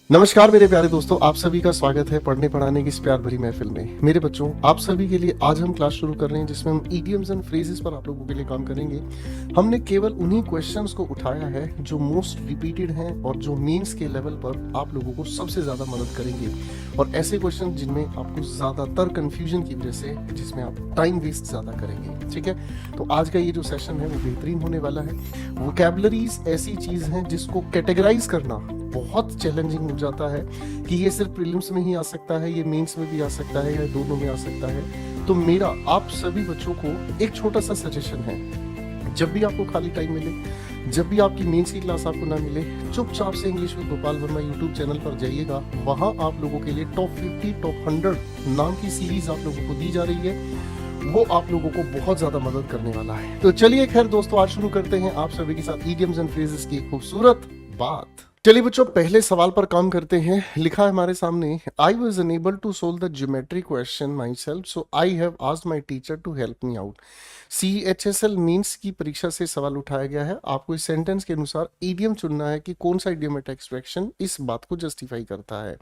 नमस्कार मेरे प्यारे दोस्तों, आप सभी का स्वागत है पढ़ने पढ़ाने की इस प्यार भरी महफिल में। मेरे बच्चों, आप सभी के लिए आज हम क्लास शुरू कर रहे हैं जिसमें हम इडियम्स एंड फ्रेजेस पर आप लोगों के लिए काम करेंगे। हमने केवल उन्हीं क्वेश्चंस को उठाया है जो मोस्ट रिपीटेड हैं और जो मेंस के लेवल पर आप लोगों को सबसे ज़्यादा मदद करेंगे, और ऐसे क्वेश्चन जिनमें आपको ज़्यादातर कन्फ्यूजन की वजह से जिसमें आप टाइम वेस्ट ज़्यादा करेंगे। ठीक है, तो आज का ये जो सेशन है वो बेहतरीन होने वाला है। वोकैबुलरीज ऐसी चीज़ है जिसको कैटेगराइज करना बहुत चैलेंजिंग हो जाता है कि ये सिर्फ प्रीलिम्स में ही आ सकता है, ये मेंस में भी आ सकता है, या दोनों में आ सकता है। तो मेरा आप सभी बच्चों को एक छोटा सा सजेशन है, जब भी आपको खाली टाइम मिले, जब भी आपकी मेंस की क्लास आपको ना मिले, चुपचाप से English with Gopal Verma YouTube channel पर जाइएगा। वहां आप लोगों के लिए टॉप 50 टॉप 100 नाम की सीरीज आप लोगों को दी जा रही है, वो आप लोगों को बहुत ज्यादा मदद करने वाला है। तो चलिए खैर दोस्तों, आज शुरू करते हैं आप सभी के साथ इडियम्स एंड फ्रेजेस की खूबसूरत बात। चलिए बच्चों, पहले सवाल पर काम करते हैं। लिखा है हमारे सामने, I was unable to solve the geometry question myself, so I have asked my teacher to help me out. CHSL means की परीक्षा से सवाल उठाया गया है। आपको इस सेंटेंस के अनुसार इडियम चुनना है कि कौन सा इडियमेटिक एक्सप्रेशन इस बात को जस्टिफाई करता है।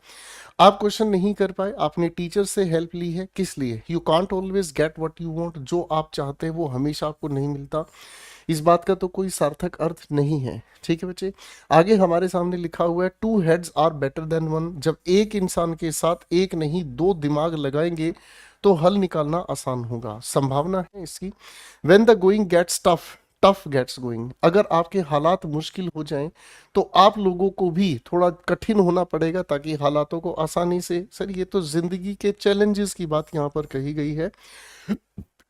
आप क्वेश्चन नहीं कर पाए, आपने टीचर से हेल्प ली है, किस लिए? You can't always get what you want. जो आप चाहते हैं वो हमेशा आपको नहीं मिलता, इस बात का तो कोई सार्थक अर्थ नहीं है। ठीक है बच्चे, आगे हमारे सामने लिखा हुआ है, two heads are better than one. जब एक इंसान के साथ एक नहीं दो दिमाग लगाएंगे तो हल निकालना आसान होगा। संभावना है इसकी। When the going gets tough, tough gets going. अगर आपके हालात मुश्किल हो जाएं तो आप लोगों को भी थोड़ा कठिन होना पड़ेगा ताकि हालातों को आसानी से, सर ये तो जिंदगी के चैलेंजेस की बात यहाँ पर कही गई है।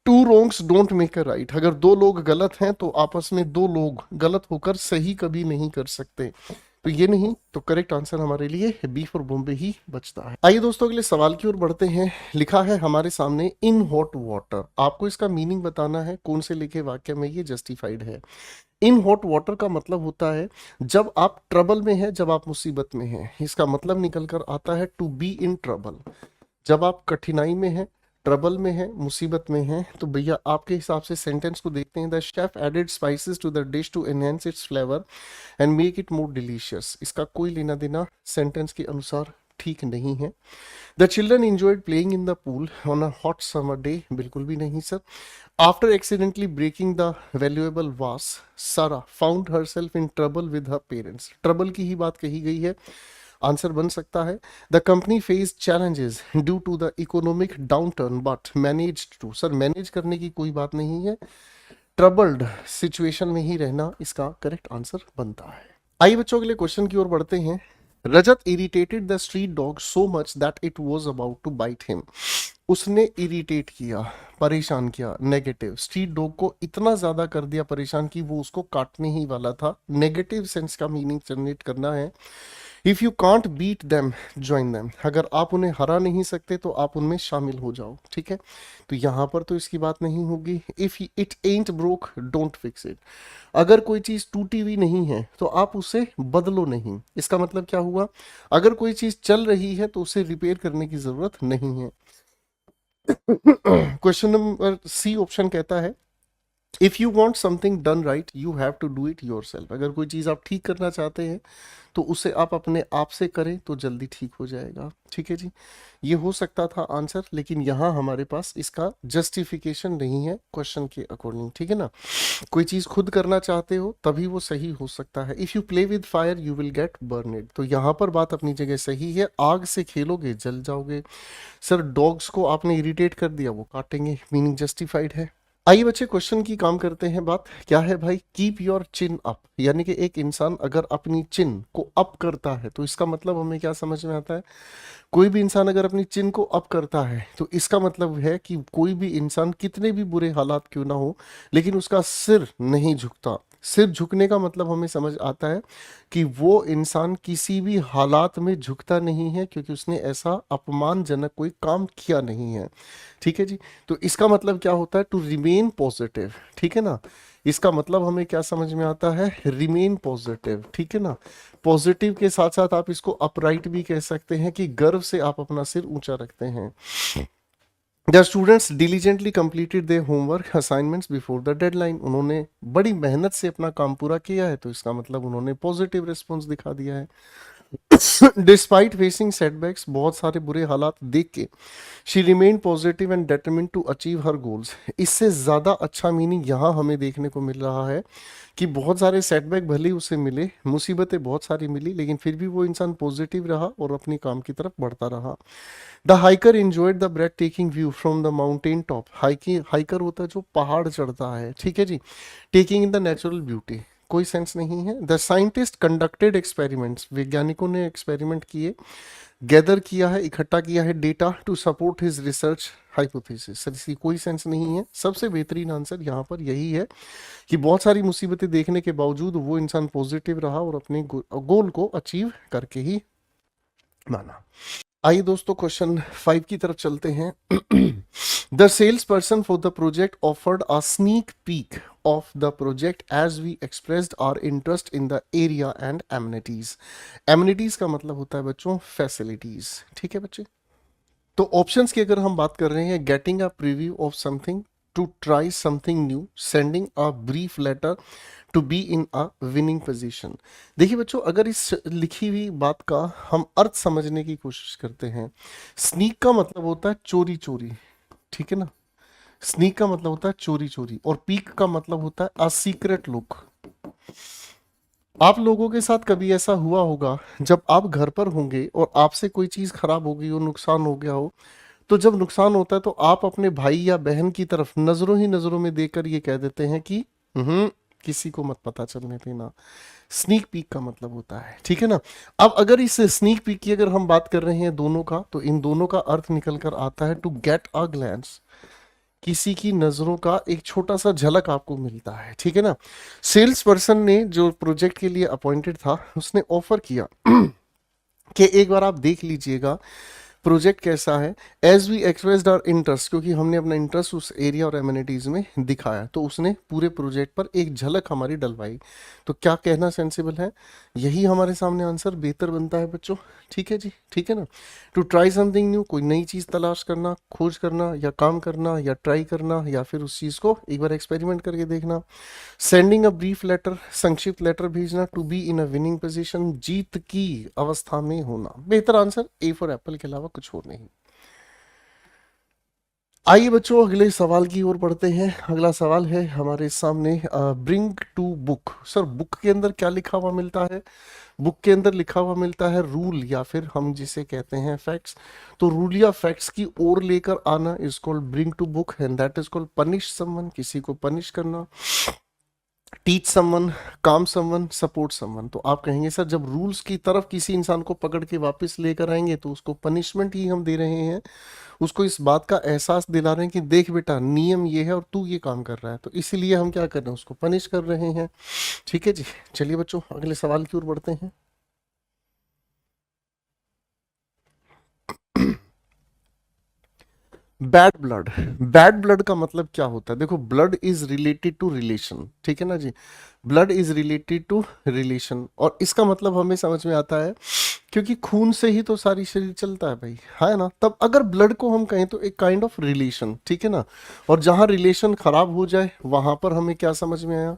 Two wrongs don't make a right. अगर दो लोग गलत हैं तो आपस में दो लोग गलत होकर सही कभी नहीं कर सकते। तो ये नहीं, तो करेक्ट आंसर हमारे लिए बी फॉर बॉम्बे ही बचता है। आइए दोस्तों, अगले सवाल की ओर बढ़ते हैं। लिखा है हमारे सामने, इन हॉट वाटर। आपको इसका मीनिंग बताना है, कौन से लिखे वाक्य में ये जस्टिफाइड है। इन हॉट वाटर का मतलब होता है जब आप ट्रबल में हैं, जब आप मुसीबत में हैं। इसका मतलब निकल कर आता है टू बी इन ट्रबल। जब आप कठिनाई में हैं, ट्रबल में है, मुसीबत में है, तो भैया आपके हिसाब से सेंटेंस को देखते हैं। The chef added spices to the dish to enhance its flavour and make it more delicious. इसका कोई लेना देना सेंटेंस के अनुसार ठीक नहीं है। The children enjoyed playing in the pool on a hot summer day, बिल्कुल भी नहीं sir. After accidentally breaking the valuable vase, Sara found herself in trouble with her parents. Trouble की ही बात कही गई है, आंसर बन सकता है the company face challenges due to the economic downturn but manage to. Sir manage करने की कोई बात नहीं है, ट्रबल्ड सिचुएशन में ही रहना इसका करेक्ट आंसर बनता है। आइए बच्चों, अगले क्वेश्चन की ओर बढ़ते हैं। Rajat irritated the street dog so much that it was about to bite him. उसने इरिटेट किया, परेशान किया, नेगेटिव, स्ट्रीट डॉग को इतना ज्यादा कर दिया परेशान कि वो उसको काटने ही वाला था। नेगेटिव सेंस का मीनिंग जनरेट करना है। If you can't beat them join them. अगर आप उन्हें हरा नहीं सकते तो आप उनमें शामिल हो जाओ। ठीक है, तो यहां पर तो इसकी बात नहीं होगी। If it ant broke don't fix it. अगर कोई चीज टूटी हुई नहीं है तो आप उसे बदलो नहीं। इसका मतलब क्या हुआ? अगर कोई चीज चल रही है तो उसे रिपेयर करने की जरूरत नहीं है। क्वेश्चन नंबर सी ऑप्शन कहता है, if you want something done right you have to do it yourself. अगर कोई चीज आप ठीक करना चाहते हैं तो उसे आप अपने आप से करें तो जल्दी ठीक हो जाएगा। ठीक है जी, ये हो सकता था आंसर, लेकिन यहाँ हमारे पास इसका जस्टिफिकेशन नहीं है क्वेश्चन के अकॉर्डिंग। ठीक है ना, कोई चीज खुद करना चाहते हो तभी वो सही हो सकता है। If you play with fire you will get burned. तो यहाँ पर बात अपनी जगह सही है, आग से खेलोगे जल जाओगे। सर डॉग्स को आपने इरिटेट कर दिया, वो काटेंगे, मीनिंग जस्टिफाइड है। आइए बच्चे, क्वेश्चन की काम करते हैं। बात क्या है भाई? Keep your chin up. यानी कि एक इंसान अगर अपनी चिन को अप करता है तो इसका मतलब हमें क्या समझ में आता है? कोई भी इंसान अगर अपनी चिन को अप करता है तो इसका मतलब है कि कोई भी इंसान कितने भी बुरे हालात क्यों ना हो लेकिन उसका सिर नहीं झुकता। सिर झुकने का मतलब हमें समझ आता है कि वो इंसान किसी भी हालात में झुकता नहीं है क्योंकि उसने ऐसा अपमानजनक कोई काम किया नहीं है। ठीक है जी, तो इसका मतलब क्या होता है? To remain positive. ठीक है ना, इसका मतलब हमें क्या समझ में आता है? Remain positive. ठीक है ना, पॉजिटिव के साथ साथ आप इसको अपराइट भी कह सकते हैं कि गर्व से आप अपना सिर ऊंचा रखते हैं। The students diligently completed their homework assignments before the deadline. उन्होंने बड़ी मेहनत से अपना काम पूरा किया है तो इसका मतलब उन्होंने पॉजिटिव रिस्पॉन्स दिखा दिया है। डिस्पाइट फेसिंग सेटबैक्स, बहुत सारे बुरे हालात देख के she remain positive and determined to achieve her goals. इससे ज़्यादा अच्छा मीनिंग यहाँ हमें देखने को मिल रहा है कि बहुत सारे सेटबैक भले ही उसे मिले, मुसीबतें बहुत सारी मिली, लेकिन फिर भी वो इंसान पॉजिटिव रहा और अपनी काम की तरफ बढ़ता रहा। The hiker enjoyed the breathtaking view from the mountain top. Hiker होता है जो पहाड़ चढ़ता है, ठीक है जी। Taking in the natural beauty, कोई सेंस नहीं है। द साइंटिस्ट कंडक्टेड एक्सपेरिमेंट्स, वैज्ञानिकों ने एक्सपेरिमेंट किए, गैदर किया है, इकट्ठा किया है data to support his research hypothesis. Sir इसकी कोई सेंस नहीं है। सबसे बेहतरीन आंसर यहाँ पर यही है कि बहुत सारी मुसीबतें देखने के बावजूद वो इंसान पॉजिटिव रहा और अपने गोल को अचीव करके ही माना। आइए दोस्तों क्वेश्चन 5 की तरफ चलते हैं। The sales person for the project offered a sneak peek of the project as we expressed our interest in the area and amenities. Amenities का मतलब होता है बच्चों फैसिलिटीज, ठीक है बच्चे। तो ऑप्शंस की अगर हम बात कर रहे हैं, getting a preview of something, to try something new, sending a brief letter, to be in a winning position. देखिए बच्चों, अगर इस लिखी हुई बात का हम अर्थ समझने की कोशिश करते हैं, स्नीक का मतलब होता है चोरी चोरी, ठीक है ना। स्नीक का मतलब होता है चोरी चोरी, और पीक का मतलब होता है अ सीक्रेट लुक। आप लोगों के साथ कभी ऐसा हुआ होगा जब आप घर पर होंगे और आपसे कोई चीज खराब हो गई हो, नुकसान हो गया हो, तो जब नुकसान होता है तो आप अपने भाई या बहन की तरफ नजरों ही नजरों में देखकर ये कह देते हैं कि हम्म, किसी को मत पता चलने देना। स्नीक पीक का मतलब होता है, ठीक है ना। अब अगर इस स्नीक पीक की अगर हम बात कर रहे हैं दोनों का, तो इन दोनों का अर्थ निकल कर आता है टू गेट अ ग्लैंस, किसी की नजरों का एक छोटा सा झलक आपको मिलता है, ठीक है ना। सेल्स पर्सन ने जो प्रोजेक्ट के लिए अपॉइंटेड था, उसने ऑफर किया कि एक बार आप देख लीजिएगा प्रोजेक्ट कैसा है, as we expressed our interest, क्योंकि हमने अपना इंटरेस्ट उस एरिया और एमिनिटीज में दिखाया, तो उसने पूरे प्रोजेक्ट पर एक झलक हमारी डलवाई। तो क्या कहना सेंसिबल है, यही हमारे सामने आंसर बेहतर बनता है बच्चों, ठीक है जी, ठीक है ना। टू ट्राई समथिंग न्यू, कोई नई चीज तलाश करना, खोज करना, या काम करना, या ट्राई करना, या फिर उस चीज को एक बार एक्सपेरिमेंट करके देखना। सेंडिंग अ ब्रीफ लेटर, संक्षिप्त लेटर भेजना। To be in a winning position, जीत की अवस्था में होना। बेहतर आंसर ए फॉर एप्पल के अलावा कुछ और नहीं। आइए बच्चों अगले सवाल की ओर बढ़ते हैं। अगला सवाल है हमारे सामने, bring to book. Sir book के अंदर क्या लिखा हुआ मिलता है, बुक के अंदर लिखा हुआ मिलता है रूल, या फिर हम जिसे कहते हैं फैक्ट्स। तो रूल या फैक्ट्स की ओर लेकर आना is called bring to book, and that is called punish someone, किसी को पनिश करना। Teach someone, calm someone, support someone. तो आप कहेंगे सर जब रूल्स की तरफ किसी इंसान को पकड़ के वापस लेकर आएंगे तो उसको पनिशमेंट ही हम दे रहे हैं, उसको इस बात का एहसास दिला रहे हैं कि देख बेटा नियम ये है और तू ये काम कर रहा है, तो इसीलिए हम क्या कर रहे हैं, उसको पनिश कर रहे हैं, ठीक है जी। चलिए बच्चों अगले सवाल की ओर बढ़ते हैं। बैड ब्लड, बैड ब्लड का मतलब क्या होता है, देखो blood is related to relation, ठीक है ना जी। Blood is related to relation, और इसका मतलब हमें समझ में आता है क्योंकि खून से ही तो सारी शरीर चलता है भाई, है ना। तब अगर ब्लड को हम कहें तो एक काइंड ऑफ रिलेशन, ठीक है ना। और जहां रिलेशन खराब हो जाए वहां पर हमें क्या समझ में आया,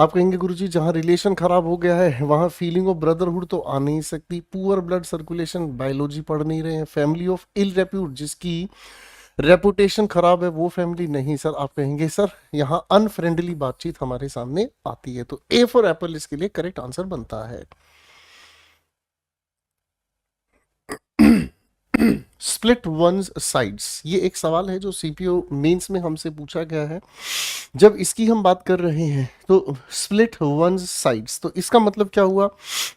आप कहेंगे गुरुजी जहां रिलेशन खराब हो गया है वहां फीलिंग ऑफ ब्रदरहुड तो आ नहीं सकती, पुअर ब्लड सर्कुलेशन, बायोलॉजी पढ़ नहीं रहे हैं, फैमिली ऑफ इल रेप्यूट, जिसकी रेपुटेशन खराब है वो फैमिली नहीं। सर आप कहेंगे सर यहाँ अनफ्रेंडली बातचीत हमारे सामने आती है, तो ए फॉर एप्पल इसके लिए करेक्ट आंसर बनता है। स्प्लिट वंस साइड्स, ये एक सवाल है जो सीपीओ मेंस में हमसे पूछा गया है। जब इसकी हम बात कर रहे हैं तो स्प्लिट वंस साइड्स, तो इसका मतलब क्या हुआ,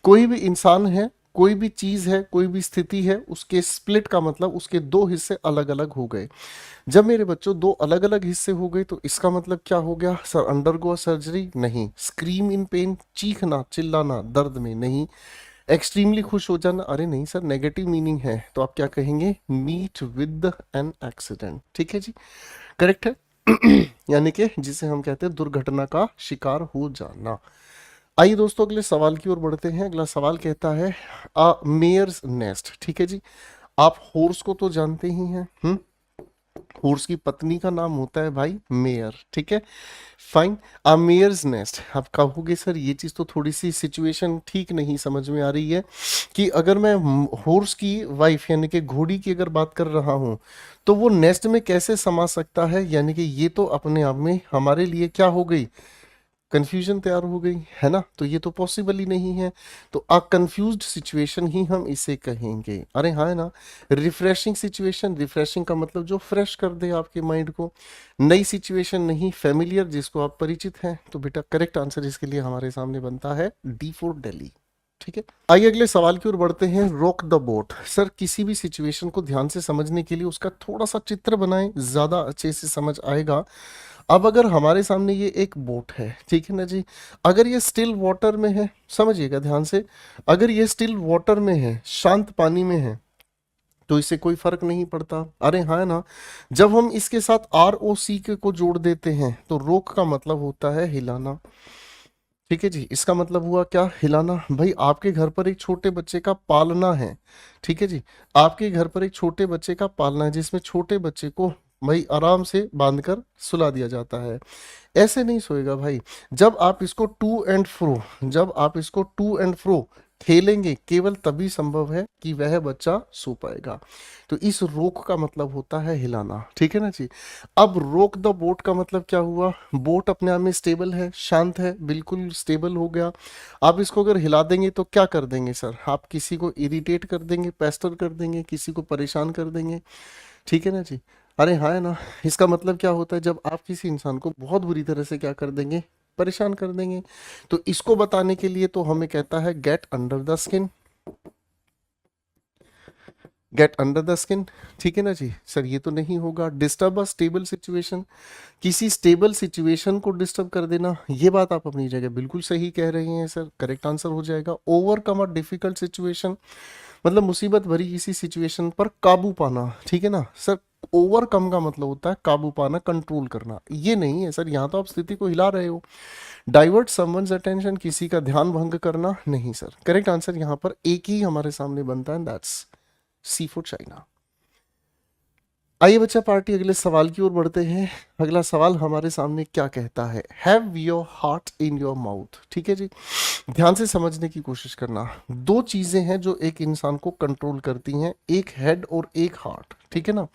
कोई भी इंसान है, कोई भी चीज है, कोई भी स्थिति है, उसके स्प्लिट का मतलब उसके दो हिस्से अलग अलग हो गए। जब मेरे बच्चों दो अलग अलग हिस्से हो गए तो इसका मतलब क्या हो गया, सर अंडरगो सर्जरी नहीं, स्क्रीम इन पेन, चीखना चिल्लाना दर्द में नहीं, एक्सट्रीमली खुश हो जाना, अरे नहीं सर नेगेटिव मीनिंग है, तो आप क्या कहेंगे, मीट विद एन एक्सीडेंट, ठीक है जी, करेक्ट है। यानी कि जिसे हम कहते हैं दुर्घटना का शिकार हो जाना। आइए दोस्तों अगले सवाल की ओर बढ़ते हैं। अगला सवाल कहता है अ मेयर्स नेस्ट, ठीक है जी। आप हॉर्स को तो जानते ही हैं, हॉर्स की पत्नी का नाम होता है भाई मेयर, ठीक है, फाइन। अ मेयर्स नेस्ट, आप कहोगे सर ये चीज तो थोड़ी सी सिचुएशन ठीक नहीं समझ में आ रही है कि अगर मैं हॉर्स की वाइफ यानी कि घोड़ी की अगर बात कर रहा हूं तो वो नेस्ट में कैसे समा सकता है, यानी कि ये तो अपने आप में हमारे लिए क्या हो गई, कंफ्यूजन तैयार हो गई है ना, तो ये तो पॉसिबल ही नहीं है। तो अ कंफ्यूज्ड सिचुएशन ही हम इसे कहेंगे। अरे हाँ है ना, रिफ्रेशिंग सिचुएशन, रिफ्रेशिंग का मतलब जो फ्रेश कर दे आपके माइंड को, नई सिचुएशन नहीं, फेमिलियर जिसको आप परिचित हैं। तो बेटा करेक्ट आंसर इसके लिए हमारे सामने बनता है डी फॉर दिल्ली, ठीक है। आइए अगले सवाल की ओर बढ़ते हैं। रोक द बोट, सर किसी भी सिचुएशन को ध्यान से समझने के लिए उसका थोड़ा सा चित्र बनाएं, ज्यादा अच्छे से समझ आएगा। अब अगर हमारे सामने ये एक बोट है, ठीक है ना जी, अगर ये स्टिल वाटर में है, समझिएगा ध्यान से, अगर ये स्टिल वाटर में है, शांत पानी में है, तो इससे कोई फर्क नहीं पड़ता। अरे हाँ ना, जब हम इसके साथ आर ओ सी के को जोड़ देते हैं तो रोक का मतलब होता है हिलाना, ठीक है जी, इसका मतलब हुआ क्या, हिलाना। भाई आपके घर पर एक छोटे बच्चे का पालना है, ठीक है जी, आपके घर पर एक छोटे बच्चे का पालना है जिसमें छोटे बच्चे को भाई आराम से बांधकर सुला दिया जाता है, ऐसे नहीं सोएगा भाई। जब आप इसको टू एंड फ्रो, जब आप इसको टू एंड फ्रो खेलेंगे केवल तभी संभव है कि वह बच्चा सो पाएगा। तो इस रोक का मतलब होता है हिलाना, ठीक है ना जी। अब रोक द बोट का मतलब क्या हुआ, बोट अपने आप में स्टेबल है, शांत है, बिल्कुल स्टेबल हो गया। आप इसको अगर हिला देंगे तो क्या कर देंगे सर, आप किसी को इरिटेट कर देंगे, पेस्टर कर देंगे, किसी को परेशान कर देंगे, ठीक है ना जी। अरे हाँ है ना, इसका मतलब क्या होता है, जब आप किसी इंसान को बहुत बुरी तरह से क्या कर देंगे, परेशान कर देंगे। तो इसको बताने के लिए तो हमें कहता है get under the skin, get under the skin, ठीक है ना जी। सर ये तो नहीं होगा। डिस्टर्ब अ स्टेबल सिचुएशन, किसी स्टेबल सिचुएशन को डिस्टर्ब कर देना, ये बात आप अपनी जगह बिल्कुल सही कह रहे हैं सर, करेक्ट आंसर हो जाएगा। ओवरकम अ डिफिकल्ट सिचुएशन, मतलब मुसीबत भरी किसी सिचुएशन पर काबू पाना, ठीक है ना सर। ओवरकम का मतलब होता है काबू पाना, कंट्रोल करना, ये नहीं है सर, यहाँ तो आप स्थिति को हिला रहे हो। डाइवर्ट समवन्स अटेंशन, किसी का ध्यान भंग करना, नहीं सर। करेक्ट आंसर यहाँ पर एक ही हमारे सामने बनता है, दैट्स सी फॉर चाइना। आइए बच्चा पार्टी अगले सवाल की ओर बढ़ते हैं। अगला सवाल हमारे सामने क्या कहता है, have your heart in your mouth, ठीक है जी। ध्यान से समझने की कोशिश करना। दो चीजें हैं जो एक इंसान को कंट्रोल करती हैं, एक हेड और एक हार्ट, ठीक है ना।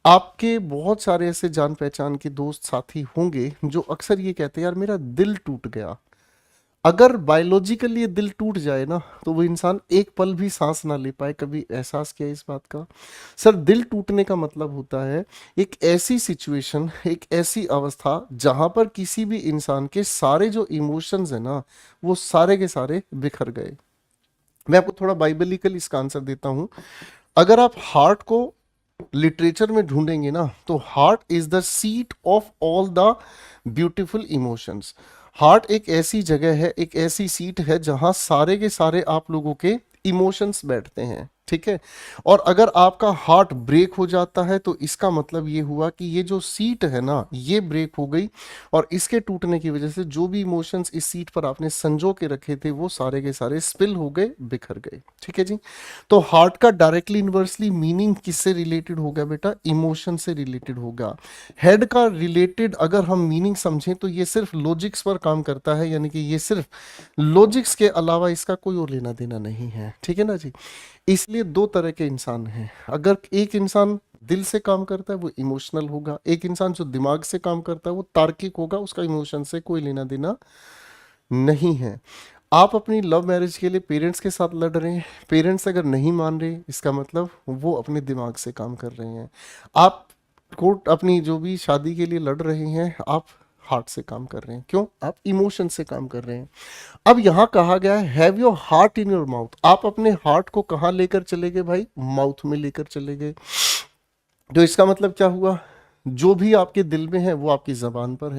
आपके बहुत सारे ऐसे जान पहचान के दोस्त साथी होंगे जो अक्सर ये कहते हैं यार मेरा दिल टूट गया। अगर बायोलॉजिकली ये दिल टूट जाए ना तो वो इंसान एक पल भी सांस ना ले पाए, कभी एहसास किया इस बात का। सर दिल टूटने का मतलब होता है एक ऐसी सिचुएशन, एक ऐसी अवस्था जहां पर किसी भी इंसान के सारे जो इमोशंस है ना वो सारे के सारे बिखर गए। मैं आपको थोड़ा बाइबलिकल इसका आंसर देता हूं। अगर आप हार्ट को लिटरेचर में ढूंढेंगे ना तो heart is the seat of all the beautiful emotions. Heart एक ऐसी जगह है, एक ऐसी सीट है जहां सारे के सारे आप लोगों के इमोशंस बैठते हैं, ठीक है। और अगर आपका हार्ट ब्रेक हो जाता है तो इसका मतलब ये हुआ कि ये जो सीट है ना ये ब्रेक हो गई, और इसके टूटने की वजह से जो भी इमोशंस इस सीट पर आपने संजो के रखे थे वो सारे के सारे स्पिल हो गए, बिखर गए, ठीक है जी। तो हार्ट का डायरेक्टली इन्वर्सली मीनिंग किससे रिलेटेड हो गया बेटा, इमोशन से रिलेटेड होगा। हेड का रिलेटेड अगर हम मीनिंग समझें तो ये सिर्फ लॉजिक्स पर काम करता है, यानी कि ये सिर्फ लॉजिक्स के अलावा इसका कोई और लेना देना नहीं है, ठीक है ना जी। इसलिए दो तरह के इंसान हैं। अगर एक इंसान दिल से काम करता है वो इमोशनल होगा, एक इंसान जो दिमाग से काम करता है वो तार्किक होगा, उसका इमोशन से कोई लेना देना नहीं है। आप अपनी लव मैरिज के लिए पेरेंट्स के साथ लड़ रहे हैं, पेरेंट्स अगर नहीं मान रहे इसका मतलब वो अपने दिमाग से काम कर रहे हैं। आप कोर्ट अपनी जो भी शादी के लिए लड़ रहे हैं आप हार्ट से काम कर रहे हैं, क्यों, आप इमोशन से काम कर रहे हैं। अब यहाँ कहा गया है have your heart in your mouth, आप अपने हार्ट को कहाँ लेकर चले गए भाई, माउथ में लेकर चले गए। तो इसका मतलब क्या हुआ, जो भी आपके दिल में है वो आपकी जबान पर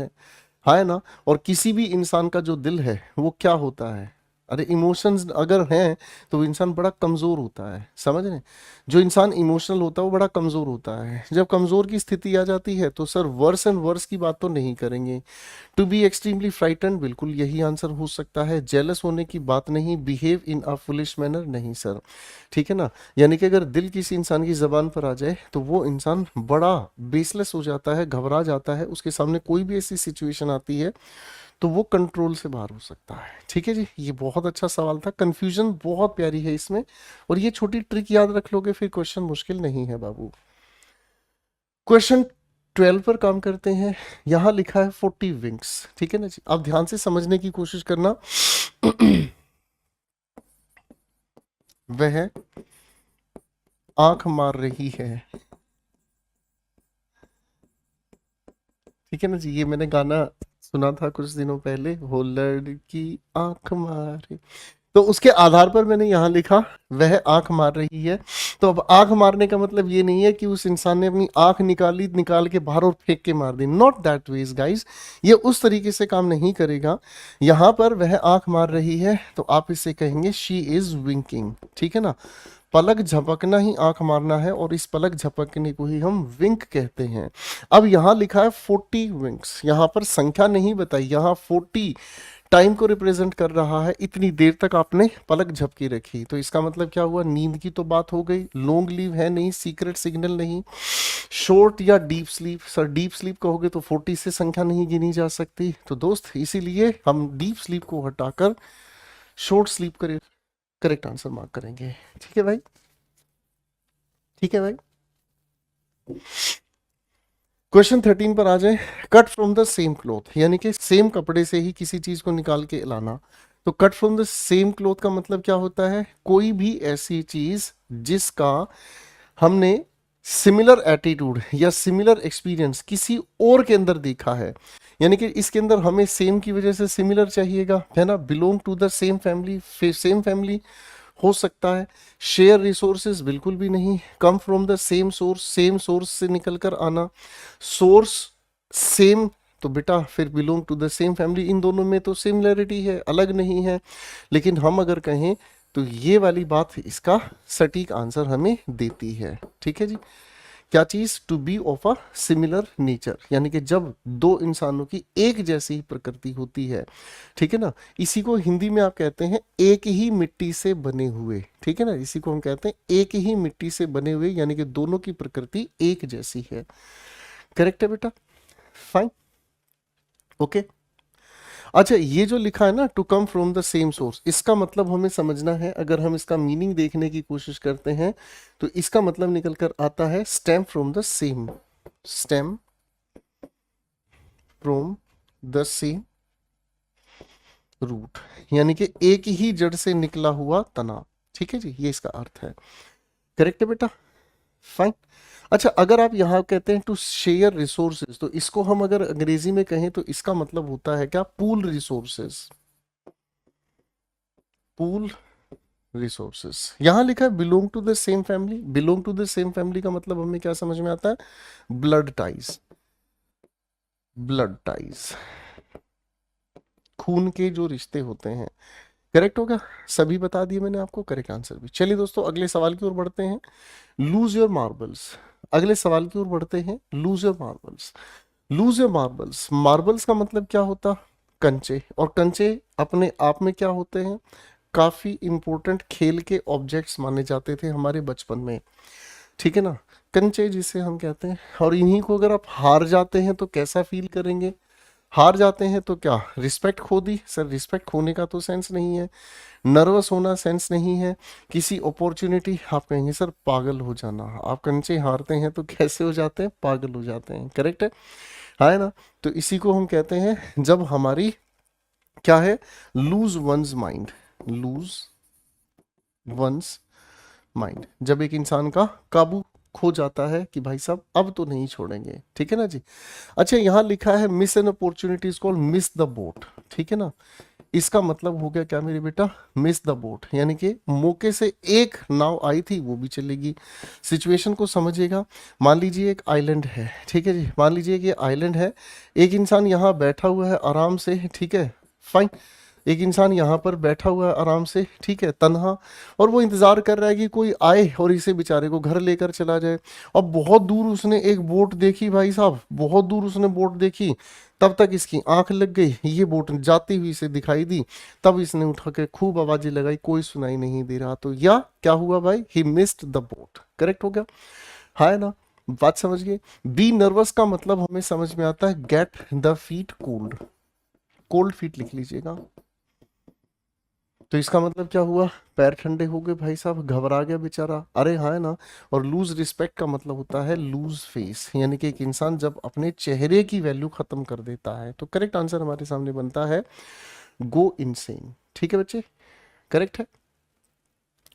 है ना। और किसी भी इंसान का जो दिल है वो क्या होता है, अरे इमोशंस अगर हैं तो वो इंसान बड़ा कमजोर होता है, समझ रहे हैं? जो इंसान इमोशनल होता है वो बड़ा कमजोर होता है। जब कमजोर की स्थिति आ जाती है तो सर वर्स एंड वर्स की बात तो नहीं करेंगे। टू बी एक्सट्रीमली फ्राइटन, बिल्कुल यही आंसर हो सकता है। जेलस होने की बात नहीं, behave in a foolish manner नहीं सर, ठीक है ना। यानी कि अगर दिल किसी इंसान की जबान पर आ जाए तो वो इंसान बड़ा बेसलेस हो जाता है, घबरा जाता है, उसके सामने कोई भी ऐसी सिचुएशन आती है तो वो कंट्रोल से बाहर हो सकता है। ठीक है जी, ये बहुत अच्छा सवाल था, कंफ्यूजन बहुत प्यारी है इसमें, और ये छोटी ट्रिक याद रख लोगे फिर क्वेश्चन मुश्किल नहीं है बाबू। क्वेश्चन 12 पर काम करते हैं। यहाँ लिखा है 40 विंग्स, ठीक है ना जी। आप ध्यान से समझने की कोशिश करना। वह आंख मार रही है, ठीक है ना जी। ये मैंने गाना सुना था कुछ दिनों पहले, वो लड़की आंख मारे, तो उसके आधार पर मैंने यहाँ लिखा वह आंख मार रही है। तो अब आंख मारने का मतलब ये नहीं है कि उस इंसान ने अपनी आंख निकाली, निकाल के बाहर और फेंक के मार दी, नॉट दैट वेज गाइस, ये उस तरीके से काम नहीं करेगा। यहाँ पर वह आंख मार रही है तो आप इसे कहेंगे शी इज विंकिंग, ठीक है ना। पलक झपकना ही आंख मारना है, और इस पलक झपकने को ही हम विंक कहते हैं। अब यहाँ लिखा है 40 विंक्स, यहाँ पर संख्या नहीं बताई, यहाँ 40 टाइम को रिप्रेजेंट कर रहा है। इतनी देर तक आपने पलक झपकी रखी, तो इसका मतलब क्या हुआ, नींद की तो बात हो गई, लॉन्ग लीव है नहीं, सीक्रेट सिग्नल नहीं, शॉर्ट या deep sleep, sir deep sleep कहोगे तो 40 से संख्या नहीं गिनी जा सकती, तो दोस्त इसीलिए हम डीप स्लीप को हटाकर शॉर्ट स्लीप करे करेक्ट आंसर मार्क करेंगे। ठीक है भाई, ठीक है भाई। क्वेश्चन 13 पर आ जाए। Cut from the same cloth, यानी कि सेम कपड़े से ही किसी चीज को निकाल के लाना। तो cut from the same cloth का मतलब क्या होता है, कोई भी ऐसी चीज जिसका हमने सिमिलर एटीट्यूड या सिमिलर एक्सपीरियंस किसी और के अंदर देखा है, यानी कि इसके अंदर हमें सेम की वजह से सिमिलर चाहिएगा, है ना। Belong to the same family, same family हो सकता है। शेयर रिसोर्सेज बिल्कुल भी नहीं। Come from the same source, same source से निकल कर आना। सोर्स सेम, तो बेटा फिर belong to the same family, इन दोनों में तो सिमिलरिटी है, अलग नहीं है। लेकिन हम अगर कहें तो ये वाली बात इसका सटीक आंसर हमें देती है, ठीक है जी। क्या चीज, to be of a similar nature, यानी कि जब दो इंसानों की एक जैसी प्रकृति होती है, ठीक है ना। इसी को हिंदी में आप कहते हैं एक ही मिट्टी से बने हुए, ठीक है ना। इसी को हम कहते हैं एक ही मिट्टी से बने हुए, यानी कि दोनों की प्रकृति एक जैसी है। करेक्ट है बेटा, फाइन, ओके। अच्छा, ये जो लिखा है ना to come from the same source, इसका मतलब हमें समझना है। अगर हम इसका मीनिंग देखने की कोशिश करते हैं तो इसका मतलब निकल कर आता है stem from the same, stem from the same root, यानी कि एक ही जड़ से निकला हुआ तना, ठीक है जी, ये इसका अर्थ है। करेक्ट है बेटा, फाइन। अच्छा, अगर आप यहाँ कहते हैं टू शेयर रिसोर्सेज, तो इसको हम अगर अंग्रेजी में कहें तो इसका मतलब होता है क्या, पूल रिसोर्सेज, पूल रिसोर्सेस। यहां लिखा है belong to the same family, belong to the same family का मतलब हमें क्या समझ में आता है, ब्लड टाइज, ब्लड टाइज, खून के जो रिश्ते होते हैं। करेक्ट होगा, सभी बता दिए मैंने आपको, करेक्ट आंसर भी। चलिए दोस्तों अगले सवाल की ओर बढ़ते हैं। लूज योर मार्बल्स, अगले सवाल की ओर बढ़ते हैं। Lose your marbles, lose your marbles, marbles का मतलब क्या होता, कंचे, और कंचे अपने आप में क्या होते हैं, काफी इंपॉर्टेंट खेल के ऑब्जेक्ट्स माने जाते थे हमारे बचपन में, ठीक है ना। कंचे जिसे हम कहते हैं, और इन्हीं को अगर आप हार जाते हैं तो कैसा फील करेंगे, हार जाते हैं तो क्या, रिस्पेक्ट खो दी, सर रिस्पेक्ट खोने का तो सेंस नहीं है, नर्वस होना सेंस नहीं है, किसी अपॉर्चुनिटी आप कहेंगे सर पागल हो जाना। आप कंचे हारते हैं तो कैसे हो जाते हैं, पागल हो जाते हैं, करेक्ट है ना। तो इसी को हम कहते हैं जब हमारी क्या है, loose once mind, loose once mind, जब एक इंसान का काबू खो जाता है कि भाई साहब अब तो नहीं छोड़ेंगे, ठीक है ना जी। अच्छा, यहाँ लिखा है miss an opportunity is called miss the boat, ठीक है ना। इसका मतलब हो गया क्या मेरे बेटा, मिस द बोट, यानी कि मौके से एक नाव आई थी वो भी चलेगी। सिचुएशन को समझिएगा। मान लीजिए एक आइलैंड है, ठीक है जी, मान लीजिए कि आइलैंड है, एक इंसान यहाँ बैठा हुआ है आराम से, ठीक है, फाइन। एक इंसान यहाँ पर बैठा हुआ है आराम से, ठीक है, तन्हा, और वो इंतजार कर रहा है कि कोई आए और इसे बेचारे को घर लेकर चला जाए। अब बहुत दूर उसने एक बोट देखी भाई साहब, बहुत दूर उसने बोट देखी, तब तक इसकी आंख लग गई, ये बोट जाती हुई इसे दिखाई दी, तब इसने उठा के खूब आवाजें लगाई, कोई सुनाई नहीं दे रहा, तो या क्या हुआ भाई, he missed the boat. Correct हो गया, हाँ है ना, बात समझ गए। बी नर्वस का मतलब हमें समझ में आता है get the feet cold, cold feet लिख लीजिएगा। तो इसका मतलब क्या हुआ, पैर ठंडे हो गए भाई साहब, घबरा गया बेचारा, अरे हाँ है ना। और लूज रिस्पेक्ट का मतलब होता है लूज फेस, यानी कि एक इंसान जब अपने चेहरे की वैल्यू खत्म कर देता है। तो करेक्ट आंसर हमारे सामने बनता है गो इनसेन। ठीक है बच्चे, करेक्ट है,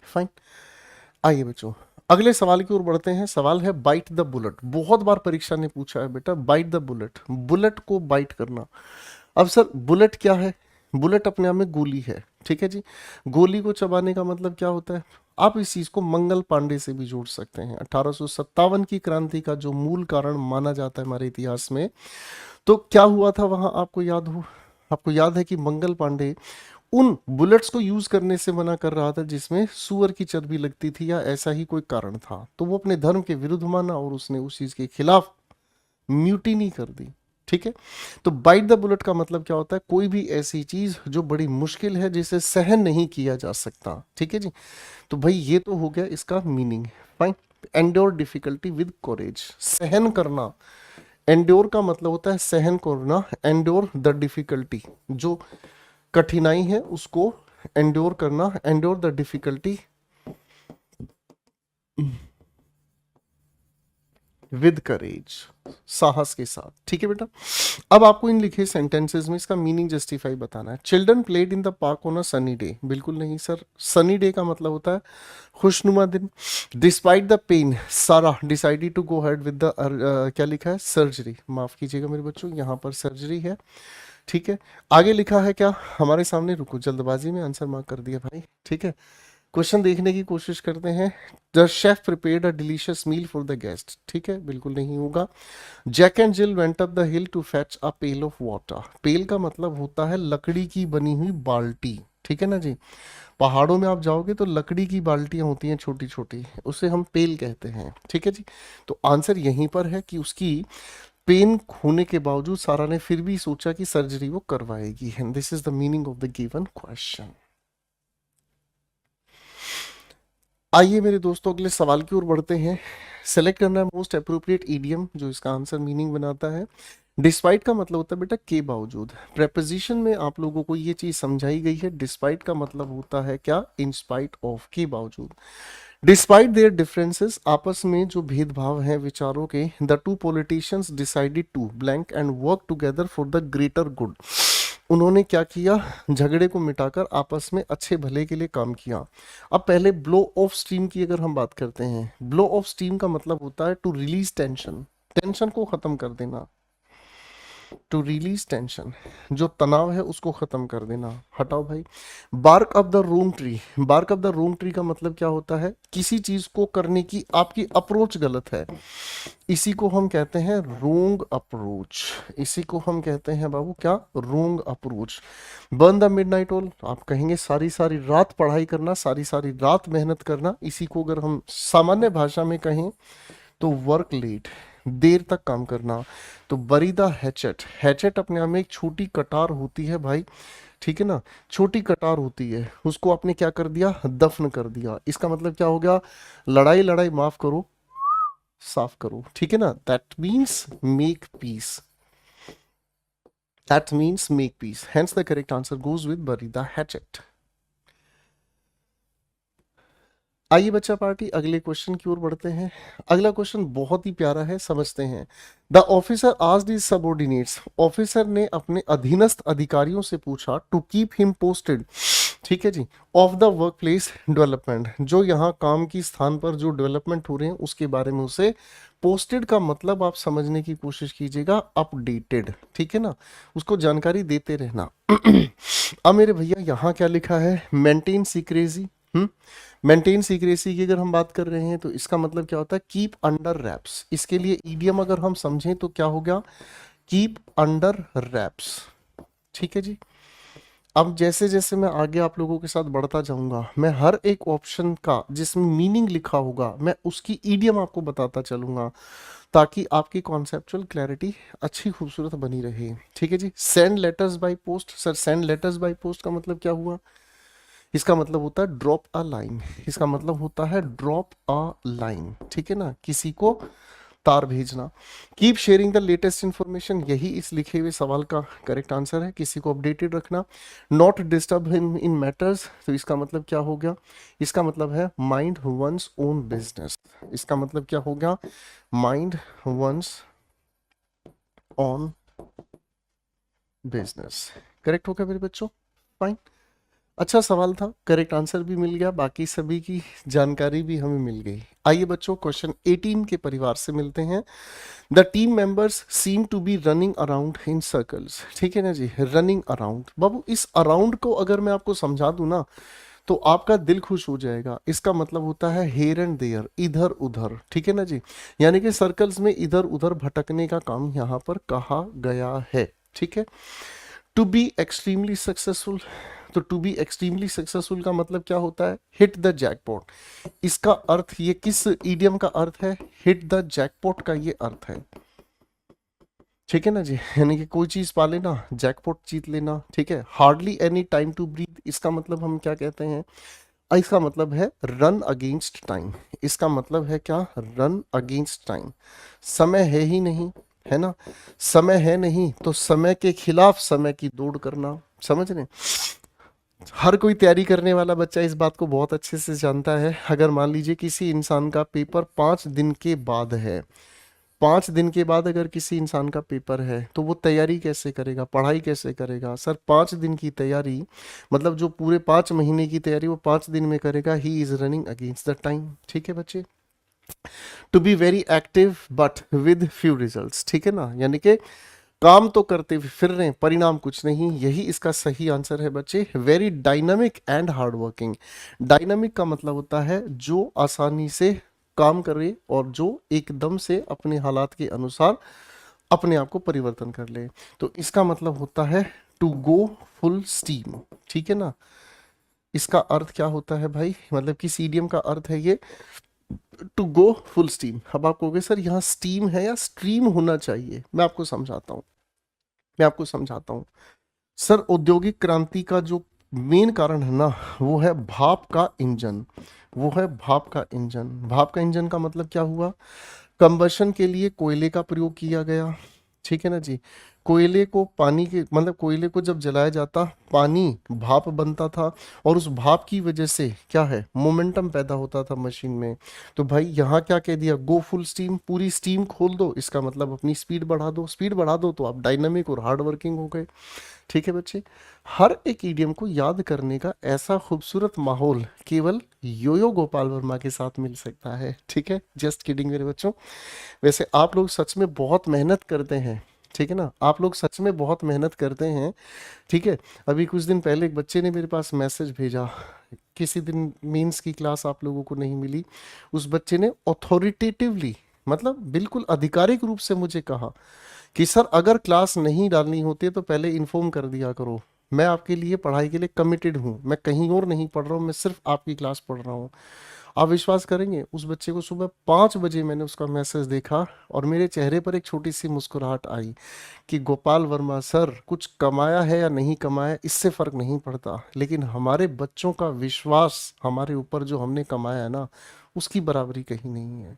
फाइन। आइए बच्चों, अगले सवाल की ओर बढ़ते हैं। सवाल है बाइट द बुलेट। बहुत बार परीक्षा ने पूछा है बेटा, बाइट द बुलेट, बुलेट को बाइट करना। अब सर बुलेट क्या है, बुलेट अपने आप में गोली है, ठीक है जी। गोली को चबाने का मतलब क्या होता है, आप इस चीज को मंगल पांडे से भी जोड़ सकते हैं। 1857 की क्रांति का जो मूल कारण माना जाता है हमारे इतिहास में, तो क्या हुआ था वहां, आपको याद हो, आपको याद है कि मंगल पांडे उन बुलेट्स को यूज करने से मना कर रहा था जिसमें सुअर की चर्बी लगती थी या ऐसा ही कोई कारण था, तो वो अपने धर्म के विरुद्ध माना और उसने उस चीज के खिलाफ म्यूटिनी कर दी। ठीक है, तो बाइट द बुलेट का मतलब क्या होता है, कोई भी ऐसी चीज जो बड़ी मुश्किल है, जिसे सहन नहीं किया जा सकता। ठीक है जी, तो भाई ये तो हो गया इसका meaning, fine. Endure difficulty with courage, सहन करना। एंड्योर का मतलब होता है सहन करना, एंड्योर द डिफिकल्टी, जो कठिनाई है उसको एंड्योर करना, endure the difficulty with courage, साहस के साथ। ठीक है बेटा, अब आपको इन लिखे सेंटेंसेस में इसका मीनिंग जस्टिफाई बताना है। Children played in the park on a sunny day, बिल्कुल नहीं सर, सनी डे का मतलब होता है खुशनुमा दिन। Despite the pain Sara decided to go head with the, क्या लिखा है, सर्जरी, माफ कीजिएगा मेरे बच्चों, यहाँ पर सर्जरी है। ठीक है, आगे लिखा है क्या हमारे सामने, रुको जल्दबाजी में आंसर मार्क कर दिया भाई। ठीक है, क्वेश्चन देखने की कोशिश करते हैं। The chef prepared a delicious meal for the guest, ठीक है, बिल्कुल नहीं होगा। Jack and Jill went up the hill to fetch a pail of water, pail का मतलब होता है लकड़ी की बनी हुई बाल्टी। ठीक है ना जी, पहाड़ों में आप जाओगे तो लकड़ी की बाल्टियां होती हैं छोटी छोटी, उसे हम पेल कहते हैं। ठीक है जी, तो आंसर यहीं पर है कि उसकी पेन होने के बावजूद सारा ने फिर भी सोचा कि सर्जरी वो करवाएगी। And this is the meaning of the given question. आइए मेरे दोस्तों अगले सवाल की ओर बढ़ते हैं। सेलेक्ट करना है मोस्ट अप्रोप्रिएट ईडियम जो इसका आंसर मीनिंग बनाता है। डिस्पाइट का मतलब होता है बेटा के बावजूद। प्रेपोजिशन में आप लोगों को ये चीज समझाई गई है, डिस्पाइट का मतलब होता है क्या, इन स्पाइट ऑफ, के बावजूद। डिस्पाइट देयर डिफरेंसेस, आपस में जो भेदभाव हैं विचारों के, the two politicians decided to blank and work together for the greater good, उन्होंने क्या किया, झगड़े को मिटाकर आपस में अच्छे भले के लिए काम किया। अब पहले ब्लो ऑफ स्टीम की अगर हम बात करते हैं, ब्लो ऑफ स्टीम का मतलब होता है टू रिलीज टेंशन, टेंशन को खत्म कर देना, टू रिलीज टेंशन, जो तनाव है उसको खत्म कर देना, हटाओ भाई। Bark off the wrong tree, bark off the wrong tree का मतलब क्या होता है, किसी चीज को करने की आपकी अप्रोच गलत है, इसी को हम कहते हैं रोंग अप्रोच, इसी को हम कहते हैं बाबू क्या, wrong approach. Burn the midnight oil, आप कहेंगे सारी सारी रात पढ़ाई करना, सारी सारी रात मेहनत करना, इसी को अगर हम सामान्य भाषा में कहें तो वर्क लेट, देर तक काम करना। तो बरी द हैचेट, हैचेट अपने आप में एक छोटी कटार होती है भाई, ठीक है ना, छोटी कटार होती है, उसको आपने क्या कर दिया, दफन कर दिया। इसका मतलब क्या हो गया, लड़ाई लड़ाई माफ करो, साफ करो। ठीक है ना, that means make peace, that means make peace, hence the correct answer goes with बरी द हैचेट। आइए बच्चा पार्टी अगले क्वेश्चन की ओर बढ़ते हैं। अगला क्वेश्चन बहुत ही प्यारा है, समझते हैं। The officer asked his subordinates, officer ने अपने अधीनस्थ अधिकारियों से पूछा टू कीप हिम पोस्टेड, ठीक है जी, of the workplace development, जो यहाँ काम की स्थान पर जो डेवलपमेंट हो रहे हैं उसके बारे में उसे, पोस्टेड का मतलब आप समझने की कोशिश कीजिएगा अपडेटेड, ठीक है ना, उसको जानकारी देते रहना। अब मेरे भैया यहाँ क्या लिखा है, मेंटेन सीक्रेसी। मेंटेन सीक्रेसी की अगर हम बात कर रहे हैं तो इसका मतलब क्या होता है, कीप अंडर रैप्स। इसके लिए ईडियम अगर हम समझें तो क्या हो गया, कीप अंडर रैप्स। ठीक है जी, अब जैसे जैसे मैं आगे आप लोगों के साथ बढ़ता जाऊंगा, मैं हर एक ऑप्शन का जिसमें मीनिंग लिखा होगा मैं उसकी ईडियम आपको बताता चलूंगा, ताकि आपकी कॉन्सेप्चुअल क्लैरिटी अच्छी खूबसूरत बनी रहे। ठीक है जी। Send letters by post. Sir send letters by post का मतलब क्या हुआ? इसका मतलब होता है ड्रॉप अ लाइन। इसका मतलब होता है ड्रॉप अ लाइन। ठीक है ना, किसी को तार भेजना। Keep sharing the latest information, यही इस लिखे हुए सवाल का करेक्ट आंसर है, किसी को अपडेटेड रखना। नॉट डिस्टर्ब इन मैटर्स, तो इसका मतलब क्या हो गया? इसका मतलब है माइंड वंस ओन बिजनेस। इसका मतलब क्या हो गया? Mind one's own business. Correct हो गया मेरे बच्चों? फाइन। अच्छा सवाल था, करेक्ट आंसर भी मिल गया, बाकी सभी की जानकारी भी हमें मिल गई। आइए बच्चों क्वेश्चन 18 के परिवार से मिलते हैं। The team members seem to be running around in circles. ठीक है ना जी, रनिंग अराउंड। बाबू इस अराउंड को अगर मैं आपको समझा दूं ना, तो आपका दिल खुश हो जाएगा। इसका मतलब होता है हेयर एंड देयर, इधर उधर। ठीक है ना जी, यानी कि सर्कल्स में इधर उधर भटकने का काम यहाँ पर कहा गया है। ठीक है। टू बी एक्सट्रीमली सक्सेसफुल, तो टू बी एक्सट्रीमली सक्सेसफुल का मतलब क्या होता है? Hit the jackpot. इसका अर्थ, ये किस ईडियम का अर्थ है? हिट द जैकपॉट का ये अर्थ है। ठीक है ना जी, यानी कि कोई चीज पा लेना, जैकपॉट जीत लेना। ठीक है। Hardly any time to breathe, इसका मतलब हम क्या कहते हैं? इसका मतलब है रन अगेंस्ट टाइम। इसका मतलब है क्या? Run against time. समय है ही नहीं, है ना। समय है नहीं तो समय के खिलाफ समय की दौड़ करना। समझ रहे हैं? हर कोई तैयारी करने वाला बच्चा इस बात को बहुत अच्छे से जानता है। अगर मान लीजिए किसी इंसान का पेपर 5 दिन के बाद है, 5 दिन के बाद अगर किसी इंसान का पेपर है, तो वो तैयारी कैसे करेगा, पढ़ाई कैसे करेगा? सर 5 दिन की तैयारी, मतलब जो पूरे 5 महीने की तैयारी वो 5 दिन में करेगा। He is running against the time. ठीक है बच्चे। To be very active but with few results. ठीक है ना, यानी कि काम तो करते फिर रहे, परिणाम कुछ नहीं, यही इसका सही आंसर है बच्चे। Very dynamic and hard working. Dynamic का मतलब होता है जो आसानी से काम करे और जो एकदम से अपने हालात के अनुसार अपने आप को परिवर्तन कर ले। तो इसका मतलब होता है टू गो फुल स्टीम। ठीक है ना। इसका अर्थ क्या होता है भाई, मतलब किस ईडियम का अर्थ है ये? To go full steam. अब आप कहोगे सर यहाँ स्टीम है या स्ट्रीम होना चाहिए? मैं आपको समझाता हूँ, मैं आपको समझाता हूँ। सर औद्योगिक क्रांति का जो मेन कारण है ना, वो है भाप का इंजन। वो है भाप का इंजन। भाप का इंजन का मतलब क्या हुआ? कंबशन के लिए कोयले का प्रयोग किया गया। ठीक है ना जी। कोयले को पानी के, मतलब कोयले को जब जलाया जाता, पानी भाप बनता था, और उस भाप की वजह से क्या है, मोमेंटम पैदा होता था मशीन में। तो भाई यहाँ क्या कह दिया? गो फुल स्टीम, पूरी स्टीम खोल दो। इसका मतलब अपनी स्पीड बढ़ा दो। स्पीड बढ़ा दो तो आप डायनामिक और हार्ड वर्किंग हो गए। ठीक है बच्चे। हर एक ईडियम को याद करने का ऐसा खूबसूरत माहौल केवल योयो गोपाल वर्मा के साथ मिल सकता है। ठीक है, जस्ट किडिंग मेरे बच्चों। वैसे आप लोग सच में बहुत मेहनत करते हैं। ठीक है ना, आप लोग सच में बहुत मेहनत करते हैं। ठीक है। अभी कुछ दिन पहले एक बच्चे ने मेरे पास मैसेज भेजा, किसी दिन मीन्स की क्लास आप लोगों को नहीं मिली। उस बच्चे ने ऑथोरिटेटिवली, मतलब बिल्कुल आधिकारिक रूप से मुझे कहा कि सर अगर क्लास नहीं डालनी होती तो पहले इन्फॉर्म कर दिया करो। मैं आपके लिए पढ़ाई के लिए कमिटेड हूँ, मैं कहीं और नहीं पढ़ रहा हूँ, मैं सिर्फ आपकी क्लास पढ़ रहा हूँ। आप विश्वास करेंगे, उस बच्चे को सुबह 5 बजे मैंने उसका मैसेज देखा और मेरे चेहरे पर एक छोटी सी मुस्कुराहट आई कि गोपाल वर्मा सर, कुछ कमाया है या नहीं कमाया इससे फर्क नहीं पड़ता, लेकिन हमारे बच्चों का विश्वास हमारे ऊपर जो हमने कमाया है ना, उसकी बराबरी कहीं नहीं है।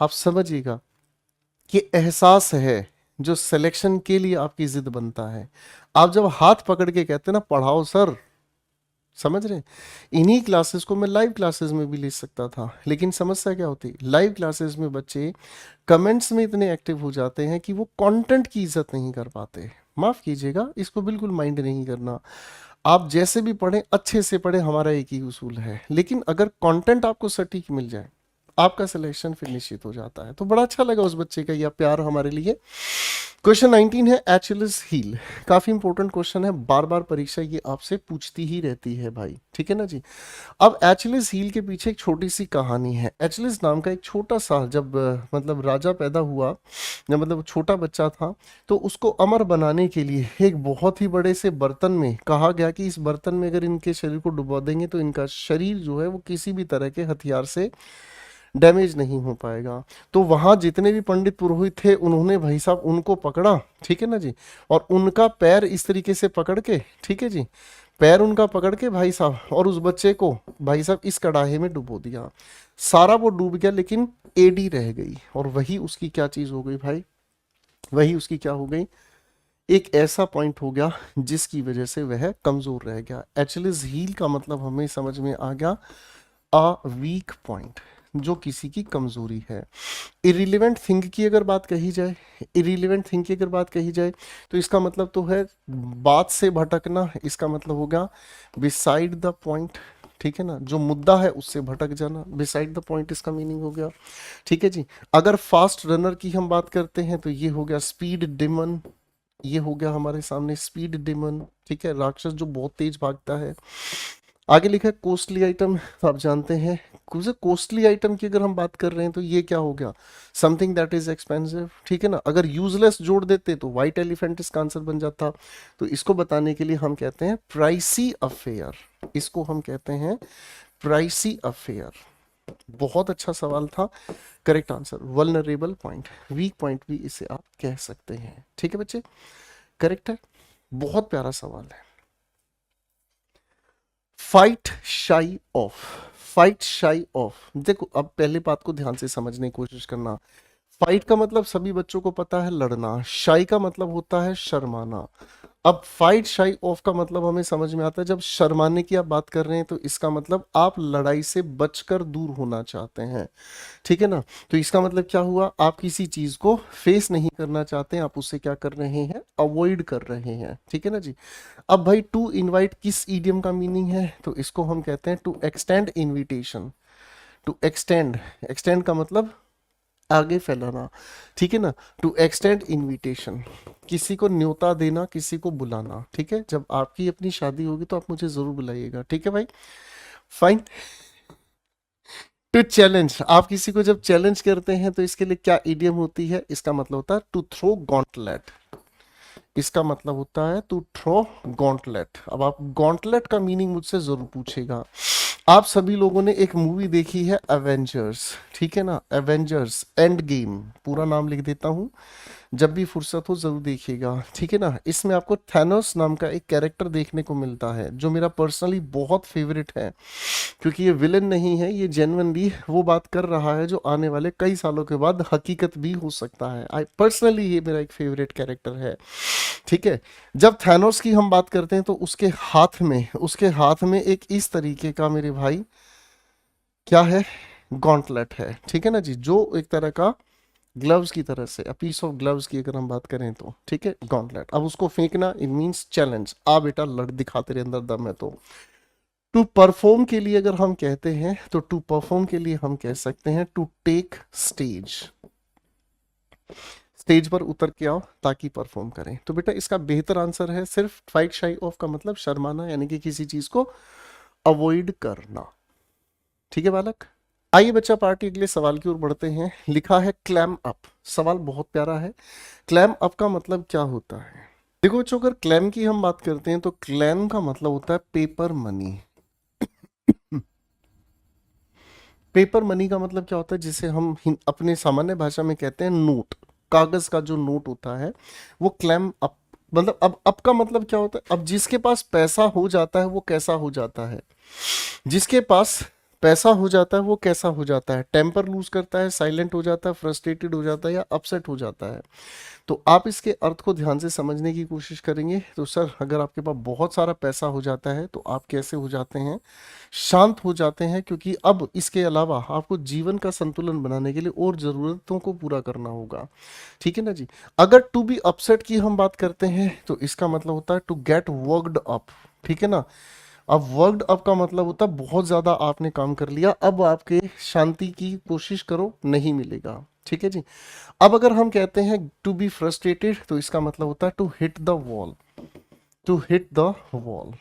आप समझिएगा, ये एहसास है जो सिलेक्शन के लिए आपकी जिद बनता है। आप जब हाथ पकड़ के कहते हैं ना पढ़ाओ सर, समझ रहे हैं? इन्हीं क्लासेस को मैं लाइव क्लासेस में भी ले सकता था, लेकिन समस्या क्या होती, लाइव क्लासेस में बच्चे कमेंट्स में इतने एक्टिव हो जाते हैं कि वो कंटेंट की इज्जत नहीं कर पाते। माफ कीजिएगा, इसको बिल्कुल माइंड नहीं करना। आप जैसे भी पढ़ें, अच्छे से पढ़ें, हमारा एक ही उसूल है, लेकिन अगर कंटेंट आपको सटीक मिल जाए, आपका सिलेक्शन फिर निश्चित हो जाता है। तो बड़ा अच्छा लगा उस बच्चे का यह प्यार हमारे लिए। क्वेश्चन 19 है एचिलिस हील। काफी इंपॉर्टेंट क्वेश्चन है, बार बार परीक्षा ये आपसे पूछती ही रहती है भाई, ठीक है ना जी। अब एचिलिस हील के पीछे एक छोटी सी कहानी है। एचिलिस नाम का एक छोटा सा, जब मतलब राजा पैदा हुआ, जब मतलब छोटा बच्चा था, तो उसको अमर बनाने के लिए एक बहुत ही बड़े से बर्तन में कहा गया कि इस बर्तन में अगर इनके शरीर को डुबो देंगे तो इनका शरीर जो है वो किसी भी तरह के हथियार से डैमेज नहीं हो पाएगा। तो वहां जितने भी पंडित पुरोहित थे उन्होंने भाई साहब उनको पकड़ा, ठीक है ना जी, और उनका पैर इस तरीके से पकड़ के, ठीक है जी, पैर उनका पकड़ के भाई साहब, और उस बच्चे को भाई साहब इस कड़ाहे में डुबो दिया। सारा वो डूब गया लेकिन एडी रह गई, और वही उसकी क्या चीज हो गई भाई, वही उसकी क्या हो गई, एक ऐसा पॉइंट हो गया जिसकी वजह से वह कमजोर रह गया। एचलिस हील का मतलब हमें समझ में आ गया, अ वीक पॉइंट, जो किसी की कमजोरी है। इरिलीवेंट थिंग की अगर बात कही जाए, इरिलीवेंट थिंग की अगर बात कही जाए तो इसका मतलब तो है बात से भटकना, इसका मतलब होगा बिसाइड द पॉइंट, ठीक है ना, जो मुद्दा है उससे भटक जाना, बिसाइड द पॉइंट इसका मीनिंग हो गया, ठीक है जी। अगर फास्ट रनर की हम बात करते हैं तो ये हो गया स्पीड डिमन, ये हो गया हमारे सामने स्पीड डिमन, ठीक है, राक्षस जो बहुत तेज भागता है। आगे लिखा है कोस्टली आइटम, तो आप जानते हैं कोस्टली आइटम की अगर हम बात कर रहे हैं तो ये क्या हो गया, समथिंग दैट इज एक्सपेंसिव, ठीक है ना। अगर यूजलेस जोड़ देते तो व्हाइट एलिफेंट इसका आंसर बन जाता। तो इसको बताने के लिए हम कहते हैं प्राइसी अफेयर, इसको हम कहते हैं प्राइसी अफेयर। बहुत अच्छा सवाल था, correct answer vulnerable point, weak point भी इसे आप कह सकते हैं, ठीक है बच्चे, करेक्ट है, बहुत प्यारा सवाल है। फाइट शाई ऑफ, फाइट शाई ऑफ, देखो अब पहले बात को ध्यान से समझने की कोशिश करना। फाइट का मतलब सभी बच्चों को पता है लड़ना, शाई का मतलब होता है शर्माना। अब फाइट शाई ऑफ का मतलब हमें समझ में आता है, जब शर्माने की आप बात कर रहे हैं तो इसका मतलब आप लड़ाई से बचकर दूर होना चाहते हैं, ठीक है ना। तो इसका मतलब क्या हुआ, आप किसी चीज को फेस नहीं करना चाहते, आप उससे क्या कर रहे हैं, अवॉइड कर रहे हैं, ठीक है ना जी। अब भाई टू इनवाइट किस ईडियम का मीनिंग है, तो इसको हम कहते हैं to extend invitation, to extend, extend का मतलब आगे फैलाना, ठीक है ना। टू एक्सटेंड इनविटेशन, किसी को न्योता देना, किसी को बुलाना, ठीक है। जब आपकी अपनी शादी होगी तो आप मुझे जरूर बुलाइएगा, ठीक है भाई, फाइन। टू चैलेंज, आप किसी को जब चैलेंज करते हैं तो इसके लिए क्या इडियम होती है, इसका मतलब होता है टू थ्रो गॉन्टलेट, इसका मतलब होता है टू थ्रो गॉन्टलेट। अब आप गॉन्टलेट का मीनिंग मुझसे जरूर पूछेगा। आप सभी लोगों ने एक मूवी देखी है एवेंजर्स, ठीक है ना, एवेंजर्स एंड गेम, पूरा नाम लिख देता हूं, जब भी फुर्सत हो जरूर देखिएगा, ठीक है ना। इसमें आपको थैनोस नाम का एक कैरेक्टर देखने को मिलता है जो मेरा पर्सनली बहुत फेवरेट है, क्योंकि ये विलन नहीं है, ये जेन्युइनली वो बात कर रहा है जो आने वाले कई सालों के बाद हकीकत भी हो सकता है। आई पर्सनली ये मेरा एक फेवरेट कैरेक्टर है, ठीक है। जब थैनोस की हम बात करते हैं तो उसके हाथ में एक इस तरीके का मेरे भाई क्या है, गॉन्टलेट है, ठीक है ना जी, जो एक तरह का ग्लव्स की तरह से, पीस ऑफ ग्लव्स की अगर हम बात करें तो, ठीक है, गॉन्टलेट। अब उसको फेंकना इट मींस चैलेंज, आ बेटा लड़ दिखा, तेरे अंदर दम है तो। टू परफॉर्म के लिए अगर हम कहते हैं तो टू परफॉर्म के लिए हम कह सकते हैं टू टेक स्टेज, स्टेज पर उतर के आओ ताकि परफॉर्म करें। तो बेटा इसका बेहतर आंसर है सिर्फ फाइट शाई ऑफ का मतलब शर्माना, यानी कि किसी चीज को अवॉइड करना, ठीक है बालक। आइए बच्चा पार्टी अगले सवाल की ओर बढ़ते हैं। लिखा है क्लैम अप, सवाल बहुत प्यारा है। क्लैम अप का मतलब क्या होता है, देखो बच्चों अगर क्लैम की हम बात करते हैं तो क्लैम का मतलब होता है पेपर मनी। पेपर मनी का मतलब क्या होता है, जिसे हम अपने सामान्य भाषा में कहते हैं नोट, कागज का जो नोट होता है वो क्लैम अप, मतलब अब का मतलब क्या होता है, अब जिसके पास पैसा हो जाता है वो कैसा हो जाता है, जिसके पास पैसा हो जाता है वो कैसा हो जाता है, टेम्पर लूज करता है, साइलेंट हो जाता है, फ्रस्ट्रेटेड हो जाता है या अपसेट हो जाता है। तो आप इसके अर्थ को ध्यान से समझने की कोशिश करेंगे तो सर अगर आपके पास बहुत सारा पैसा हो जाता है तो आप कैसे हो जाते हैं, शांत हो जाते हैं, क्योंकि अब इसके अलावा आपको जीवन का संतुलन बनाने के लिए और जरूरतों को पूरा करना होगा, ठीक है ना जी। अगर टू बी अपसेट की हम बात करते हैं तो इसका मतलब होता है टू गेट वर्कड अप, ठीक है ना। अब वर्कड अप का मतलब होता है बहुत ज्यादा आपने काम कर लिया, अब आपके शांति की कोशिश करो नहीं मिलेगा, ठीक है जी। अब अगर हम कहते हैं टू बी फ्रस्ट्रेटेड, तो इसका मतलब होता है to hit the wall, to hit the wall.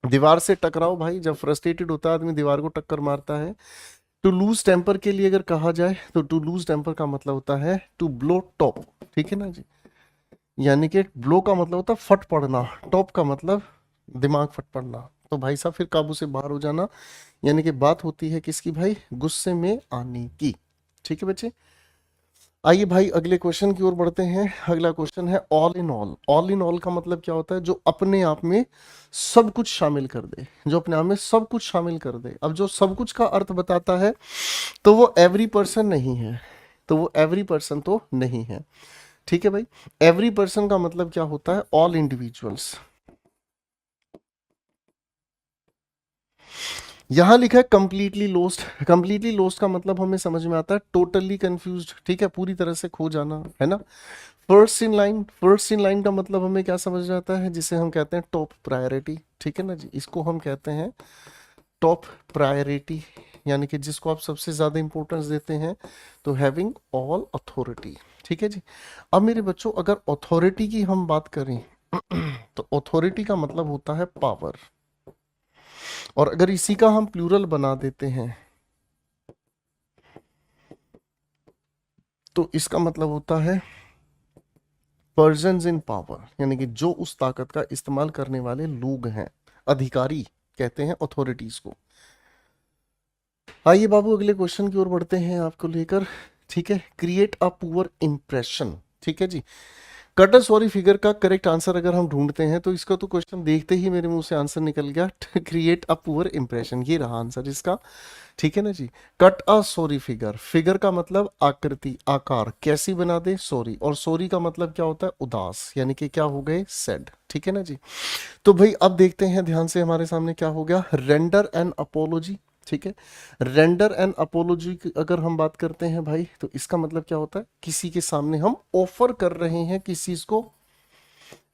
दीवार से टकराओ भाई, जब फ्रस्ट्रेटेड होता है आदमी दीवार को टक्कर मारता है। टू लूज टेम्पर के लिए अगर कहा जाए तो टू लूज टेम्पर का मतलब होता है टू ब्लो टॉप, ठीक है ना जी। यानी कि ब्लो का मतलब होता है फट पड़ना, टॉप का मतलब दिमाग फट पड़ना। तो भाई साहब फिर काबू से बाहर हो जाना, यानी कि बात होती है किसकी भाई, गुस्से में आने की। ठीक है बच्चे, आइए भाई अगले क्वेश्चन की ओर बढ़ते हैं। अगला क्वेश्चन है all in all. All in all का मतलब क्या होता है, जो अपने आप में सब कुछ शामिल कर दे, जो अपने आप में सब कुछ शामिल कर दे। अब जो सब कुछ का अर्थ बताता है तो वो एवरी पर्सन नहीं है, तो वो एवरी पर्सन तो नहीं है। ठीक है भाई, एवरी पर्सन का मतलब क्या होता है, ऑल इंडिविजुअल्स। यहां लिखा है कंप्लीटली लोस्ट। कंप्लीटली लोस्ट का मतलब हमें समझ में आता है टोटली कंफ्यूज्ड, ठीक है, पूरी तरह से खो जाना, है ना। First in line, first in line का मतलब हमें क्या समझ में आता है, जिसे हम कहते हैं टॉप प्रायोरिटी, ठीक है ना जी, इसको हम कहते हैं टॉप प्रायोरिटी, यानी कि जिसको आप सबसे ज्यादा इंपॉर्टेंस देते हैं। तो हैविंग ऑल अथॉरिटी, ठीक है जी। अब मेरे बच्चों अगर अथॉरिटी की हम बात करें तो अथॉरिटी का मतलब होता है पावर, और अगर इसी का हम प्लूरल बना देते हैं तो इसका मतलब होता है पर्सन्स इन पावर, यानी कि जो उस ताकत का इस्तेमाल करने वाले लोग हैं, अधिकारी कहते हैं अथॉरिटीज को। आइए बाबू अगले क्वेश्चन की ओर बढ़ते हैं आपको लेकर। ठीक है, क्रिएट अ पुअर इंप्रेशन, ठीक है जी। कटर सॉरी फिगर का करेक्ट आंसर अगर हम ढूंढते हैं तो इसका तो क्वेश्चन देखते ही मेरे मुंह से आंसर निकल गया, क्रिएट अ पुअर इंप्रेशन, ये रहा आंसर इसका। ठीक है ना जी। कट अ सॉरी फिगर, फिगर का मतलब आकृति, आकार, कैसी बना दे सॉरी, और सॉरी का मतलब क्या होता है उदास, यानी कि क्या हो गए सैड। ठीक है ना जी। तो भाई अब देखते हैं ध्यान से, हमारे सामने क्या हो गया, रेंडर एन अपोलॉजी। ठीक है, रेंडर एन अपोलॉजी की अगर हम बात करते हैं भाई तो इसका मतलब क्या होता है, किसी के सामने हम ऑफर कर रहे हैं किसी चीज को,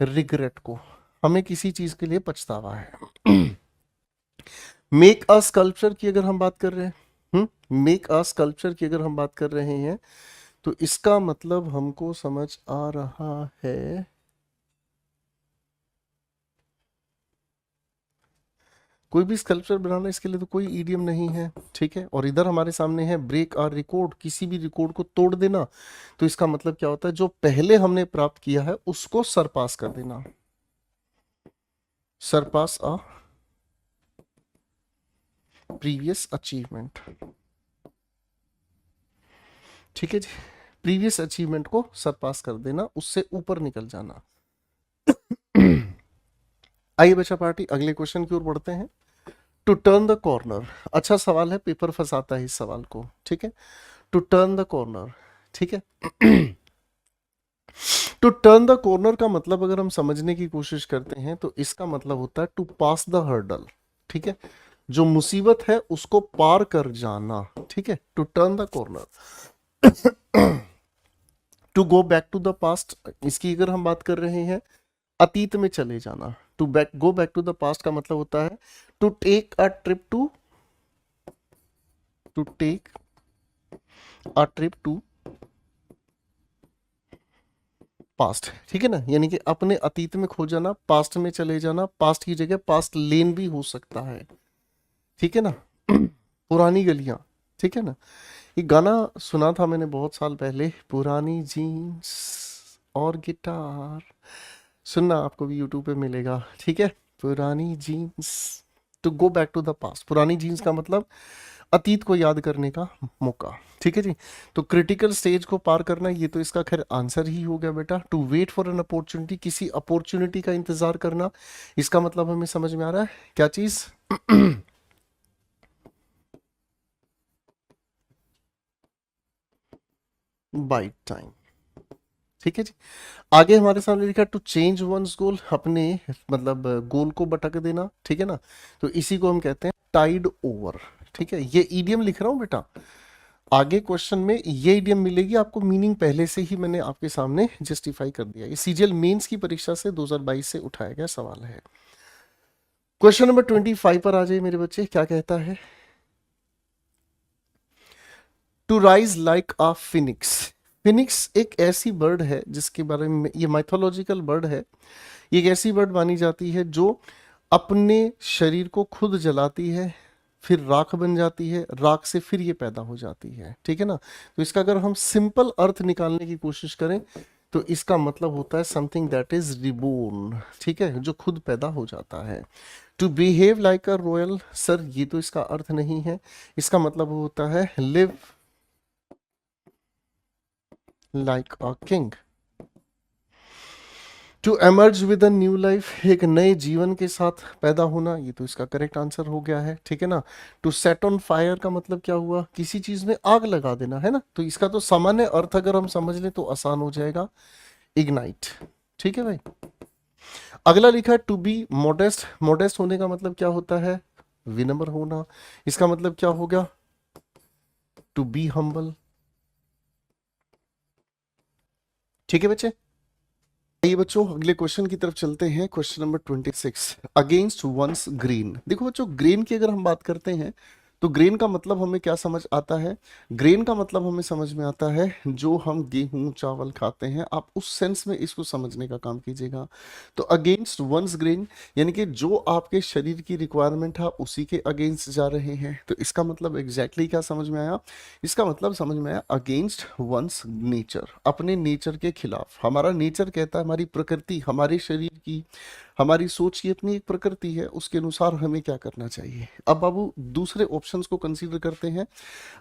रिग्रेट को, हमें किसी चीज के लिए पछतावा है। मेक अ स्कल्पचर की अगर हम बात कर रहे हैं, मेक अ स्कल्पचर की अगर हम बात कर रहे हैं तो इसका मतलब हमको समझ आ रहा है, कोई भी स्कल्पचर बनाना, इसके लिए तो कोई ईडियम नहीं है। ठीक है, और इधर हमारे सामने है ब्रेक और रिकॉर्ड, किसी भी रिकॉर्ड को तोड़ देना। तो इसका मतलब क्या होता है, जो पहले हमने प्राप्त किया है उसको सरपास कर देना, सरपास अ प्रीवियस अचीवमेंट। ठीक है जी, प्रीवियस अचीवमेंट को सरपास कर देना, उससे ऊपर निकल जाना। आइए बच्चा पार्टी अगले क्वेश्चन की ओर बढ़ते हैं। टू टर्न द कॉर्नर, अच्छा सवाल है, पेपर फंसाता है इस सवाल को। ठीक है, टू टर्न द कॉर्नर, ठीक है। तो टर्न द कॉर्नर का मतलब अगर हम समझने की कोशिश करते हैं तो इसका मतलब होता है टू पास द हर्डल। ठीक है, जो मुसीबत है उसको पार कर जाना। ठीक है, to turn the corner. To go back to the past, इसकी अगर हम बात कर रहे हैं, अतीत में चले जाना। To back go back to the past का मतलब होता है to take a trip to take a trip to past. ठीक है ना, यानी कि अपने अतीत में खो जाना, पास्ट में चले जाना, पास्ट की जगह पास्ट लेन भी हो सकता है। ठीक है ना, पुरानी गलियां। ठीक है ना, ये गाना सुना था मैंने बहुत साल पहले, पुरानी जीन्स और गिटार, सुनना आपको भी यूट्यूब पे मिलेगा। ठीक है, पुरानी jeans, to go back to the past, पुरानी जीन्स का मतलब अतीत को याद करने का मौका। ठीक है जी, तो क्रिटिकल स्टेज को पार करना, ये तो इसका खैर आंसर ही हो गया बेटा। To wait for an opportunity, किसी अपॉर्चुनिटी का इंतजार करना, इसका मतलब हमें समझ में आ रहा है क्या चीज। By time. ठीक है जी, आगे हमारे सामने लिखा टू चेंज वंस गोल, अपने मतलब गोल को भटक देना। ठीक है ना, तो इसी को हम कहते हैं टाइड ओवर। ठीक है, ये ईडियम लिख रहा हूं बेटा, आगे क्वेश्चन में ये ईडियम मिलेगी आपको, मीनिंग पहले से ही मैंने आपके सामने जस्टिफाई कर दिया। ये सीजीएल मेंस की परीक्षा से 2022 से उठाया गया सवाल है। क्वेश्चन नंबर 25 पर आ जाइए मेरे बच्चे, क्या कहता है, to rise like a phoenix. Phoenix एक ऐसी बर्ड है जिसके बारे में, ये माइथोलॉजिकल बर्ड है, ये एक ऐसी बर्ड मानी जाती है जो अपने शरीर को खुद जलाती है, फिर राख बन जाती है, राख से फिर ये पैदा हो जाती है, ठीक है ना। तो इसका अगर हम सिंपल अर्थ निकालने की कोशिश करें तो इसका मतलब होता है समथिंग दैट इज रिबोर्न, ठीक है, जो खुद पैदा हो जाता है। To behave like a royal, sir ये तो इसका अर्थ नहीं है, इसका मतलब होता है live like a king. To emerge with a new life, एक नए जीवन के साथ पैदा होना, ये तो इसका करेक्ट आंसर हो गया है, ठीक है ना। टू सेट ऑन फायर का मतलब क्या हुआ, किसी चीज में आग लगा देना, है ना। तो इसका तो सामान्य अर्थ अगर हम समझ लें तो आसान हो जाएगा, इग्नाइट, ठीक है भाई। अगला लिखा है टू बी मॉडेस्ट, मॉडेस्ट होने का मतलब क्या होता है, विनम्र होना, इसका मतलब क्या होगा, टू बी हम्बल, ठीक है बच्चे। ये बच्चों अगले क्वेश्चन की तरफ चलते हैं, question number 26, against one's green. देखो बच्चों ग्रीन की अगर हम बात करते हैं तो ग्रेन का मतलब हमें क्या समझ आता है, ग्रेन का मतलब हमें समझ में आता है जो हम गेहूं चावल खाते हैं, आप उस सेंस में इसको समझने का काम कीजिएगा। तो अगेंस्ट वंस ग्रेन यानी कि जो आपके शरीर की रिक्वायरमेंट है उसी के अगेंस्ट जा रहे हैं। तो इसका मतलब एग्जैक्टली क्या समझ में आया, इसका मतलब समझ में आया अगेंस्ट वंस नेचर, अपने नेचर के खिलाफ। हमारा नेचर कहता है, हमारी प्रकृति, हमारे शरीर की, हमारी सोच की अपनी एक प्रकृति है, उसके अनुसार हमें क्या करना चाहिए। अब बाबू दूसरे ऑप्शंस को कंसीडर करते हैं।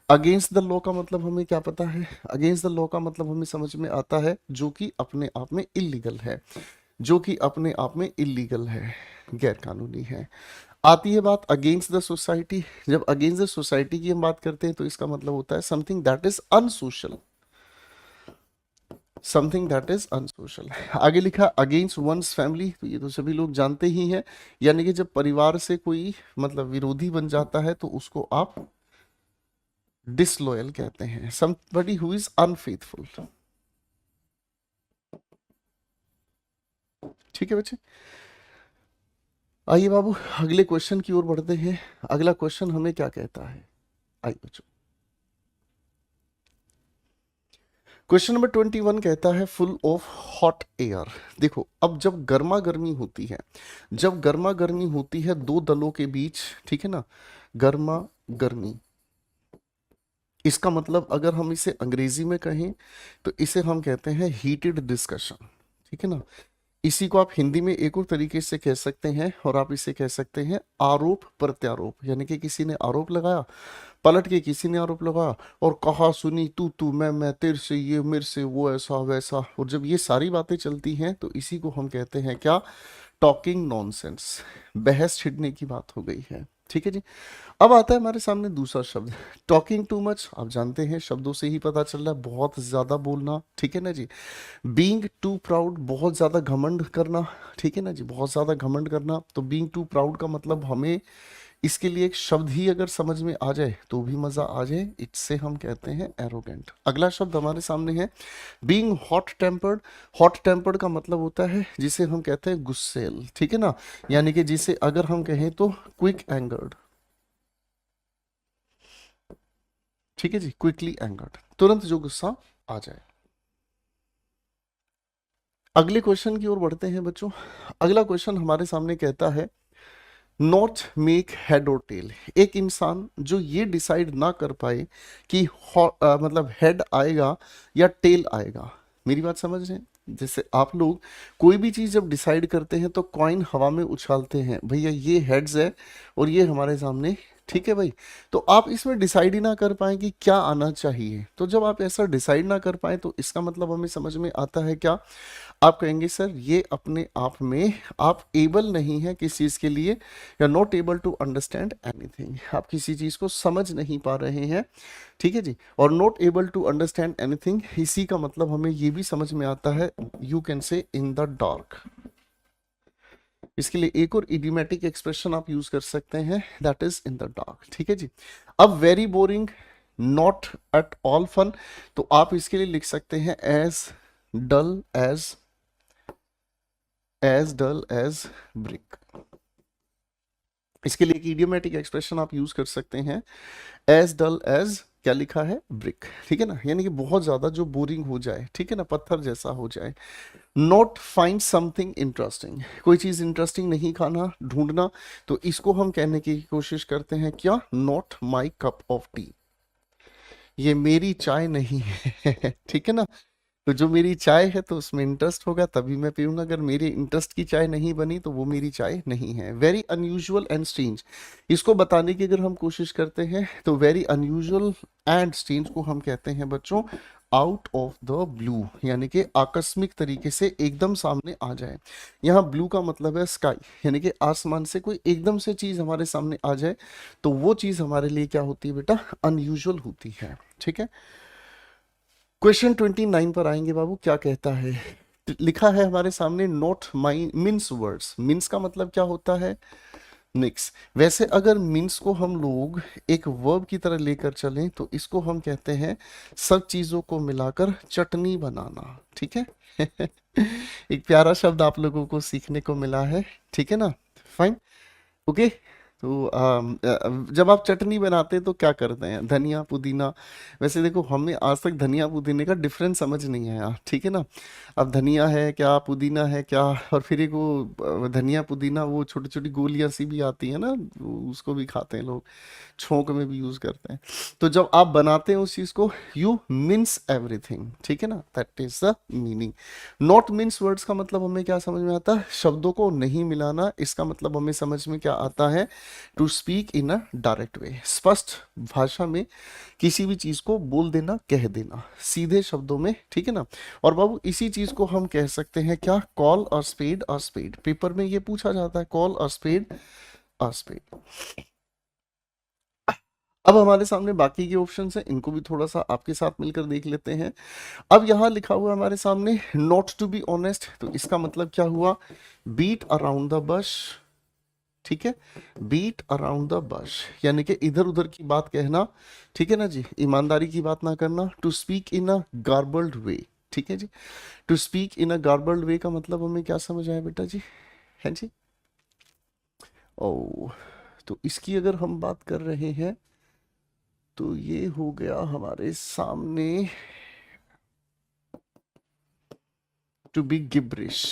अगेंस्ट द लॉ का मतलब हमें क्या पता है, अगेंस्ट द लॉ का मतलब हमें समझ में आता है जो कि अपने आप में इलीगल है, जो कि अपने आप में इलीगल है, गैर कानूनी है। आती है बात अगेंस्ट द सोसाइटी, जब अगेंस्ट द सोसाइटी की हम बात करते हैं तो इसका मतलब होता है something that is unsocial, something that is unsocial. आगे लिखा अगेंस्ट वंस फैमिली, तो ये तो सभी लोग जानते ही हैं, यानी कि जब परिवार से कोई मतलब विरोधी बन जाता है तो उसको आप डिसलॉयल कहते हैं, समबडी हु इज अनफेथफुल, ठीक है बच्चे। आइए बाबू अगले क्वेश्चन की ओर बढ़ते हैं। अगला क्वेश्चन हमें क्या कहता है, आइए बच्चों। क्वेश्चन नंबर 21 कहता है फुल ऑफ हॉट एयर। देखो अब जब गर्मा गर्मी होती है, जब गर्मा गर्मी होती है दो दलों के बीच, ठीक है ना, गर्मा गर्मी, इसका मतलब अगर हम इसे अंग्रेजी में कहें तो इसे हम कहते हैं हीटेड डिस्कशन, ठीक है ना। इसी को आप हिंदी में एक और तरीके से कह सकते हैं, और आप इसे कह सकते हैं आरोप प्रत्यारोप, यानी कि किसी ने आरोप लगाया, पलट के किसी ने आरोप लगाया और कहा सुनी तू मैं तेरे से ये, मेरे से वो, ऐसा वैसा, और जब ये सारी बातें चलती हैं तो इसी को हम कहते हैं क्या, टॉकिंग नॉनसेंस, बहस छिड़ने की बात हो गई है, ठीक है जी। अब आता है हमारे सामने दूसरा शब्द, टॉकिंग टू मच। आप जानते हैं शब्दों से ही पता चल रहा है बहुत ज्यादा बोलना, ठीक है ना जी। बीइंग टू प्राउड, बहुत ज्यादा घमंड करना, ठीक है ना जी, बहुत ज्यादा घमंड करना। तो बीइंग टू प्राउड का मतलब हमें इसके लिए एक शब्द ही अगर समझ में आ जाए तो भी मजा आ जाए, इससे हम कहते हैं एरोगेंट। अगला शब्द हमारे सामने है being hot tempered. Hot tempered का मतलब होता है जिसे हम कहते हैं गुस्सेल, ठीक है ना, यानी कि जिसे अगर हम कहें तो क्विक एंगर्ड, ठीक है जी, क्विकली एंगर्ड, तुरंत जो गुस्सा आ जाए। अगले क्वेश्चन की ओर बढ़ते हैं बच्चों। अगला क्वेश्चन हमारे सामने कहता है नॉट मेक हेड और टेल। एक इंसान जो ये डिसाइड ना कर पाए कि मतलब हेड आएगा या टेल आएगा, मेरी बात समझ रहे हैं। जैसे आप लोग कोई भी चीज जब डिसाइड करते हैं तो कॉइन हवा में उछालते हैं, भैया ये हेड्स है और ये हमारे सामने, ठीक है भाई। तो आप इसमें डिसाइड ही ना कर पाए कि क्या आना चाहिए, तो जब आप ऐसा डिसाइड ना कर पाए तो इसका मतलब हमें समझ में आता है क्या, आप कहेंगे सर ये अपने आप में आप एबल नहीं है किस चीज के लिए, या not able to understand anything, आप किसी चीज को समझ नहीं पा रहे हैं, ठीक है जी। और not able to understand anything, इसी का मतलब हमें ये भी समझ में आता है, you can say in the dark. इसके लिए एक और इडियोमेटिक एक्सप्रेशन आप यूज कर सकते हैं, that is in the dark, ठीक है जी। अब very boring, not at all fun, तो आप इसके लिए लिख सकते हैं एज डल एज ब्रिक। इसके लिए एक इडियोमेटिक एक्सप्रेशन आप यूज कर सकते हैं, एज डल एज क्या लिखा है, ब्रिक, ठीक है ना, यानी कि बहुत ज्यादा जो बोरिंग हो जाए, ठीक है ना, पत्थर जैसा हो जाए। नॉट फाइंड समथिंग इंटरेस्टिंग, कोई चीज इंटरेस्टिंग नहीं खाना ढूंढना, तो इसको हम कहने की कोशिश करते हैं क्या, not my cup of T, ये मेरी चाय नहीं है ठीक है ना। तो जो मेरी चाय है तो उसमें इंटरेस्ट होगा तभी मैं पीऊंगा, अगर मेरे इंटरेस्ट की चाय नहीं बनी तो वो मेरी चाय नहीं है। वेरी अनयूजुअल एंड स्ट्रेंज, इसको बताने की अगर हम कोशिश करते हैं तो वेरी अनयूजुअल एंड स्ट्रेंज को हम कहते हैं बच्चों आउट ऑफ द ब्लू, यानी कि आकस्मिक तरीके से एकदम सामने आ जाए। यहाँ ब्लू का मतलब है स्काई, यानी कि आसमान से कोई एकदम से चीज हमारे सामने आ जाए तो वो चीज हमारे लिए क्या होती है बेटा, अनयूजुअल होती है, ठीक है। क्वेश्चन 29 पर आएंगे बाबू, क्या कहता है, लिखा है हमारे सामने नोट माई मीन्स वर्ड्स, मीन्स का मतलब क्या होता है, मिक्स। वैसे अगर मीन्स को हम लोग एक वर्ब की तरह लेकर चलें तो इसको हम कहते हैं सब चीजों को मिलाकर चटनी बनाना, ठीक है एक प्यारा शब्द आप लोगों को सीखने को मिला है, ठीक है ना, फाइन, ओके। तो जब आप चटनी बनाते हैं तो क्या करते हैं, धनिया पुदीना, वैसे देखो हमें आज तक धनिया पुदीने का डिफरेंस समझ नहीं आया, ठीक है ना। अब धनिया है क्या, पुदीना है क्या, और फिर एक वो धनिया पुदीना वो छोटी छोटी गोलियां सी भी आती है ना, उसको भी खाते हैं लोग, छोंक में भी यूज करते हैं। तो जब आप बनाते हैं उस चीज को, यू मीन्स एवरीथिंग, ठीक है ना, that is the meaning. Not means words का मतलब हमें क्या समझ में आता है, शब्दों को नहीं मिलाना, इसका मतलब हमें समझ में क्या आता है, to speak in a direct way, स्पष्ट भाषा में किसी भी चीज को बोल देना, कह देना सीधे शब्दों में, ठीक है ना। और बाबू इसी चीज को हम कह सकते हैं क्या, कॉल और स्पेड, और स्पेड पेपर में ये पूछा जाता है, कॉल और स्पेड, और स्पेड। अब हमारे सामने बाकी के ऑप्शन हैं, इनको भी थोड़ा सा आपके साथ मिलकर देख लेते हैं। अब यहाँ लिखा हुआ है हमारे सामने नॉट टू बी ऑनेस्ट, तो इसका मतलब क्या हुआ, बीट अराउंड द बश, ठीक है, बीट अराउंड द बश, यानी कि इधर उधर की बात कहना, ठीक है ना जी, ईमानदारी की बात ना करना। To speak in a garbled वे, ठीक है जी, to speak in a garbled वे का मतलब हमें क्या समझ आया बेटा जी, है जी। ओ, तो इसकी अगर हम बात कर रहे हैं तो ये हो गया हमारे सामने टू बी गिब्रिश,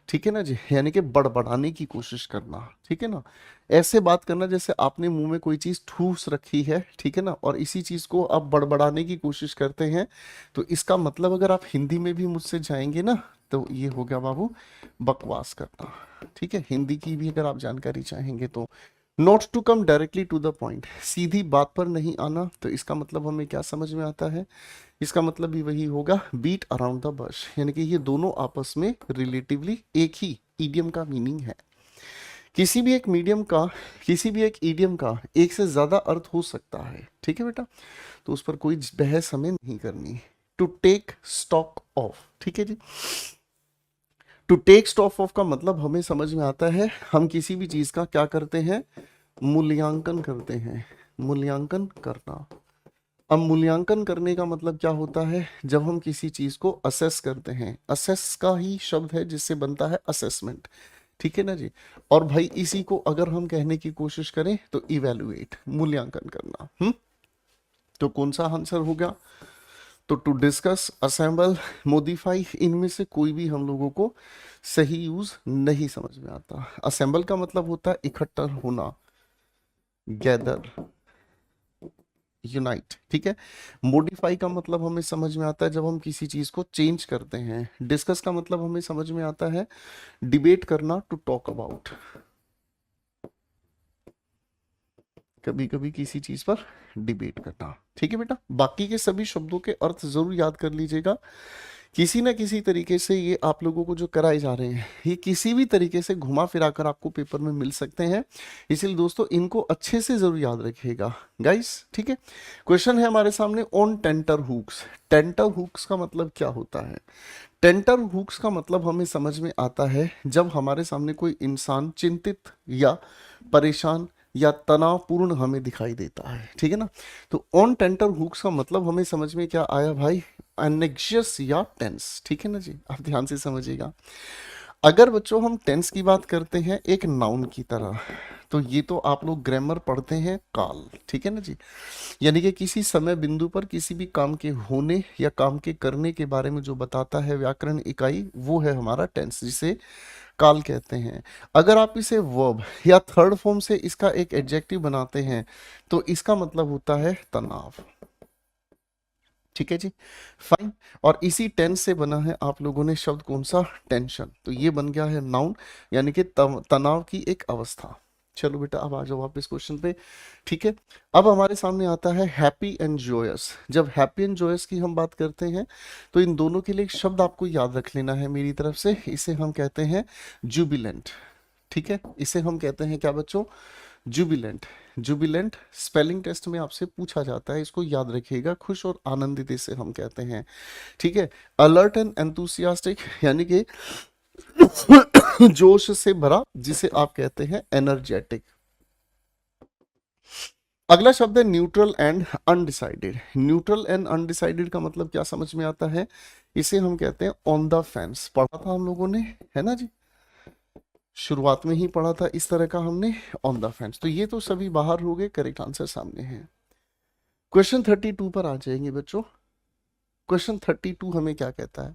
ठीक है ना जी, यानी कि बड़बड़ाने की कोशिश करना, ठीक है ना, ऐसे बात करना जैसे आपने मुंह में कोई चीज ठूस रखी है, ठीक है ना, और इसी चीज को आप बड़बड़ाने की कोशिश करते हैं। तो इसका मतलब अगर आप हिंदी में भी मुझसे जाएंगे ना तो ये हो गया बाबू बकवास करना, ठीक है, हिंदी की भी अगर आप जानकारी चाहेंगे तो। Not to come directly to the point, सीधी बात पर नहीं आना, तो इसका मतलब हमें क्या समझ में आता है, इसका मतलब भी वही होगा, बीट अराउंड द बश, यानी कि ये दोनों आपस में रिलेटिवली एक ही ईडियम का मीनिंग है। किसी भी एक मीडियम का, किसी भी एक ईडियम का एक से ज्यादा अर्थ हो सकता है, ठीक है बेटा, तो उस पर कोई बहस हमें नहीं करनी। टू टेक स्टॉक ऑफ, ठीक है जी, टू टेक स्टॉक ऑफ का मतलब हमें समझ में आता है, हम किसी भी चीज का क्या करते हैं, मूल्यांकन करते हैं, मूल्यांकन करना। अब मूल्यांकन करने का मतलब क्या होता है, जब हम किसी चीज को असेस करते हैं, असेस का ही शब्द है जिससे बनता है असेसमेंट, ठीक है ना जी। और भाई इसी को अगर हम कहने की कोशिश करें तो इवेलुएट, मूल्यांकन करना, तो कौन सा आंसर हो गया, तो टू डिस्कस, असेंबल, मॉडिफाई, इनमें से कोई भी हम लोगों को सही यूज नहीं समझ में आता। असेंबल का मतलब होता है इकट्ठा होना, गैदर, यूनाइट, ठीक है। मॉडिफाई का मतलब हमें समझ में आता है जब हम किसी चीज को चेंज करते हैं। डिस्कस का मतलब हमें समझ में आता है डिबेट करना, टू टॉक अबाउट, कभी कभी किसी चीज पर डिबेट करना, ठीक है बेटा। बाकी के सभी शब्दों के अर्थ जरूर याद कर लीजिएगा, किसी ना किसी तरीके से ये आप लोगों को जो कराए जा रहे हैं ये किसी भी तरीके से घुमा फिरा कर आपको पेपर में मिल सकते हैं, इसलिए दोस्तों इनको अच्छे से जरूर याद रखिएगा गाइस, ठीक है। क्वेश्चन है हमारे सामने on tenterhooks, tenterhooks का मतलब क्या होता है, टेंटर हुक्स का मतलब हमें समझ में आता है जब हमारे सामने कोई इंसान चिंतित या परेशान या तनावपूर्ण हमें दिखाई देता है, ठीक है ना। तो ऑन टेंटर हुक्स का मतलब हमें समझ में क्या आया भाई, एनेक्सियस या टेंस, ठीक है ना जी, आप ध्यान से समझिएगा। अगर बच्चों हम टेंस की बात करते हैं एक नाउन की तरह, तो ये तो आप लोग ग्रामर पढ़ते हैं काल, ठीक है ना जी। यानी कि किसी समय बिंदु पर किसी भी काम के होने या काम के करने के बारे में जो बताता है व्याकरण इकाई, वो है हमारा टेंस, जिसे काल कहते हैं। अगर आप इसे वर्ब या थर्ड फॉर्म से इसका एक एडजेक्टिव बनाते हैं तो इसका मतलब होता है तनाव, ठीक है जी, फाइन। और इसी टेंस से बना है आप लोगों ने शब्द कौन सा, टेंशन, तो ये बन गया है नाउन, यानी कि तनाव की एक अवस्था। चलो बेटा अब आ जाओ वापस क्वेश्चन पे, ठीक है। अब हमारे सामने आता है हैप्पी एंड जॉयस। जब हैप्पी एंड जॉयस की हम बात करते हैं तो इन दोनों के लिए एक शब्द आपको याद रख लेना है मेरी तरफ से, इसे हम कहते हैं जुबिलेंट, ठीक है। इसे हम कहते हैं क्या बच्चों, जुबिलेंट। जुबिलेंट स्पेलिंग टेस्ट में आपसे पूछा जाता है, इसको याद रखिएगा, खुश और आनंदित इसे हम कहते हैं, ठीक है। अलर्ट एंड एंथुसियास्टिक यानी कि जोश से भरा, जिसे आप कहते हैं एनर्जेटिक। अगला शब्द है neutral and undecided. Neutral and undecided का मतलब क्या समझ में आता है, इसे हम कहते हैं ऑन द फेंस। पढ़ा था हम लोगों ने, है ना जी, शुरुआत में ही पढ़ा था इस तरह का हमने, ऑन द फेंस। तो ये तो सभी बाहर हो गए, करेक्ट आंसर सामने है। क्वेश्चन 32 पर आ जाएंगे बच्चों। क्वेश्चन 32 हमें क्या कहता है,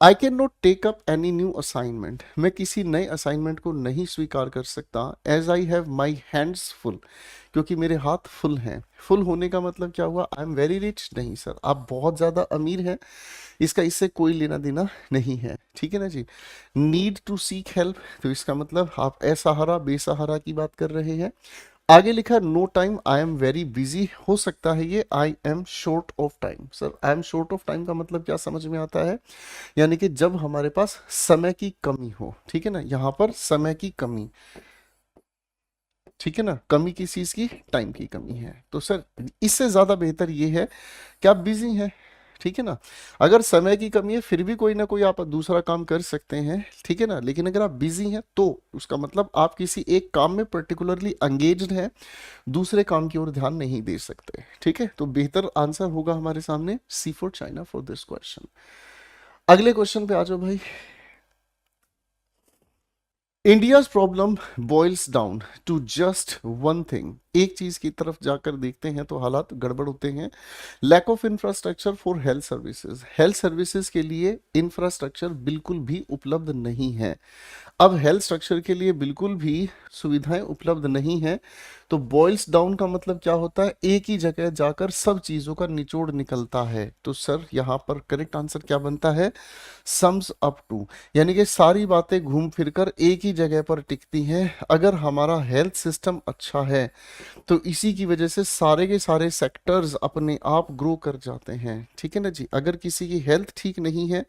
I can not take up any new assignment. मैं किसी नए असाइनमेंट को नहीं स्वीकार कर सकता, as I have my hands full, क्योंकि मेरे हाथ फुल हैं। फुल होने का मतलब क्या हुआ, आई एम वेरी रिच, नहीं सर आप बहुत ज़्यादा अमीर हैं, इसका इससे कोई लेना देना नहीं है, ठीक है ना जी। नीड टू सीक हेल्प, तो इसका मतलब आप असहारा बेसहारा की बात कर रहे हैं। आगे लिखा no time, I am very busy, हो सकता है ये I am short of time. Sir I am short of time का मतलब क्या समझ में आता है, यानी कि जब हमारे पास समय की कमी हो, ठीक है ना, यहाँ पर समय की कमी, ठीक है ना, कमी किस चीज की, टाइम की कमी है। तो सर इससे ज्यादा बेहतर ये है कि आप बिजी हैं, ठीक है ना। अगर समय की कमी है फिर भी कोई ना कोई आप दूसरा काम कर सकते हैं, ठीक है ना, लेकिन अगर आप बिजी हैं तो उसका मतलब आप किसी एक काम में पर्टिकुलरली एंगेज्ड हैं, दूसरे काम की ओर ध्यान नहीं दे सकते, ठीक है। तो बेहतर आंसर होगा हमारे सामने C for China for this question. अगले क्वेश्चन पे आ जाओ भाई। India's problem boils down to just one thing. एक चीज की तरफ जाकर देखते हैं तो हालात गड़बड़ होते हैं। Lack of infrastructure for health services. Health services के लिए इंफ्रास्ट्रक्चर बिल्कुल भी उपलब्ध नहीं है। अब हेल्थ स्ट्रक्चर के लिए बिल्कुल भी सुविधाएं उपलब्ध नहीं है, तो बॉइल्स डाउन का मतलब क्या होता है, एक ही जगह जाकर सब चीजों का निचोड़ निकलता है। तो सर यहाँ पर करेक्ट आंसर क्या बनता है, सम्स अप टू, यानी कि सारी बातें घूम फिरकर एक ही जगह पर टिकती हैं। अगर हमारा हेल्थ सिस्टम अच्छा है तो इसी की वजह से सारे के सारे सेक्टर्स अपने आप ग्रो कर जाते हैं, ठीक है ना जी। अगर किसी की हेल्थ ठीक नहीं है,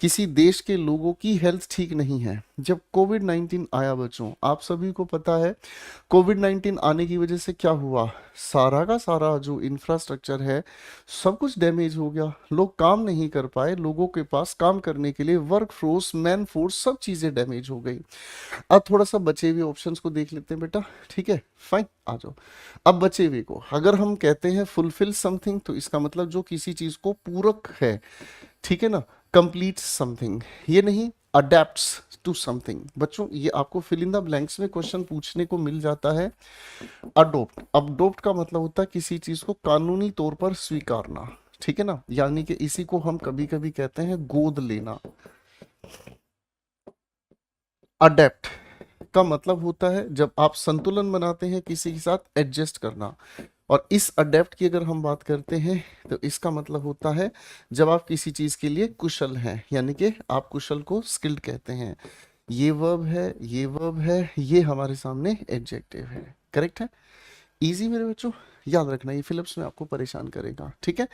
किसी देश के लोगों की हेल्थ ठीक नहीं है, जब कोविड 19 आया बच्चों, आप सभी को पता है कोविड 19 आने की वजह से क्या हुआ, सारा का सारा जो इंफ्रास्ट्रक्चर है सब कुछ डैमेज हो गया, लोग काम नहीं कर पाए, लोगों के पास काम करने के लिए वर्क फोर्स, मैन फोर्स, सब चीजें डैमेज हो गई। अब थोड़ा सा बचे हुए ऑप्शंस को देख लेते हैं बेटा, ठीक है, फाइन आ जाओ। अब बचे हुए को अगर हम कहते हैं फुलफिल समथिंग, तो इसका मतलब जो किसी चीज को पूरक है, ठीक है ना, कंप्लीट समथिंग, ये नहीं अडेप्ट टू समथिंग। बच्चों ये आपको फिल इन द ब्लैंक्स में क्वेश्चन पूछने को मिल जाता है। अडोप्ट, अडोप्ट का मतलब होता है किसी चीज को कानूनी तौर पर स्वीकारना, ठीक है ना, यानी कि इसी को हम कभी कभी कहते हैं गोद लेना। अडेप्ट का मतलब होता है जब आप संतुलन बनाते हैं किसी के साथ, एडजस्ट करना। और इस अडेप्ट की अगर हम बात करते हैं तो इसका मतलब होता है जब आप किसी चीज के लिए कुशल हैं, यानी कि आप कुशल को स्किल्ड कहते हैं। ये वर्ब है, ये वर्ब है, ये हमारे सामने एडजेक्टिव है, करेक्ट है। इजी मेरे बच्चों, याद रखना, ये फिलिप्स में आपको परेशान करेगा, ठीक है।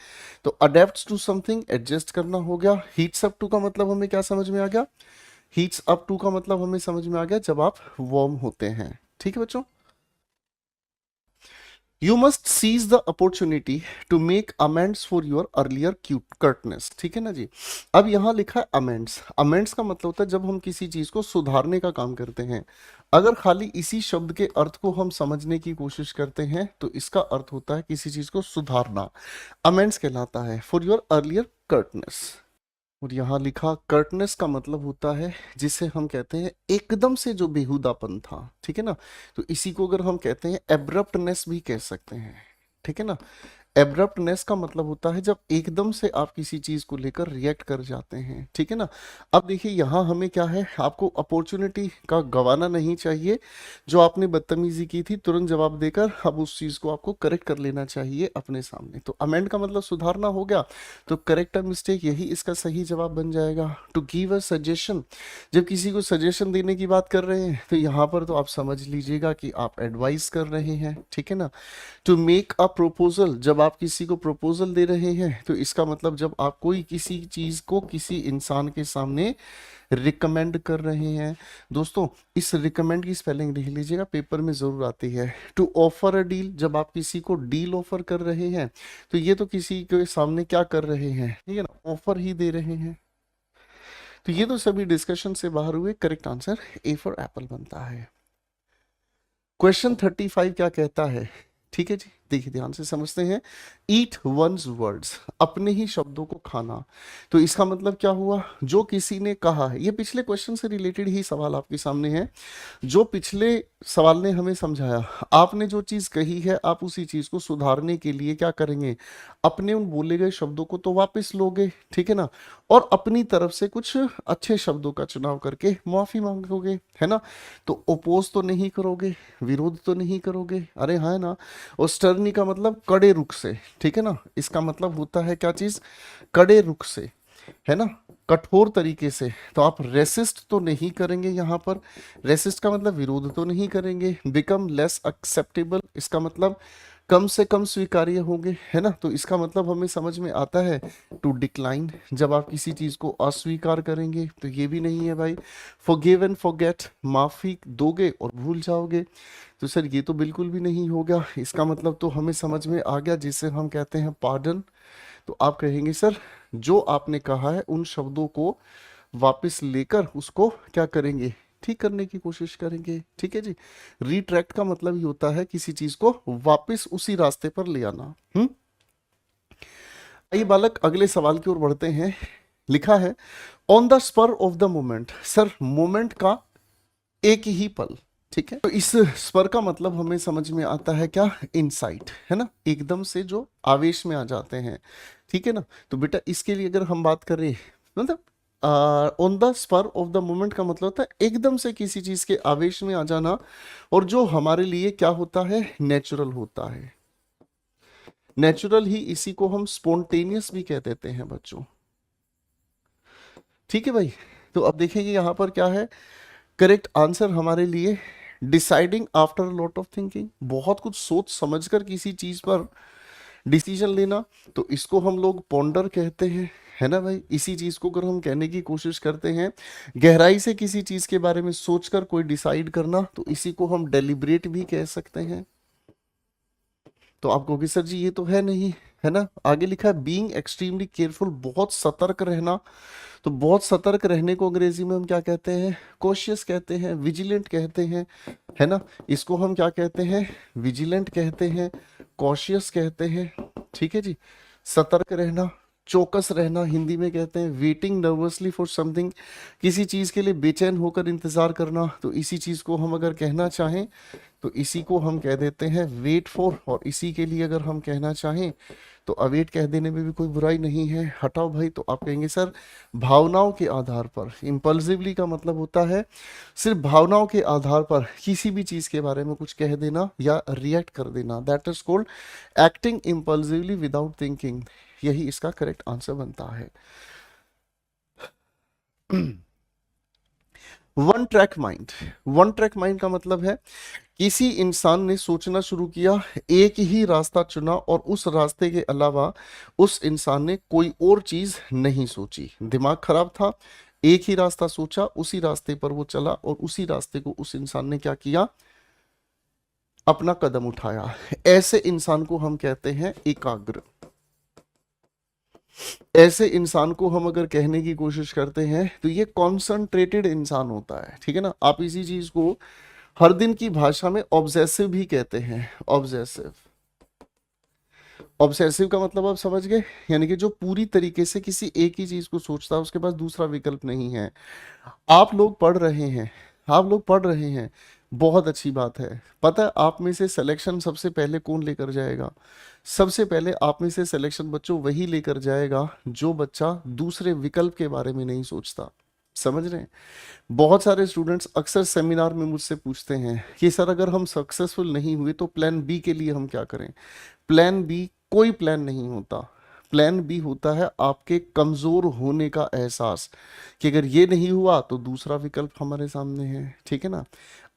तो अडेप्ट टू समथिंग, एडजस्ट करना हो गया। हीट्स अप टू का मतलब हमें क्या समझ में आ गया, हीट्स अप टू का मतलब हमें समझ में आ गया जब आप वार्म होते हैं, ठीक है बच्चों। You must seize the opportunity to make amends for your earlier curtness, ठीक है ना जी। अब यहाँ लिखा है अमेंड्स। अमेंड्स का मतलब होता है जब हम किसी चीज को सुधारने का काम करते हैं। अगर खाली इसी शब्द के अर्थ को हम समझने की कोशिश करते हैं तो इसका अर्थ होता है किसी चीज को सुधारना, अमेंड्स कहलाता है फॉर योर अर्लियर कर्टनेस। और यहाँ लिखा कर्टनेस का मतलब होता है जिसे हम कहते हैं एकदम से जो बेहुदापन था, ठीक है ना। तो इसी को अगर हम कहते हैं एब्रप्टनेस भी कह सकते हैं, ठीक है ना। एब्रप्टनेस का मतलब होता है जब एकदम से आप किसी चीज को लेकर रिएक्ट कर जाते हैं, ठीक है ना। अब देखिए यहाँ हमें क्या है, आपको अपॉर्चुनिटी का गंवाना नहीं चाहिए। जो आपने बदतमीजी की थी तुरंत जवाब देकर अब उस चीज को आपको करेक्ट कर लेना चाहिए अपने सामने। तो अमेंड का मतलब सुधारना हो गया, तो करेक्ट मिस्टेक यही इसका सही जवाब बन जाएगा। टू गिव अ सजेशन, जब किसी को सजेशन देने की बात कर रहे हैं तो यहाँ पर तो आप समझ लीजिएगा कि आप एडवाइस कर रहे हैं, ठीक है ना। टू मेक अ प्रोपोजल, जब आप किसी को प्रपोजल दे रहे हैं तो इसका मतलब जब आप कोई किसी चीज को किसी इंसान के सामने रिकमेंड कर रहे हैं। दोस्तों इस रिकमेंड की स्पेलिंग लिख लीजिएगा, पेपर में जरूर आती है। टू ऑफर अ डील, जब आप किसी को डील ऑफर कर रहे हैं तो ये तो किसी के सामने क्या कर रहे हैं, ठीक है ना, ऑफर ही दे रहे हैं। तो ये तो सभी डिस्कशन से बाहर हुए, correct answer A for Apple बनता है। क्वेश्चन 35 क्या कहता है, ठीक है जी, देखिए ध्यान से समझते हैं। ईट वंस वर्ड्स, अपने ही शब्दों को खाना। तो इसका मतलब क्या हुआ, जो किसी ने कहा है, ये पिछले क्वेश्चन से रिलेटेड ही सवाल आपके सामने है। जो पिछले सवाल ने हमें समझाया, आपने जो चीज कही है आप उसी चीज को सुधारने के लिए क्या करेंगे, अपने उन बोले गए शब्दों को तो वापस लोगे, ठीक है ना, और अपनी तरफ से कुछ अच्छे शब्दों का चुनाव करके माफी मांगोगे, है ना। तो ओपोज तो नहीं करोगे, विरोध तो नहीं करोगे, अरे हाँ ना। और स्टर्नी का मतलब कड़े रुख से, ठीक है ना, इसका मतलब होता है क्या चीज, कड़े रुख से, है ना, कठोर तरीके से। तो आप रेसिस्ट तो नहीं करेंगे, यहाँ पर रेसिस्ट का मतलब विरोध तो नहीं करेंगे। बिकम लेस एक्सेप्टेबल, इसका मतलब कम से कम स्वीकार्य होंगे, है ना। तो इसका मतलब हमें समझ में आता है टू डिक्लाइन, जब आप किसी चीज को अस्वीकार करेंगे, तो ये भी नहीं है भाई। फॉरगिव एंड फॉरगेट, माफी दोगे और भूल जाओगे, तो सर ये तो बिल्कुल भी नहीं होगा। इसका मतलब तो हमें समझ में आ गया, जिसे हम कहते हैं पार्डन। तो आप कहेंगे सर जो आपने कहा है उन शब्दों को वापस लेकर उसको क्या करेंगे, ठीक करने की कोशिश करेंगे, ठीक है जी। रिट्रैक्ट का मतलब ही होता है किसी चीज को वापस उसी रास्ते पर ले आना। आइए बालक अगले सवाल की ओर बढ़ते हैं। लिखा है on the spur of the moment, sir moment का एक ही पल, ठीक है। तो इस स्पर का मतलब हमें समझ में आता है क्या, इनसाइट, है ना, एकदम से जो आवेश में आ जाते हैं, ठीक है ना। तो बेटा इसके लिए अगर हम बात करें, मतलब on the spur of the moment का मतलब होता है एकदम से किसी चीज के आवेश में आ जाना, और जो हमारे लिए क्या होता है, नेचुरल होता है। नेचुरल ही इसी को हम स्पोंटेनियस भी कह देते हैं बच्चों, ठीक है भाई। तो अब देखेंगे यहाँ पर क्या है, करेक्ट आंसर हमारे लिए deciding after lot of thinking, बहुत कुछ सोच समझकर किसी चीज पर डिसीजन लेना, तो इसको हम लोग पॉन्डर कहते हैं, है ना भाई। इसी चीज को अगर हम कहने की कोशिश करते हैं, गहराई से किसी चीज के बारे में सोचकर कोई डिसाइड करना, तो इसी को हम डेलिब्रेट भी कह सकते हैं। तो आप कहोगे सर जी ये तो है नहीं, है ना। आगे लिखा है बीइंग एक्सट्रीमली केयरफुल, बहुत सतर्क रहना। तो बहुत सतर्क रहने को अंग्रेजी में हम क्या कहते हैं, कॉशियस कहते हैं, विजिलेंट कहते हैं, है ना। इसको हम क्या कहते हैं, विजिलेंट कहते हैं, कॉशियस कहते हैं, ठीक है जी। सतर्क रहना, चौकस रहना, हिंदी में कहते हैं वेटिंग नर्वसली फॉर समथिंग, किसी चीज के लिए बेचैन होकर इंतजार करना। तो इसी चीज को हम अगर कहना चाहें तो इसी को हम कह देते हैं वेट फॉर, और इसी के लिए अगर हम कहना चाहें तो अवेट कह देने में भी कोई बुराई नहीं है। हटाओ भाई, तो आप कहेंगे सर भावनाओं के आधार पर, इम्पल्सिवली का मतलब होता है सिर्फ भावनाओं के आधार पर किसी भी चीज के बारे में कुछ कह देना या रिएक्ट कर देना, that is called acting impulsively without thinking. यही इसका करेक्ट आंसर बनता है। One track mind, one track mind का मतलब है किसी इंसान ने सोचना शुरू किया, एक ही रास्ता चुना और उस रास्ते के अलावा उस इंसान ने कोई और चीज नहीं सोची। दिमाग खराब था, एक ही रास्ता सोचा, उसी रास्ते पर वो चला और उसी रास्ते को उस इंसान ने क्या किया, अपना कदम उठाया। ऐसे इंसान को हम कहते हैं एकाग्र। ऐसे इंसान को हम अगर कहने की कोशिश करते हैं तो ये कॉन्संट्रेटेड इंसान होता है, ठीक है ना। आप इसी चीज को हर दिन की भाषा में ऑब्सेसिव भी कहते हैं, ऑब्सेसिव। ऑब्सेसिव का मतलब आप समझ गए, यानी कि जो पूरी तरीके से किसी एक ही चीज को सोचता है, उसके पास दूसरा विकल्प नहीं है। आप लोग पढ़ रहे हैं, आप लोग पढ़ रहे हैं, बहुत अच्छी बात है। पता है आप में से सिलेक्शन सबसे पहले कौन लेकर जाएगा? सबसे पहले आप में से सिलेक्शन बच्चों वही लेकर जाएगा जो बच्चा दूसरे विकल्प के बारे में नहीं सोचता। समझ रहे हैं? बहुत सारे स्टूडेंट्स अक्सर सेमिनार में मुझसे पूछते हैं कि सर अगर हम सक्सेसफुल नहीं हुए तो प्लान बी के लिए हम क्या करें? प्लान बी कोई प्लान नहीं होता। प्लान बी होता है आपके कमजोर होने का एहसास, कि अगर ये नहीं हुआ तो दूसरा विकल्प हमारे सामने है। ठीक है ना?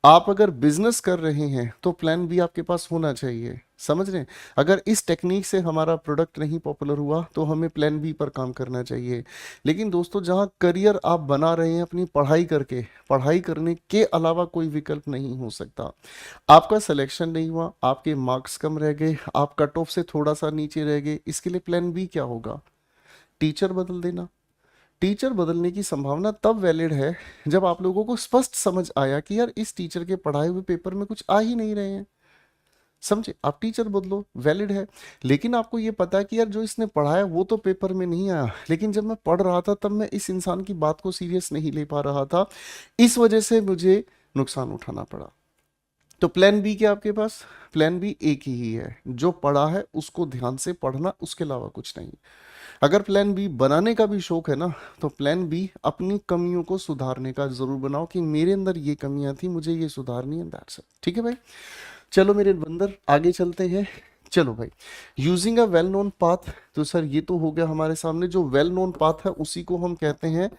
आप अगर बिजनेस कर रहे हैं तो प्लान बी आपके पास होना चाहिए। समझ रहे हैं? अगर इस टेक्निक से हमारा प्रोडक्ट नहीं पॉपुलर हुआ तो हमें प्लान बी पर काम करना चाहिए। लेकिन दोस्तों, जहां करियर आप बना रहे हैं अपनी पढ़ाई करके, पढ़ाई करने के अलावा कोई विकल्प नहीं हो सकता। आपका सिलेक्शन नहीं हुआ, आपके मार्क्स कम रह गए, आप कट ऑफ से थोड़ा सा नीचे रह गए, इसके लिए प्लान बी क्या होगा? टीचर बदल देना। टीचर बदलने की संभावना तब वैलिड है जब आप लोगों को स्पष्ट समझ आया कि यार इस टीचर के पढ़ाए हुए पेपर में कुछ आ ही नहीं रहे हैं। समझे? आप टीचर बदलो, वैलिड है। लेकिन आपको ये पता है कि यार जो इसने पढ़ाया वो तो पेपर में नहीं आया, लेकिन जब मैं पढ़ रहा था तब मैं इस इंसान की बात को सीरियस नहीं ले पा रहा था, इस वजह से मुझे नुकसान उठाना पड़ा। तो प्लान बी क्या आपके पास? प्लान बी एक ही है, जो पढ़ा है उसको ध्यान से पढ़ना, उसके अलावा कुछ नहीं। अगर प्लान बी बनाने का भी शौक है ना, तो प्लान बी अपनी कमियों को सुधारने का जरूर बनाओ कि मेरे अंदर ये कमियां थी, मुझे ये सुधारनी है, दैट्स इट। ठीक है भाई? चलो मेरे बंदर आगे चलते हैं। चलो भाई, using a well known path, तो सर ये तो हो गया हमारे सामने। जो वेल नोन पाथ है उसी को हम कहते हैं,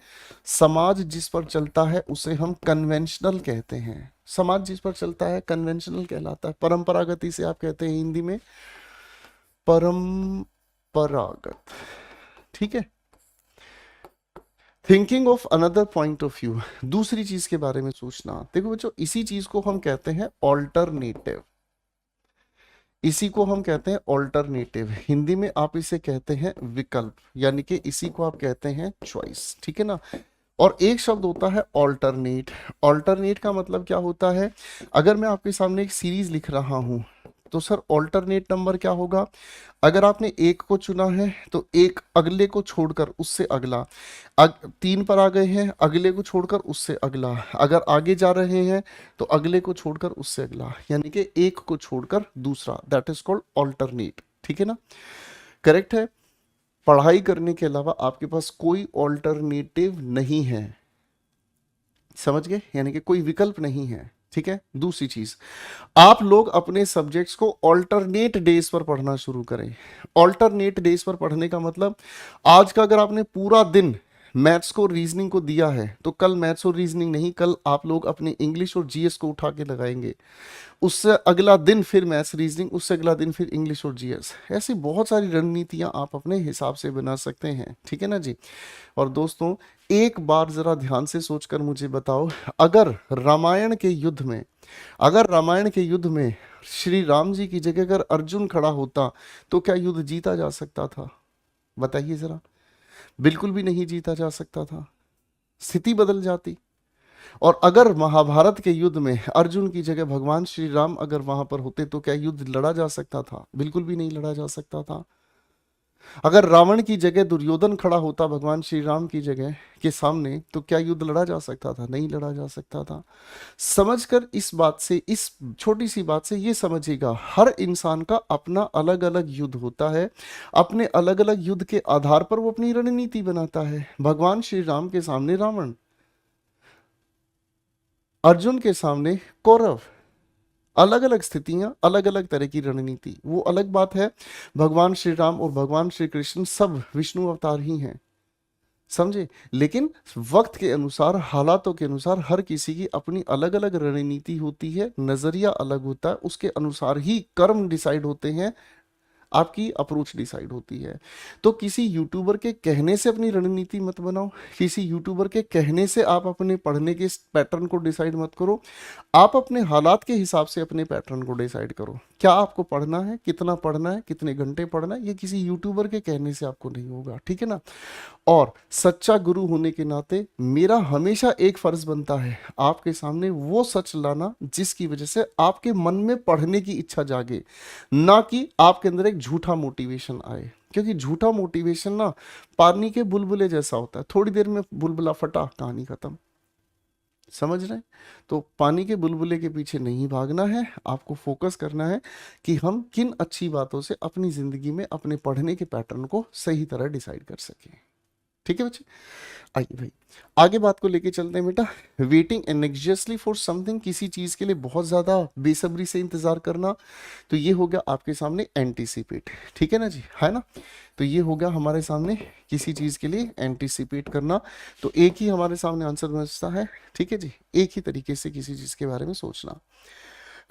समाज जिस पर चलता है उसे हम कन्वेंशनल कहते हैं। समाज जिस पर चलता है कन्वेंशनल कहलाता है। परंपरागत इसे आप कहते हैं हिंदी में परंपरागत। ठीक है? Thinking of another point of view, दूसरी चीज के बारे में सोचना। देखो बच्चों, इसी चीज को हम कहते हैं ऑल्टरनेटिव। इसी को हम कहते हैं ऑल्टरनेटिव, हिंदी में आप इसे कहते हैं विकल्प, यानी कि इसी को आप कहते हैं चॉइस। ठीक है ना? और एक शब्द होता है ऑल्टरनेट। ऑल्टरनेट का मतलब क्या होता है? अगर मैं आपके सामने एक सीरीज लिख रहा हूं, तो सर ऑल्टरनेट नंबर क्या होगा? अगर आपने एक को चुना है तो एक अगले को छोड़कर उससे अगला, 3 पर आ गए हैं, अगले को छोड़कर उससे अगला, अगर आगे जा रहे हैं तो अगले को छोड़कर उससे अगला, यानी कि एक को छोड़कर दूसरा, दैट इज कॉल्ड ऑल्टरनेट। ठीक है ना? करेक्ट है? पढ़ाई करने के अलावा आपके पास कोई ऑल्टरनेटिव नहीं है। समझ गए? यानी कि कोई विकल्प नहीं है। ठीक है? दूसरी चीज, आप लोग अपने सब्जेक्ट्स को ऑल्टरनेट डेज पर पढ़ना शुरू करें। ऑल्टरनेट डेज पर पढ़ने का मतलब, आज का अगर आपने पूरा दिन मैथ्स को रीजनिंग को दिया है तो कल मैथ्स और रीजनिंग नहीं, कल आप लोग अपने इंग्लिश और जीएस को उठा के लगाएंगे। उससे अगला दिन फिर मैथ्स रीजनिंग, उससे अगला दिन फिर इंग्लिश और जीएस। ऐसी बहुत सारी रणनीतियां आप अपने हिसाब से बना सकते हैं। ठीक है ना जी? और दोस्तों, एक बार जरा ध्यान से सोचकर मुझे बताओ, अगर रामायण के युद्ध में, अगर रामायण के युद्ध में श्री राम जी की जगह अगर अर्जुन खड़ा होता तो क्या युद्ध जीता जा सकता था? बताइए जरा। बिल्कुल भी नहीं जीता जा सकता था, स्थिति बदल जाती। और अगर महाभारत के युद्ध में अर्जुन की जगह भगवान श्री राम अगर वहां पर होते तो क्या युद्ध लड़ा जा सकता था? बिल्कुल भी नहीं लड़ा जा सकता था। अगर रावण की जगह दुर्योधन खड़ा होता भगवान श्री राम की जगह के सामने तो क्या युद्ध लड़ा जा सकता था? नहीं लड़ा जा सकता था। समझकर इस बात से, इस छोटी सी बात से ये समझिएगा, हर इंसान का अपना अलग अलग युद्ध होता है। अपने अलग अलग युद्ध के आधार पर वो अपनी रणनीति बनाता है। भगवान श्री राम के सामने रावण, अर्जुन के सामने कौरव, अलग अलग स्थितियां, अलग अलग तरह की रणनीति, वो अलग बात है। भगवान श्री राम और भगवान श्री कृष्ण सब विष्णु अवतार ही हैं। समझे? लेकिन वक्त के अनुसार, हालातों के अनुसार हर किसी की अपनी अलग अलग रणनीति होती है, नजरिया अलग होता है, उसके अनुसार ही कर्म डिसाइड होते हैं, आपकी अप्रोच डिसाइड होती है। तो किसी यूट्यूबर के कहने से अपनी रणनीति मत बनाओ, किसी यूट्यूबर के कहने से आप अपने पढ़ने के पैटर्न को डिसाइड मत करो। आप अपने हालात के हिसाब से अपने पैटर्न को डिसाइड करो। क्या आपको पढ़ना है, कितना पढ़ना है, कितने घंटे पढ़ना है, ये किसी यूट्यूबर के कहने से आपको नहीं होगा। ठीक है ना? और सच्चा गुरु होने के नाते मेरा हमेशा एक फर्ज बनता है आपके सामने वो सच लाना जिसकी वजह से आपके मन में पढ़ने की इच्छा जागे, ना कि आपके अंदर एक झूठा मोटिवेशन आए, क्योंकि झूठा मोटिवेशन ना पानी के बुलबुले जैसा होता है, थोड़ी देर में बुलबुला फटा, कहानी खत्म। समझ रहे हैं? तो पानी के बुलबुले के पीछे नहीं भागना है, आपको फोकस करना है कि हम किन अच्छी बातों से अपनी जिंदगी में अपने पढ़ने के पैटर्न को सही तरह डिसाइड कर सकें। ठीक है बच्चे, आइए भाई आगे बात को लेके चलते हैं बेटा। वेटिंग एनेक्जियसली फॉर समथिंग, किसी चीज के लिए बहुत ज्यादा बेसब्री से इंतजार करना, तो ये हो गया आपके सामने एंटीसिपेट। ठीक है ना जी, है ना? तो ये हो गया हमारे सामने किसी चीज के लिए एंटीसिपेट करना। तो एक ही हमारे सामने आंसर बचता है। ठीक है जी, एक ही तरीके से किसी चीज के बारे में सोचना।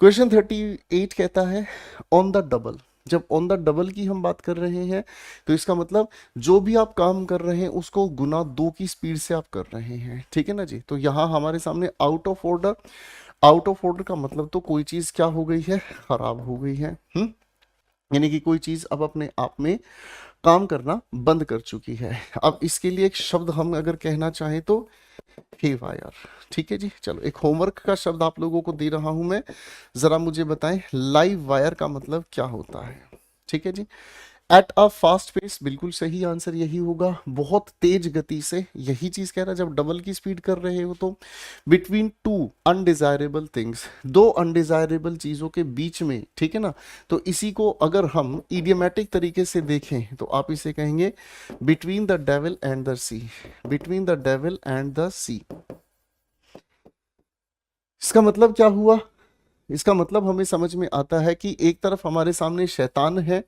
क्वेश्चन 38 कहता है ऑन द डबल। जब ऑन द डबल की हम बात कर रहे हैं तो इसका मतलब जो भी आप काम कर रहे हैं उसको गुना 2 की स्पीड से आप कर रहे हैं। ठीक है ना जी, तो यहाँ हमारे सामने out of order. Out of order का मतलब तो कोई चीज क्या हो गई है, खराब हो गई है। यानी कि कोई चीज अब अपने आप में काम करना बंद कर चुकी है। अब इसके लिए एक शब्द हम अगर कहना चाहें तो हे वायर। ठीक है जी, चलो एक होमवर्क का शब्द आप लोगों को दे रहा हूं मैं, जरा मुझे बताएं लाइव वायर का मतलब क्या होता है। ठीक है जी, एट अ फास्ट पेस, बिल्कुल सही आंसर यही होगा, बहुत तेज गति से। यही चीज कह रहा है जब डबल की स्पीड कर रहे हो तो। बिटवीन टू अनडिजायरेबल थिंग्स, दो अनडिजायरेबल चीजों के बीच में। ठीक है ना, तो इसी को अगर हम इडियमेटिक तरीके से देखें तो आप इसे कहेंगे between the devil and the sea. Between the devil and the sea, इसका मतलब क्या हुआ? इसका मतलब हमें समझ में आता है कि एक तरफ हमारे सामने शैतान है,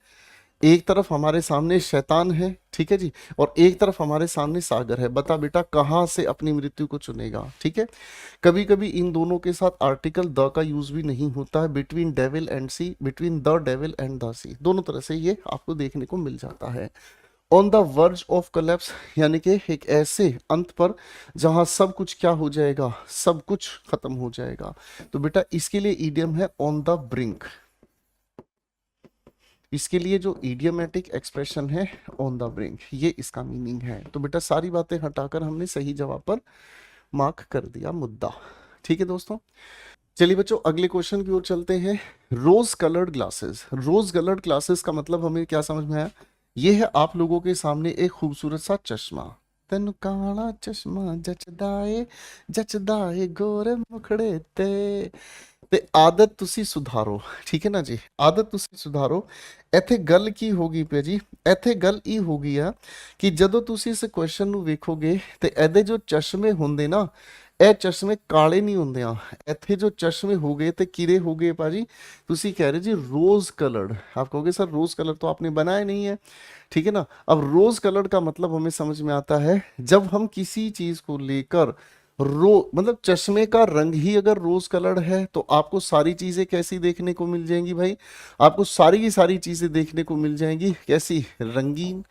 एक तरफ हमारे सामने शैतान है। ठीक है जी, और एक तरफ हमारे सामने सागर है। बता बेटा कहां से अपनी मृत्यु को चुनेगा? ठीक है, कभी कभी इन दोनों के साथ आर्टिकल द का यूज भी नहीं होता है। Between devil and sea, between the devil and the sea, दोनों तरह से ये आपको देखने को मिल जाता है। On the verge of collapse, यानी कि एक ऐसे अंत पर जहां सब कुछ क्या हो जाएगा, सब कुछ खत्म हो जाएगा। तो बेटा इसके लिए ईडियम है ऑन द ब्रिंक। इसके लिए जो इडियमेटिक एक्सप्रेशन है ऑन द ब्रिंक, ये इसका मीनिंग है। तो बेटा सारी बातें हटाकर हमने सही जवाब पर मार्क कर दिया मुद्दा। ठीक है दोस्तों, चलिए बच्चों अगले क्वेश्चन की ओर चलते हैं। Rose coloured glasses. Rose coloured glasses का मतलब हमें क्या समझ में आया? ये है आप लोगों के सामने एक खूबसूरत सा चश्मा। तेन काला चश्मा जचदाए गोरे मुखड़े ते आदत तुसी सुधारो। ठीक है ना जी, आदत तुसी सुधारो। ਇੱਥੇ ਗੱਲ ਕੀ ਹੋਗੀ ਪਿਆ ਜੀ? ਇੱਥੇ ਗੱਲ ਇਹ ਹੋ ਗਈ ਆ ਕਿ ਜਦੋਂ ਤੁਸੀਂ ਇਸ ਕੁਐਸਚਨ ਨੂੰ ਵੇਖੋਗੇ ਤੇ ਇਹਦੇ ਜੋ ਚਸ਼ਮੇ ਹੁੰਦੇ ਨਾ, ਇਹ ਚਸ਼ਮੇ ਕਾਲੇ ਨਹੀਂ ਹੁੰਦੇ ਆ। ਇੱਥੇ ਜੋ ਚਸ਼ਮੇ ਹੋ ਗਏ ਤੇ ਕਿਹਦੇ ਹੋ ਗਏ ਭਾਜੀ? ਤੁਸੀਂ ਕਹਿ ਰਹੇ ਜੀ रोज कलर्ड। आप कहोगे सर रोज कलर तो आपने बनाया नहीं है। ठीक है ना, अब रोज कलर्ड का मतलब हमें समझ में आता है जब हम किसी चीज को लेकर मतलब चश्मे का रंग ही अगर रोज कलर्ड है तो आपको सारी चीजें कैसी देखने को मिल जाएंगी भाई? आपको सारी की सारी चीजें देखने को मिल जाएंगी कैसी? रंगीन,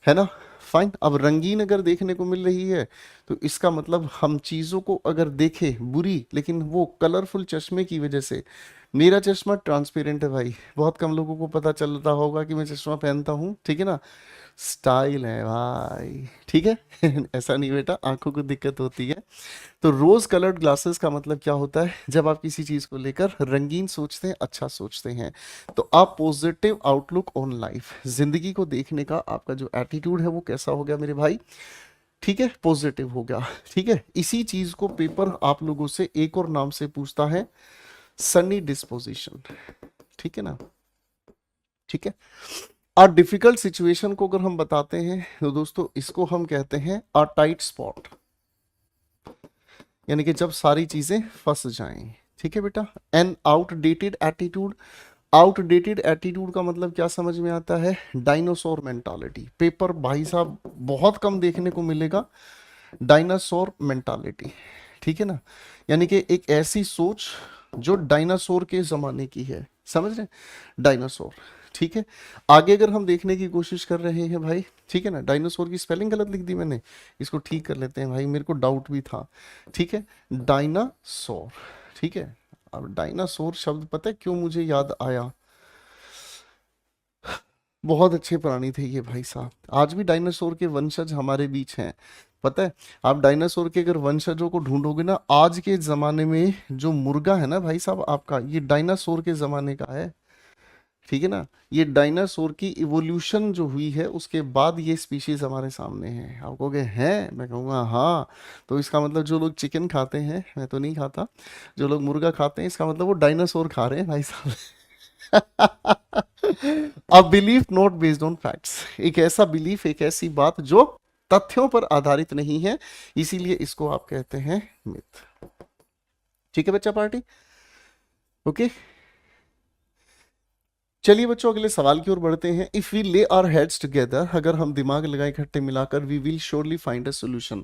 है ना? फाइन, अब रंगीन अगर देखने को मिल रही है तो इसका मतलब हम चीजों को अगर देखें बुरी, लेकिन वो कलरफुल चश्मे की वजह से। मेरा चश्मा ट्रांसपेरेंट है भाई, बहुत कम लोगों को पता चल रहा होगा कि मैं चश्मा पहनता हूँ। ठीक है ना, स्टाइल है भाई। ठीक है ऐसा नहीं बेटा, आंखों को दिक्कत होती है। तो रोज कलर्ड ग्लासेस का मतलब क्या होता है? जब आप किसी चीज को लेकर रंगीन सोचते हैं, अच्छा सोचते हैं, तो आप पॉजिटिव आउटलुक ऑन लाइफ, जिंदगी को देखने का आपका जो एटीट्यूड है वो कैसा हो गया मेरे भाई? ठीक है, पॉजिटिव हो गया। ठीक है, इसी चीज को पेपर आप लोगों से एक और नाम से पूछता है, सनी डिस्पोजिशन। ठीक है ना, ठीक है। आ डिफिकल्ट सिचुएशन को अगर हम बताते हैं तो दोस्तों इसको हम कहते हैं अ टाइट स्पॉट, यानी कि जब सारी चीजें फंस जाएं। ठीक है बेटा, an outdated attitude. Outdated attitude का मतलब क्या समझ में आता है? Dinosaur mentality. पेपर भाई साहब बहुत कम देखने को मिलेगा डायनासोर मेंटालिटी। ठीक है ना, यानी कि एक ऐसी सोच जो डायनासोर के जमाने की है। समझ रहे? डायनासोर। ठीक है, आगे अगर हम देखने की कोशिश कर रहे हैं भाई, ठीक है ना, डायनासोर की स्पेलिंग गलत लिख दी मैंने, इसको ठीक कर लेते हैं भाई, मेरे को डाउट भी था। ठीक है, डायनासोर। ठीक है, अब डायनासोर शब्द पता है क्यों मुझे याद आया? बहुत अच्छे प्राणी थे ये भाई साहब, आज भी डायनासोर के वंशज हमारे बीच हैं। पता है, आप डायनासोर के अगर वंशजों को ढूंढोगे ना, आज के जमाने में जो मुर्गा है ना भाई साहब आपका, ये डायनासोर के जमाने का है। ठीक है ना, ये डायनासोर की इवोल्यूशन जो हुई है उसके बाद ये स्पीशीज हमारे सामने है। आप कहोगे हैं, मैं कहूँगा हाँ। तो इसका मतलब जो लोग चिकन खाते हैं, मैं तो नहीं खाता, जो लोग मुर्गा खाते हैं, इसका मतलब वो डायनासोर खा रहे हैं भाई साहब। A belief not based on facts, एक ऐसा बिलीफ, एक ऐसी बात जो तथ्यों पर आधारित नहीं है, इसीलिए इसको आप कहते हैं मिथ। ठीक है बच्चा पार्टी, ओके। चलिए बच्चों अगले सवाल की ओर बढ़ते हैं। If we lay our heads together, अगर हम दिमाग लगाए इकट्ठे मिलाकर, we will surely find a solution,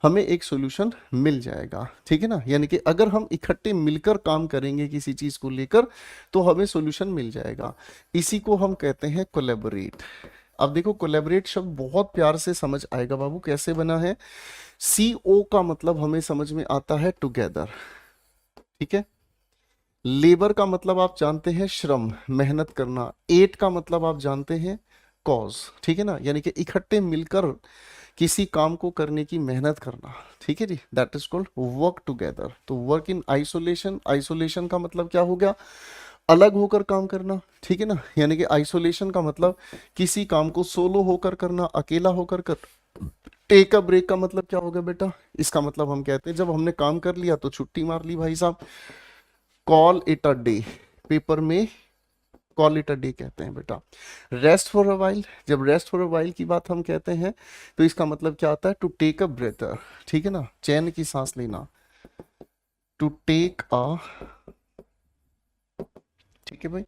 हमें एक सॉल्यूशन मिल जाएगा। ठीक है ना, यानी कि अगर हम इकट्ठे मिलकर काम करेंगे किसी चीज को लेकर तो हमें सॉल्यूशन मिल जाएगा। इसी को हम कहते हैं कोलैबोरेट। अब देखो कोलैबोरेट शब्द बहुत प्यार से समझ आएगा बाबू, कैसे बना है। सी ओ का मतलब हमें समझ में आता है टुगेदर, ठीक है। लेबर का मतलब आप जानते हैं श्रम, मेहनत करना। एट का मतलब आप जानते हैं कॉज, ठीक है ना, यानी कि इकट्ठे मिलकर किसी काम को करने की मेहनत करना। ठीक है जी, that is called work together. तो वर्क इन आइसोलेशन, आइसोलेशन का मतलब क्या हो गया, अलग होकर काम करना। ठीक है ना, यानी कि आइसोलेशन का मतलब किसी काम को सोलो होकर करना, अकेला होकर कर। टेक अ ब्रेक का मतलब क्या होगा बेटा, इसका मतलब हम कहते हैं जब हमने काम कर लिया तो छुट्टी मार ली भाई साहब। Call it a day, paper में कॉल इट अ डे कहते हैं बेटा। रेस्ट फॉर अ वाइल, जब रेस्ट फॉर अ वाइल की बात हम कहते हैं तो इसका मतलब क्या आता है, टू टेक अ ब्रेथर। ठीक है ना, चैन की सांस लेना, टू टेक अ, ठीक है भाई।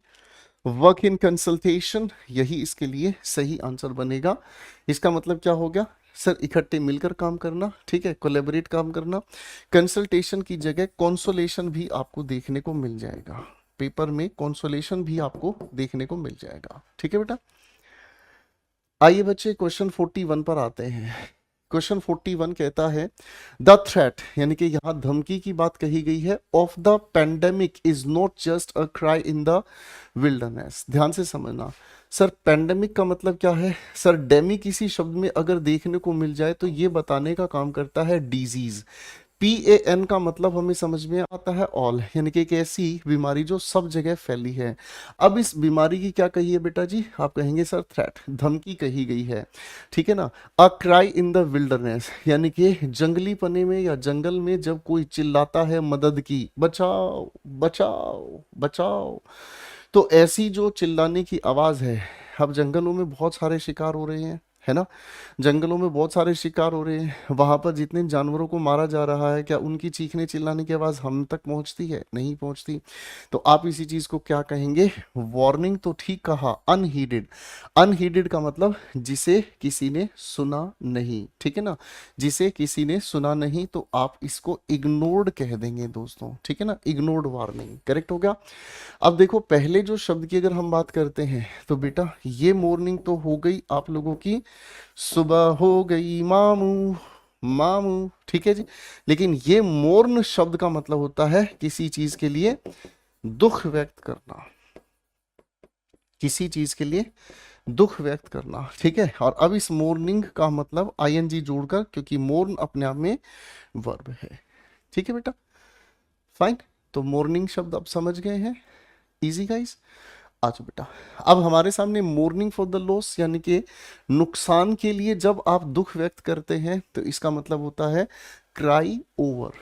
वर्क इन कंसल्टेशन, यही इसके लिए सही आंसर बनेगा। इसका मतलब क्या हो गया सर, इकट्ठे मिलकर काम करना, ठीक है, कोलैबोरेट काम करना। कंसल्टेशन की जगह कॉन्सोलेशन भी आपको देखने को मिल जाएगा, पेपर में कॉन्सोलेशन भी आपको देखने को मिल जाएगा। ठीक है बेटा, आइए बच्चे क्वेश्चन 41 पर आते हैं। क्वेश्चन 41 कहता है द थ्रेट, यानी कि यहां धमकी की बात कही गई है, off the pandemic is not just a cry in the wilderness. ध्यान से समझना सर, पेंडेमिक का मतलब क्या है सर, डेमी किसी शब्द में अगर देखने को मिल जाए तो ये बताने का काम करता है डिजीज। PAN का मतलब हमें समझ में आता है ऑल, यानी कि एक ऐसी बीमारी जो सब जगह फैली है। अब इस बीमारी की क्या कही है बेटा जी, आप कहेंगे सर थ्रेट, धमकी कही गई है। ठीक है ना, a cry in the wilderness, यानी कि जंगली पने में या जंगल में जब कोई चिल्लाता है मदद की, बचाओ बचाओ बचाओ, तो ऐसी जो चिल्लाने की आवाज है। अब जंगलों में बहुत सारे शिकार हो रहे हैं, है ना, जंगलों में बहुत सारे शिकार हो रहे हैं, वहां पर जितने जानवरों को मारा जा रहा है, क्या उनकी चीखने चिल्लाने की आवाज हम तक पहुंचती है, नहीं पहुंचती। तो आप इसी चीज को क्या कहेंगे, वार्निंग। तो ठीक कहा, अनहीडेड। अनहीडेड का मतलब जिसे किसी ने सुना नहीं, ठीक है ना, जिसे किसी ने सुना नहीं, तो आप इसको इग्नोर्ड कह देंगे दोस्तों। ठीक है ना, इग्नोर्ड वार्निंग करेक्ट हो गया। अब देखो पहले जो शब्द की अगर हम बात करते हैं तो बेटा ये मॉर्निंग तो हो गई आप लोगों की, सुबह हो गई मामू मामू, ठीक है जी। लेकिन ये मोर्न शब्द का मतलब होता है किसी चीज के लिए दुख व्यक्त करना, किसी चीज के लिए दुख व्यक्त करना, ठीक है। और अब इस मॉर्निंग का मतलब ING जोड़कर, क्योंकि मोर्न अपने आप में वर्ब है। ठीक है बेटा, फाइन। तो मॉर्निंग शब्द अब समझ गए हैं, इजी गाइस। अच्छा बेटा, अब हमारे सामने मोर्निंग फॉर द लॉस, यानी कि नुकसान के लिए जब आप दुख व्यक्त करते हैं तो इसका मतलब होता है cry over,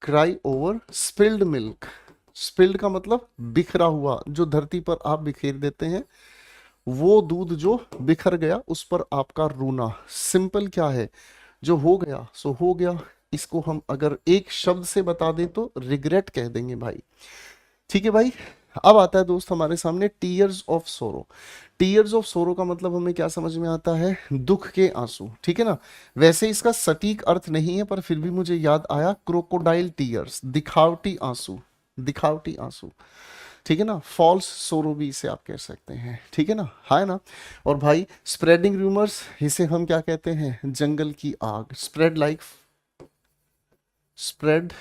cry over spilled milk. Spilled का मतलब बिखरा हुआ, जो धरती पर आप बिखेर देते हैं, वो दूध जो बिखर गया उस पर आपका रोना। सिंपल क्या है, जो हो गया सो हो गया। इसको हम अगर एक शब्द से बता दें तो रिग्रेट कह देंगे भाई। ठीक है भाई, अब आता है दोस्त हमारे सामने टीयर्स ऑफ सोरो। टीयर्स ऑफ सोरो का मतलब हमें क्या समझ में आता है, दुख के आंसू। ठीक है ना, वैसे इसका सटीक अर्थ नहीं है पर फिर भी मुझे याद आया, क्रोकोडाइल टीयर्स, दिखावटी आंसू, दिखावटी आंसू। ठीक है ना, फॉल्स सोरो भी इसे आप कह सकते हैं। ठीक है ना, है ना। और भाई स्प्रेडिंग रूमर्स, इसे हम क्या कहते हैं, जंगल की आग। Spread like, spread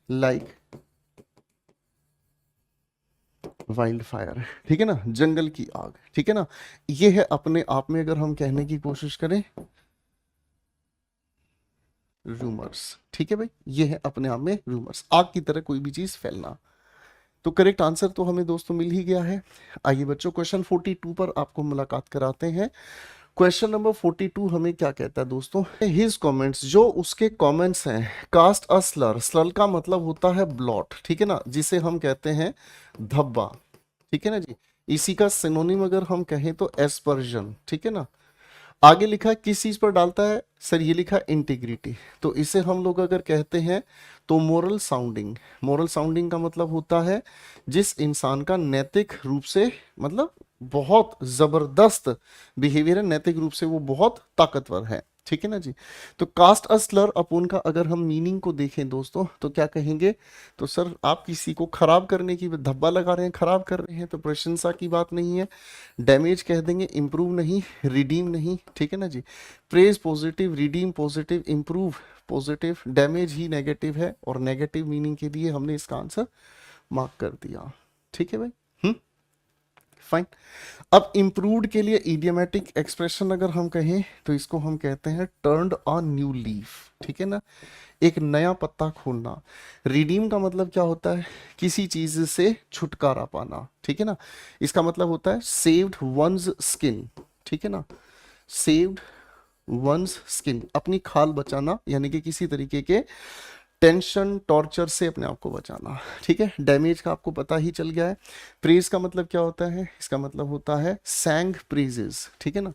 like wild fire, ठीक है ना, जंगल की आग। ठीक है ना, ये है अपने आप में अगर हम कहने की कोशिश करें रूमर्स। ठीक है भाई, ये है अपने आप में रूमर्स, आग की तरह कोई भी चीज फैलना। तो करेक्ट आंसर तो हमें दोस्तों मिल ही गया है। आइए बच्चों क्वेश्चन 42 पर आपको मुलाकात कराते हैं। क्वेश्चन नंबर 42 हमें क्या कहता है दोस्तों, हिज कमेंट्स, जो उसके कमेंट्स हैं, कास्ट अ स्लर, स्लर का मतलब होता है ब्लॉट, ठीक है ना, जिसे हम कहते हैं धब्बा, ठीक है ना जी। इसी का सिनोनिम अगर हम कहें तो एस्पर्जन, ठीक है ना। आगे लिखा है किस चीज पर डालता है सर, ये लिखा इंटीग्रिटी, तो इसे हम लोग अगर कहते हैं तो मोरल साउंडिंग। मोरल साउंडिंग का मतलब होता है जिस इंसान का नैतिक रूप से मतलब बहुत जबरदस्त बिहेवियर है, नैतिक रूप से वो बहुत ताकतवर है, ठीक है ना जी। तो कास्ट अ स्लर अपोन का अगर हम मीनिंग को देखें दोस्तों तो क्या कहेंगे, तो सर आप किसी को खराब करने की धब्बा लगा रहे हैं, खराब कर रहे हैं, तो प्रशंसा की बात नहीं है। डैमेज कह देंगे, इंप्रूव नहीं, रिडीम नहीं, ठीक है ना जी। Praise positive, redeem positive, improve positive, damage ही नेगेटिव है, और नेगेटिव मीनिंग के लिए हमने इसका आंसर मार्क कर दिया, ठीक है भाई। फाइन। अब इम्प्रूव्ड के लिए इडियमेटिक एक्सप्रेशन अगर हम कहें तो इसको हम कहते हैं टर्न्ड अ न्यू लीफ, ठीक है ना, एक नया पत्ता खोलना। रिडीम का मतलब क्या होता है, किसी चीज से छुटकारा पाना, ठीक है ना। इसका मतलब होता है सेव्ड वंस स्किन, ठीक है ना, सेव्ड वंस स्किन, अपनी खाल बचाना, यानी कि किसी तरीके के टेंशन टॉर्चर से अपने आप को बचाना, ठीक है। डैमेज का आपको पता ही चल गया है। प्रेज का मतलब क्या होता है, इसका मतलब होता है सैंग प्रेजेस, ठीक है ना।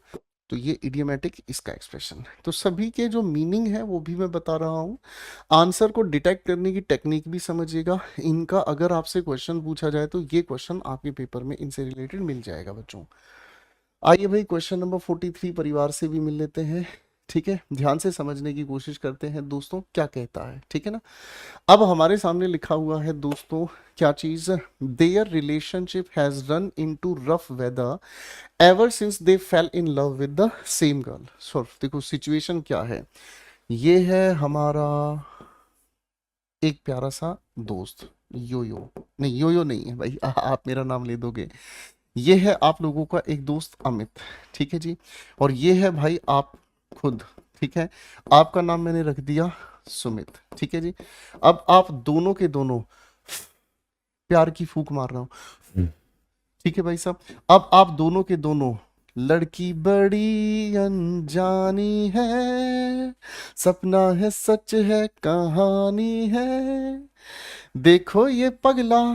तो ये इडियोमेटिक इसका एक्सप्रेशन है। तो सभी के जो मीनिंग है वो भी मैं बता रहा हूँ, आंसर को डिटेक्ट करने की टेक्निक भी समझिएगा। इनका अगर आपसे क्वेश्चन पूछा जाए तो ये क्वेश्चन आपके पेपर में इनसे रिलेटेड मिल जाएगा बच्चों। आइए भाई क्वेश्चन नंबर 43 परिवार से भी मिल लेते हैं, ठीक है। ध्यान से समझने की कोशिश करते हैं दोस्तों क्या कहता है, ठीक है ना। अब हमारे सामने लिखा हुआ है दोस्तों क्या चीज, their relationship has run into rough weather ever since they fell in love with the same girl. So देखो सिचुएशन क्या है, ये है हमारा एक प्यारा सा दोस्त योयो, नहीं योयो नहीं है भाई, आप मेरा नाम ले दोगे। ये है आप लोगों का एक दोस्त अमित, ठीक है जी, और ये है भाई आप खुद, ठीक है। आपका नाम मैंने रख दिया सुमित, ठीक है जी। अब आप दोनों के दोनों प्यार की फूंक मार रहा हूं, ठीक है भाई साहब। अब आप दोनों के दोनों, लड़की बड़ी अनजानी है, सपना है सच है कहानी है, देखो ये पगला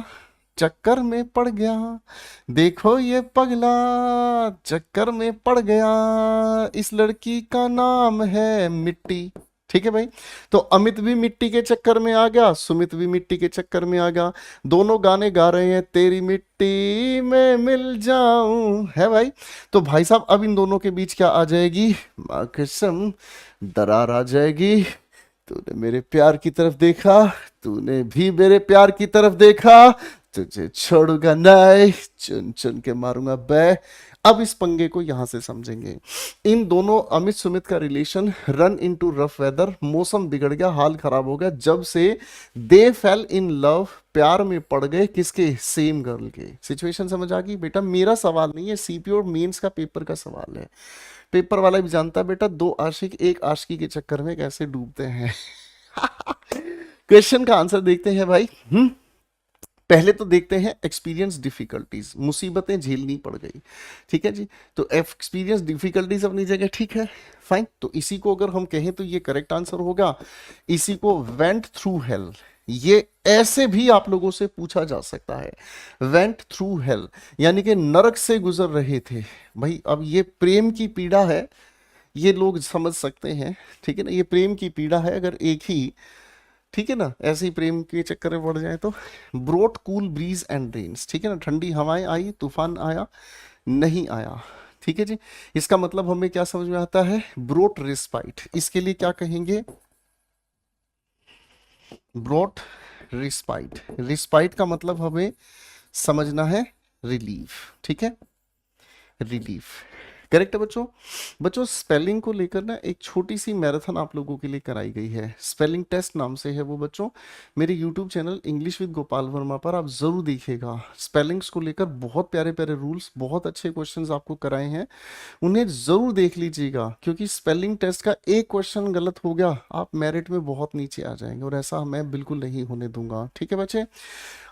चक्कर में पड़ गया, देखो ये पगला चक्कर में पड़ गया, इस लड़की का नाम है मिट्टी, ठीक है भाई। तो अमित भी मिट्टी के चक्कर में आ गया, सुमित भी मिट्टी के चक्कर में आ गया, दोनों गाने गा रहे हैं तेरी मिट्टी में मिल जाऊं, है भाई। तो भाई साहब अब इन दोनों के बीच क्या आ जाएगी, मां कसम दरार आ जाएगी। तूने मेरे प्यार की तरफ देखा, तूने भी मेरे प्यार की तरफ देखा, तुझे छोड़ूंगा नहीं, चुन चुन के मारूंगा बै। अब इस पंगे को यहां से समझेंगे। इन दोनों अमित सुमित का relation run into rough weather, मौसम बिगड़ गया, हाल खराब हो गया, जब से दे फेल इन लव, प्यार में पड़ गए किसके, सेम गर्ल के। सिचुएशन समझ आ गई बेटा, मेरा सवाल नहीं है, सीपीओ और मेंस का पेपर का सवाल है। पेपर वाला भी जानता है बेटा दो आशिक एक आशिकी के चक्कर में कैसे डूबते हैं। क्वेश्चन का आंसर देखते हैं भाई। पहले तो देखते हैं एक्सपीरियंस डिफिकल्टीज, मुसीबतें झेलनी पड़ गई, ठीक है जी। तो एक्सपीरियंस डिफिकल्टीज अपनी जगह ठीक है, फाइन। तो इसी को अगर हम कहें तो ये करेक्ट आंसर होगा। इसी को वेंट थ्रू हेल, ये ऐसे भी आप लोगों से पूछा जा सकता है, वेंट थ्रू हेल यानी कि नरक से गुजर रहे थे भाई। अब ये प्रेम की पीड़ा है, ये लोग समझ सकते हैं, ठीक है ना, ये प्रेम की पीड़ा है। अगर एक ही, ठीक है ना, ऐसे ही प्रेम के चक्कर में पड़ जाए तो brought cool breeze and rains, ठीक है ना, ठंडी हवाएं आई, तूफान आया नहीं आया, ठीक है जी। इसका मतलब हमें क्या समझ में आता है, ब्रोट रिस्पाइट, इसके लिए क्या कहेंगे, ब्रोट रिस्पाइट। रिस्पाइट का मतलब हमें समझना है रिलीफ, ठीक है, रिलीफ, करेक्ट है बच्चों। बच्चों स्पेलिंग को लेकर ना एक छोटी सी मैराथन आप लोगों के लिए कराई गई है, स्पेलिंग टेस्ट नाम से है वो बच्चों। मेरे YouTube channel English with Gopal Verma पर आप जरूर देखिएगा। स्पेलिंग्स को लेकर बहुत प्यारे प्यारे रूल्स, बहुत अच्छे क्वेश्चंस आपको कराए हैं, उन्हें जरूर देख लीजिएगा, क्योंकि स्पेलिंग टेस्ट का एक क्वेश्चन गलत हो गया आप मेरिट में बहुत नीचे आ जाएंगे, और ऐसा मैं बिल्कुल नहीं होने दूंगा, ठीक है बच्चे।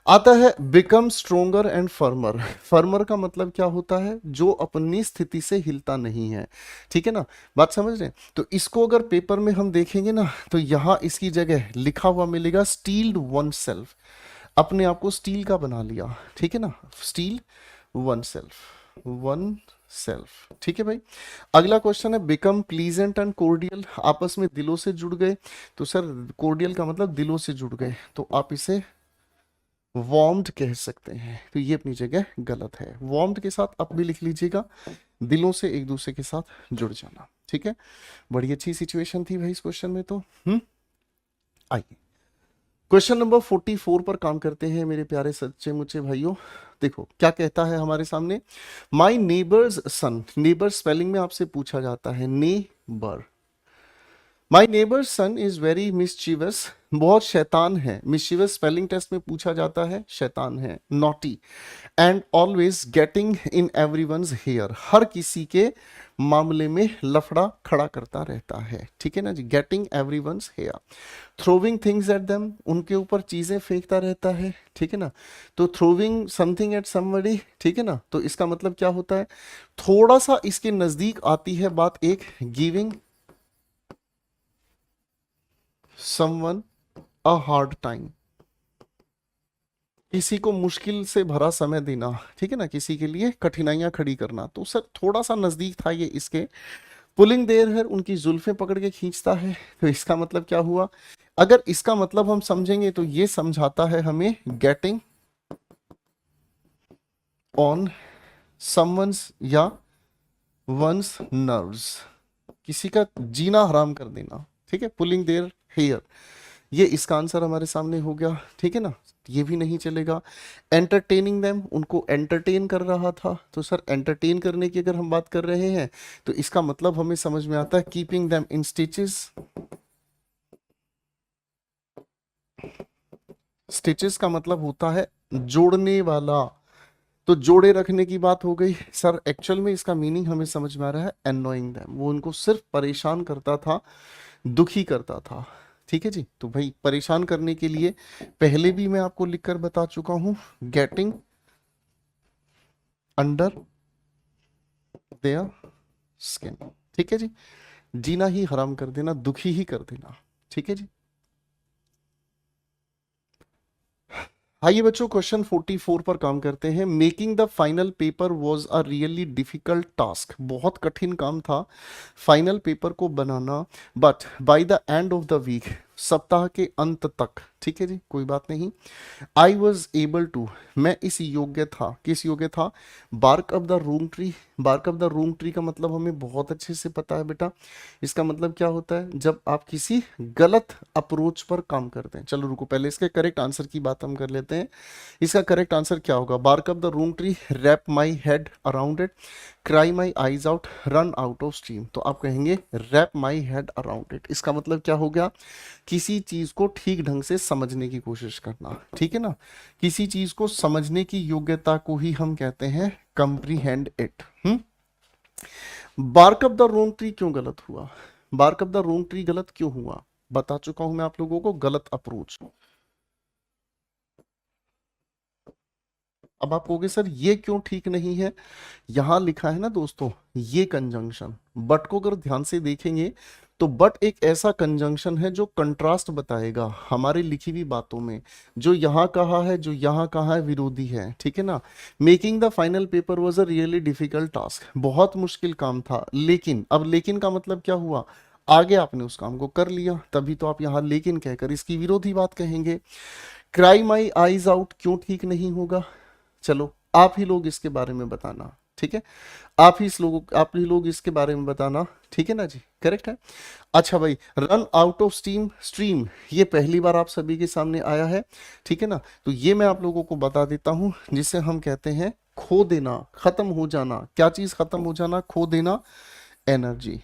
आता है become stronger and firmer. Firmer का मतलब क्या होता है, जो अपनी स्थिति से हिलता नहीं है, ठीक है ना, बात समझ रहे हैं। तो इसको अगर पेपर में हम देखेंगे ना, तो यहां इसकी जगह लिखा हुआ मिलेगा स्टील्ड वन सेल्फ, अपने आप को स्टील का बना लिया, ठीक है ना, steel one self, one self, ठीक है भाई। अगला क्वेश्चन है बिकम प्लीजेंट एंड कोर्डियल, आपस में दिलों से जुड़ गए। तो सर कोर्डियल का मतलब दिलों से जुड़ गए, तो आप इसे वार्म्ड कह सकते हैं, तो ये अपनी जगह गलत है। वार्म्ड के साथ आप भी लिख लीजिएगा, दिलों से एक दूसरे के साथ जुड़ जाना, ठीक है। बड़ी अच्छी सिचुएशन थी भाई इस क्वेश्चन में तो। आइए क्वेश्चन नंबर 44 पर काम करते हैं मेरे प्यारे सच्चे मुच्चे भाइयों। देखो क्या कहता है हमारे सामने, my neighbour's son, neighbour spelling में आपसे पूछा जाता है neighbour. My neighbour son is very mischievous, बहुत शैतान है। मिसचीवस स्पेलिंग टेस्ट में पूछा जाता है, शैतान है, naughty, and always getting in everyone's hair, हर किसी के मामले में लफड़ा खड़ा करता रहता है, ठीक है ना जी, getting everyone's hair. Throwing things at them, उनके ऊपर चीजें फेंकता रहता है, ठीक है ना। तो थ्रोविंग समथिंग एट समबडी, ठीक है ना, तो इसका मतलब क्या होता है, थोड़ा सा इसके नजदीक आती है बात एक, giving someone a hard time, किसी को मुश्किल से भरा समय देना, ठीक है ना, किसी के लिए कठिनाइयां खड़ी करना। तो सर थोड़ा सा नजदीक था ये इसके। पुलिंग देयर है, उनकी जुल्फें पकड़ के खींचता है, तो इसका मतलब क्या हुआ, अगर इसका मतलब हम समझेंगे तो ये समझाता है हमें गेटिंग ऑन समवंस या वंस नर्व्स, किसी का जीना हराम कर देना, ठीक है, पुलिंग देयर हेयर, ये इसका आंसर हमारे सामने हो गया, ठीक है ना, ये भी नहीं चलेगा। एंटरटेनिंग देम, उनको एंटरटेन कर रहा था, तो सर एंटरटेन करने की अगर हम बात कर रहे हैं तो इसका मतलब हमें समझ में आता है keeping them in stitches, stitches का मतलब होता है जोड़ने वाला, तो जोड़े रखने की बात हो गई। सर एक्चुअल में इसका मीनिंग हमें समझ में आ रहा है एनोइंग देम, वो उनको सिर्फ परेशान करता था, दुखी करता था, ठीक है जी। तो भाई परेशान करने के लिए पहले भी मैं आपको लिखकर बता चुका हूं, गेटिंग अंडर देयर स्किन, ठीक है जी, जीना ही हराम कर देना, दुखी ही कर देना, ठीक है जी। आइए बच्चों क्वेश्चन 44 पर काम करते हैं। Making the final paper was a really difficult task, बहुत कठिन काम था फाइनल पेपर को बनाना, but by the end of the week, सप्ताह के अंत तक, ठीक है जी, कोई बात नहीं, आई वॉज एबल टू, मैं इस योग्य था, किस योग्य था, bark up the room tree. Bark up the room tree का मतलब हमें बहुत अच्छे से पता है बेटा, इसका मतलब क्या होता है, जब आप किसी गलत अप्रोच पर काम करते हैं। चलो रुको, पहले इसके करेक्ट आंसर की बात हम कर लेते हैं। इसका करेक्ट आंसर क्या होगा, bark up the room tree, wrap my head around it, cry my eyes out, run out of steam. तो आप कहेंगे wrap my head around it, इसका मतलब क्या हो गया, किसी चीज को ठीक ढंग से समझने की कोशिश करना, ठीक है ना, किसी चीज को समझने की योग्यता को ही हम कहते हैं comprehend it. Bark up the wrong tree क्यों गलत हुआ, bark up the wrong tree गलत क्यों हुआ, बता चुका हूं मैं आप लोगों को, गलत अप्रोच। अब आप कहोगे सर ये क्यों ठीक नहीं है, यहां लिखा है ना दोस्तों, ये कंजंक्शन, बट को अगर ध्यान से देखेंगे तो बट एक ऐसा कंजंक्शन है जो कंट्रास्ट बताएगा हमारी लिखी हुई बातों में, जो यहाँ कहा है, जो यहाँ कहा है, विरोधी है, ठीक है ना। Making the final paper was a really difficult task, बहुत मुश्किल काम था, लेकिन, अब लेकिन का मतलब क्या हुआ, आगे आपने उस काम को कर लिया, तभी तो आप यहाँ लेकिन कहकर इसकी विरोधी बात कहेंगे। क्राई माई आईज आउट क्यों ठीक नहीं होगा, चलो आप ही लोग इसके बारे में बताना, ठीक है, आप ही लोग इसके बारे में बताना, ठीक है ना जी, करेक्ट है। अच्छा भाई, run out of steam, stream, ये पहली बार आप सभी के सामने आया है, ठीक है ना, तो ये मैं आप लोगों को बता देता हूं, जिसे हम कहते हैं खो देना, खत्म हो जाना, क्या चीज खत्म हो जाना, खो देना, एनर्जी,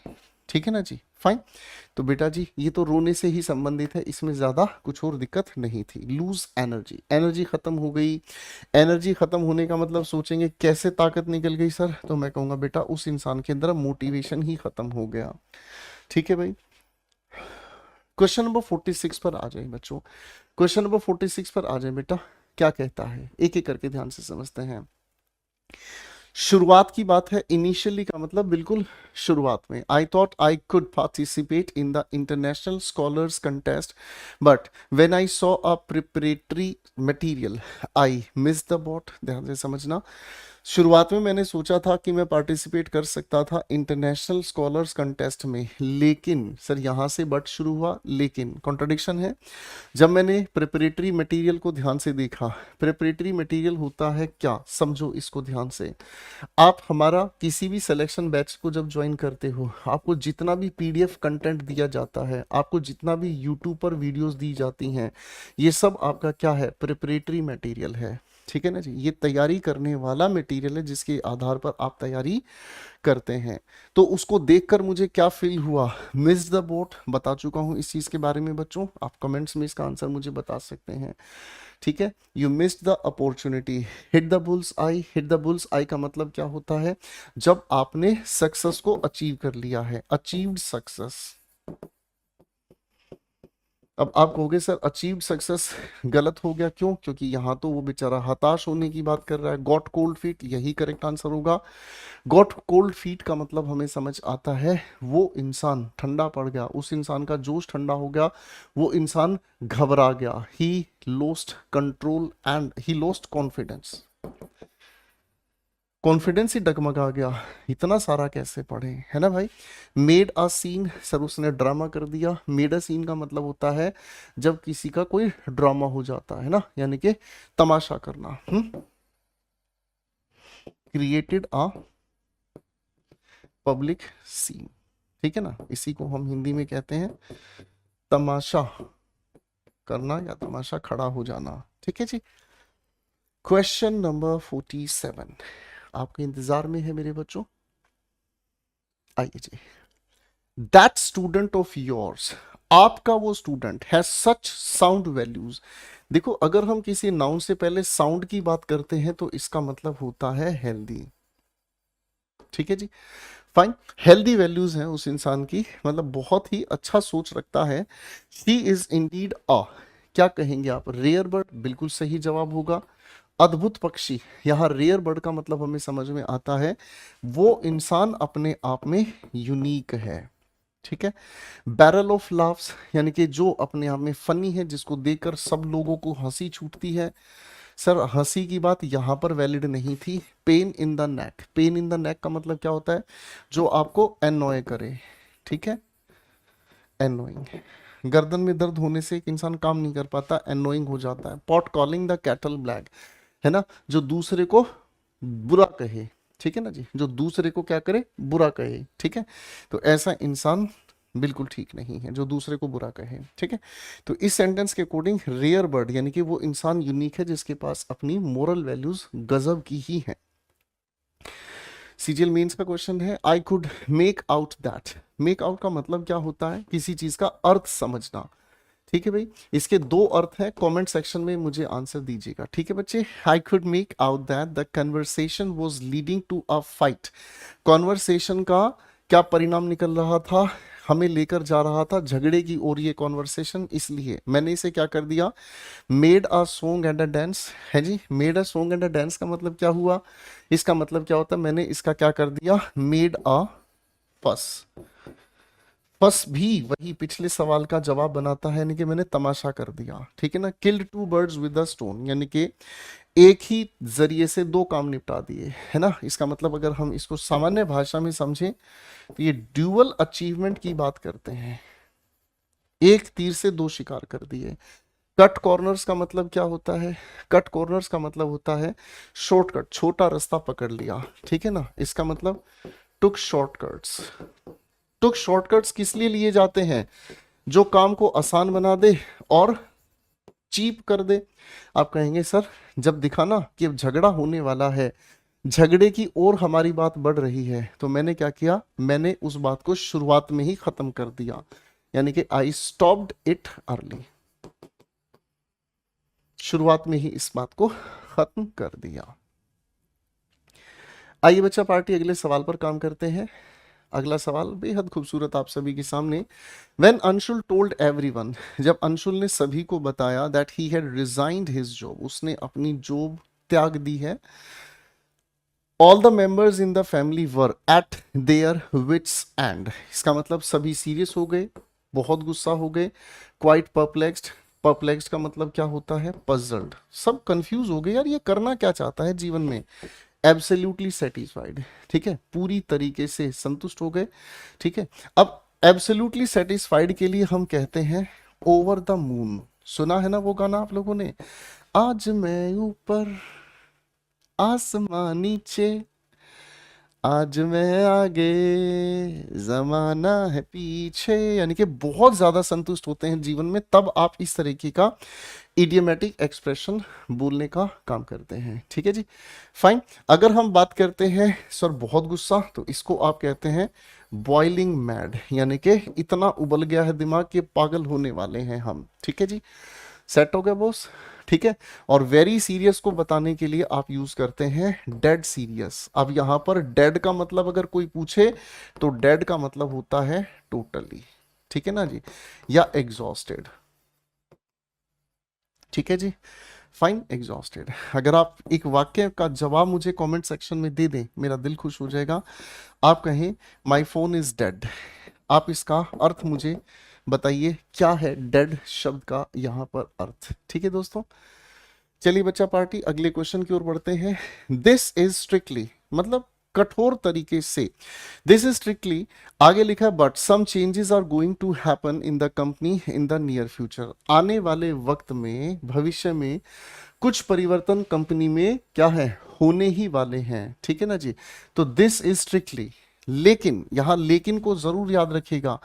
ठीक है ना जी, फाइन। तो बेटा जी ये तो रोने से ही संबंधित है, इसमें ज्यादा कुछ और दिक्कत नहीं थी, लूज एनर्जी, एनर्जी खत्म हो गई। एनर्जी खत्म होने का मतलब सोचेंगे कैसे ताकत निकल गई सर, तो मैं कहूंगा बेटा उस इंसान के अंदर मोटिवेशन ही खत्म हो गया, ठीक है भाई। क्वेश्चन नंबर 46 पर आ जाए बच्चों, क्वेश्चन नंबर 46 पर आ जाए बेटा। क्या कहता है, एक एक करके ध्यान से समझते हैं। शुरुआत की बात है, इनिशियली का मतलब बिल्कुल शुरुआत में। I thought I could participate in the international scholars contest but when I saw a preparatory material I miss the boat. ध्यान से समझना, शुरुआत में मैंने सोचा था कि मैं पार्टिसिपेट कर सकता था इंटरनेशनल स्कॉलर्स कंटेस्ट में, लेकिन सर यहां से बट शुरू हुआ, लेकिन कॉन्ट्रडिक्शन है। जब मैंने प्रिपरेटरी मटेरियल को ध्यान से देखा, प्रिपरेटरी मटेरियल होता है क्या, समझो इसको ध्यान से। आप हमारा किसी भी सिलेक्शन बैच को जब ज्वाइन करते हो, आपको जितना भी पीडीएफ कंटेंट दिया जाता है, आपको जितना भी यूट्यूब पर वीडियोस दी जाती हैं, ये सब आपका क्या है, प्रिपरेटरी मटेरियल है। ठीक है ना जी, ये तैयारी करने वाला मटेरियल है जिसके आधार पर आप तैयारी करते हैं। तो उसको देखकर मुझे क्या फील हुआ, मिस द बोट। बता चुका हूं इस चीज के बारे में बच्चों, आप कमेंट्स में इसका आंसर मुझे बता सकते हैं। ठीक है, you missed the opportunity. Hit the bulls I, hit the bulls आई का मतलब क्या होता है, जब आपने सक्सेस को अचीव कर लिया है, अचीव्ड सक्सेस। अब आप कहोगे सर अचीव्ड सक्सेस गलत हो गया, क्यों, क्योंकि यहाँ तो वो बेचारा हताश होने की बात कर रहा है। गॉट कोल्ड फीट, यही करेक्ट आंसर होगा। गॉट कोल्ड फीट का मतलब हमें समझ आता है वो इंसान ठंडा पड़ गया, उस इंसान का जोश ठंडा हो गया, वो इंसान घबरा गया। He lost control and he lost confidence, confidence ही डगमगा गया। इतना सारा कैसे पढ़े, है ना भाई। मेड अ सीन, सर उसने ड्रामा कर दिया। मेड अ सीन का मतलब होता है जब किसी का कोई ड्रामा हो जाता है ना, यानी कि तमाशा करना। क्रिएटेड अ पब्लिक सीन, ठीक है ना, इसी को हम हिंदी में कहते हैं तमाशा करना या तमाशा खड़ा हो जाना। ठीक है जी। क्वेश्चन नंबर 47 आपके इंतजार में है मेरे बच्चों, आइए जी। दैट स्टूडेंट ऑफ योर्स, आपका वो स्टूडेंट है सच साउंड वैल्यूज। देखो अगर हम किसी नाउन से पहले साउंड की बात करते हैं तो इसका मतलब होता है हेल्दी। ठीक है जी, फाइन। हेल्दी वैल्यूज हैं उस इंसान की, मतलब बहुत ही अच्छा सोच रखता है। शी इज इंडीड अ, क्या कहेंगे आप, रेयर बर्ड, बिल्कुल सही जवाब होगा। अद्भुत पक्षी, यहाँ रेयर बर्ड का मतलब हमें समझ में आता है वो इंसान अपने आप में यूनिक है। ठीक है। बैरल ऑफ लाफ्स, यानी कि जो अपने आप में फनी है, जिसको देखकर सब लोगों को हंसी छूटती है। सर हंसी की बात यहाँ पर वैलिड नहीं थी। Pain in the neck, pain in the neck का मतलब क्या होता है, जो आपको एनॉय करे। ठीक है, एनोइंग, गर्दन में दर्द होने से एक इंसान काम नहीं कर पाता, एनोइंग हो जाता है। Pot calling the cattle black, है ना, जो दूसरे को बुरा कहे। ठीक है ना जी, जो दूसरे को क्या करे, बुरा कहे। ठीक है, तो ऐसा इंसान बिल्कुल ठीक नहीं है जो दूसरे को बुरा कहे। ठीक है, तो इस सेंटेंस के अकॉर्डिंग रेयर बर्ड यानी कि वो इंसान यूनिक है जिसके पास अपनी मोरल वैल्यूज गजब की ही है। सीजीएल मेंस का क्वेश्चन है, आई could make out that. Make out का मतलब क्या होता है, किसी चीज का अर्थ समझना। ठीक है भाई, इसके दो अर्थ हैं, कमेंट सेक्शन में मुझे आंसर दीजिएगा। ठीक है बच्चे, I could make out that the conversation was leading to a fight. Conversation का क्या परिणाम निकल रहा था, हमें लेकर जा रहा था झगड़े की ओर ये कॉन्वर्सेशन, इसलिए मैंने इसे क्या कर दिया, made a song and a dance. है जी, made a song and a dance का मतलब क्या हुआ, इसका मतलब क्या होता है, मैंने इसका क्या कर दिया, मेड अ फस। फस भी वही पिछले सवाल का जवाब बनाता है, यानी कि मैंने तमाशा कर दिया। ठीक है ना, killed two birds with a stone, यानी कि एक ही जरिए से दो काम निपटा दिए, है ना। इसका मतलब अगर हम इसको सामान्य भाषा में समझें तो ये ड्यूअल अचीवमेंट की बात करते हैं, एक तीर से दो शिकार कर दिए। कट कॉर्नर्स का मतलब क्या होता है, कट कॉर्नर्स का मतलब होता है शॉर्टकट, छोटा रास्ता पकड़ लिया। ठीक है ना, इसका मतलब टुक शॉर्टकट्स। टुक शॉर्टकट्स किस लिए लिए जाते हैं, जो काम को आसान बना दे और चीप कर दे। आप कहेंगे सर जब दिखा ना कि अब झगड़ा होने वाला है, झगड़े की ओर हमारी बात बढ़ रही है, तो मैंने क्या किया, मैंने उस बात को शुरुआत में ही खत्म कर दिया, यानी कि आई स्टॉप्ड इट अर्ली, शुरुआत में ही इस बात को खत्म कर दिया। आइए बच्चा पार्टी अगले सवाल पर काम करते हैं। अगला सवाल बेहद खूबसूरत आप सभी के सामने। When अंशुल टोल्ड एवरीवन, जब अंशुल ने सभी को बताया that he had resigned his job, उसने अपनी जॉब त्याग दी है, all the members in the family were at their wits end, इसका मतलब सभी सीरियस हो गए, बहुत गुस्सा हो गए, क्वाइट परप्लेक्स्ड, परप्लेक्स्ड का मतलब क्या होता है, पजल्ड, सब कंफ्यूज हो गए यार ये करना क्या चाहता है जीवन में, एब्सोल्युटली सेटिस्फाइड, ठीक है, पूरी तरीके से संतुष्ट हो गए, ठीक है। अब एब्सोल्युटली सेटिस्फाइड के लिए हम कहते हैं ओवर द मून, सुना है ना वो गाना आप लोगों ने, आज मैं ऊपर आसमां नीचे, आज मैं आगे जमाना है पीछे, यानी कि बहुत ज्यादा संतुष्ट होते हैं जीवन में, तब आप इस तरीके का इडियोमेटिक एक्सप्रेशन बोलने का काम करते हैं, ठीक है जी, फाइन। अगर हम बात करते हैं सर बहुत गुस्सा, तो इसको आप कहते हैं बॉइलिंग मैड, यानी कि इतना उबल गया है दिमाग के पागल होने वाले हैं हम, ठीक है जी, सेट हो गया बॉस, ठीक है। और वेरी सीरियस को बताने के लिए आप यूज करते हैं डेड सीरियस। अब यहां पर डेड का मतलब अगर कोई पूछे तो डेड का मतलब होता है टोटली, ठीक है ना जी, या एग्जॉस्टेड, ठीक है जी, फाइन, एग्जॉस्टेड। अगर आप एक वाक्य का जवाब मुझे कमेंट सेक्शन में दे दें, मेरा दिल खुश हो जाएगा। आप कहें माई फोन इज डेड, आप इसका अर्थ मुझे बताइए क्या है डेड शब्द का यहाँ पर अर्थ, ठीक है दोस्तों। चलिए बच्चा पार्टी अगले क्वेश्चन की ओर बढ़ते हैं। दिस इज स्ट्रिक्टली मतलब कठोर तरीके से, दिस इज स्ट्रिक्टली आगे लिखा है but some changes are going to happen in the company in the near future, आने वाले वक्त में, भविष्य में कुछ परिवर्तन कंपनी में क्या है, होने ही वाले हैं, ठीक है ना जी। तो दिस इज स्ट्रिक्टली, लेकिन यहां लेकिन को जरूर याद रखिएगा।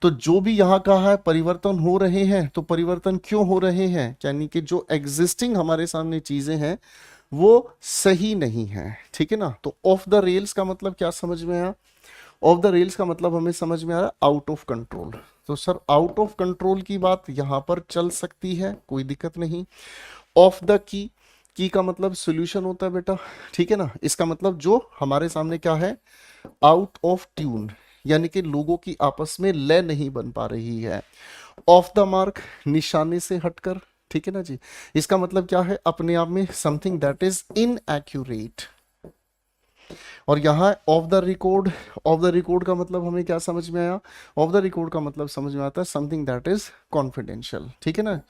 तो जो भी यहाँ कहा है परिवर्तन हो रहे हैं, तो परिवर्तन क्यों हो रहे हैं, यानी कि जो एग्जिस्टिंग हमारे सामने चीजें हैं वो सही नहीं है, ठीक है ना। तो ऑफ द रेल्स का मतलब क्या समझ में आया, ऑफ द रेल्स का मतलब हमें समझ में आ रहा है आउट ऑफ कंट्रोल। तो सर आउट ऑफ कंट्रोल की बात यहां पर चल सकती है, कोई दिक्कत नहीं। ऑफ द की का मतलब सोल्यूशन होता है बेटा, ठीक है ना, इसका मतलब जो हमारे सामने क्या है, आउट ऑफ ट्यून, यानी कि लोगों की आपस में लय नहीं बन पा रही है। ऑफ द मार्क निशाने से हटकर, ठीक है ना जी, इसका मतलब क्या है, अपने आप में समथिंग दैट इज इनएक्यूरेट। और यहाँ of the record, of the record का मतलब हमें क्या समझ में आया, ऑफ द रिकॉर्ड का मतलब समझ में आता है समथिंग दैट इज कॉन्फिडेंशियल, ठीक है ना,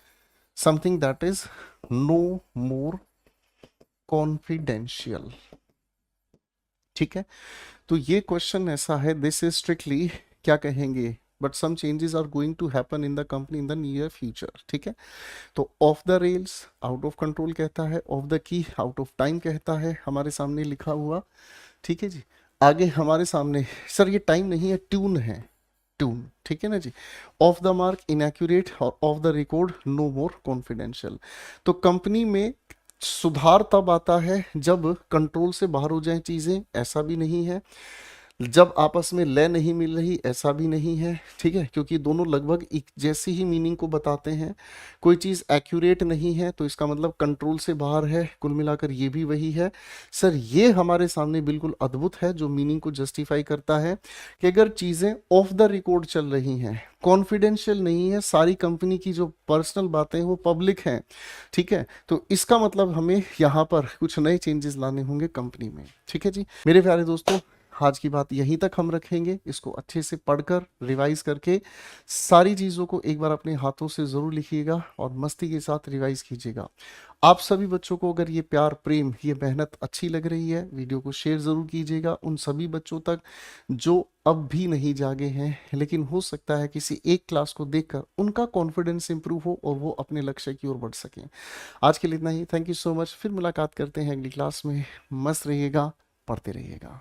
something that is no more confidential, ठीक है। तो ये क्वेश्चन ऐसा है, दिस इज स्ट्रिक्टली क्या कहेंगे, but some changes are going to happen in the company in the near future, ठीक है। तो off the rails out of control कहता है, off the key out of time कहता है, हमारे सामने लिखा हुआ, ठीक है जी। आगे हमारे सामने सर ये टाइम नहीं है, ट्यून है, ट्यून, ठीक है ना जी। ऑफ द मार्क इनएक्यूरेट और off the record no more confidential. तो कंपनी में सुधार तब आता है जब कंट्रोल से बाहर हो जाए चीजें, ऐसा भी नहीं है, जब आपस में लय नहीं मिल रही, ऐसा भी नहीं है, ठीक है, क्योंकि दोनों लगभग एक जैसी ही मीनिंग को बताते हैं। कोई चीज़ एक्यूरेट नहीं है तो इसका मतलब कंट्रोल से बाहर है, कुल मिलाकर ये भी वही है। सर ये हमारे सामने बिल्कुल अद्भुत है जो मीनिंग को जस्टिफाई करता है कि अगर चीज़ें ऑफ द रिकॉर्ड चल रही हैं, कॉन्फिडेंशियल नहीं है, सारी कंपनी की जो पर्सनल बातें हैं वो पब्लिक हैं, ठीक है, तो इसका मतलब हमें यहाँ पर कुछ नए चेंजेस लाने होंगे कंपनी में, ठीक है जी। मेरे प्यारे दोस्तों आज की बात यहीं तक हम रखेंगे, इसको अच्छे से पढ़कर रिवाइज करके सारी चीज़ों को एक बार अपने हाथों से ज़रूर लिखिएगा और मस्ती के साथ रिवाइज कीजिएगा। आप सभी बच्चों को अगर ये प्यार, प्रेम, ये मेहनत अच्छी लग रही है, वीडियो को शेयर ज़रूर कीजिएगा उन सभी बच्चों तक जो अब भी नहीं जागे हैं, लेकिन हो सकता है किसी एक क्लास को देखकर उनका कॉन्फिडेंस इंप्रूव हो और वो अपने लक्ष्य की ओर बढ़ सकें। आज के लिए इतना ही, थैंक यू सो मच, फिर मुलाकात करते हैं अगली क्लास में। मस्त रहिएगा, पढ़ते रहिएगा।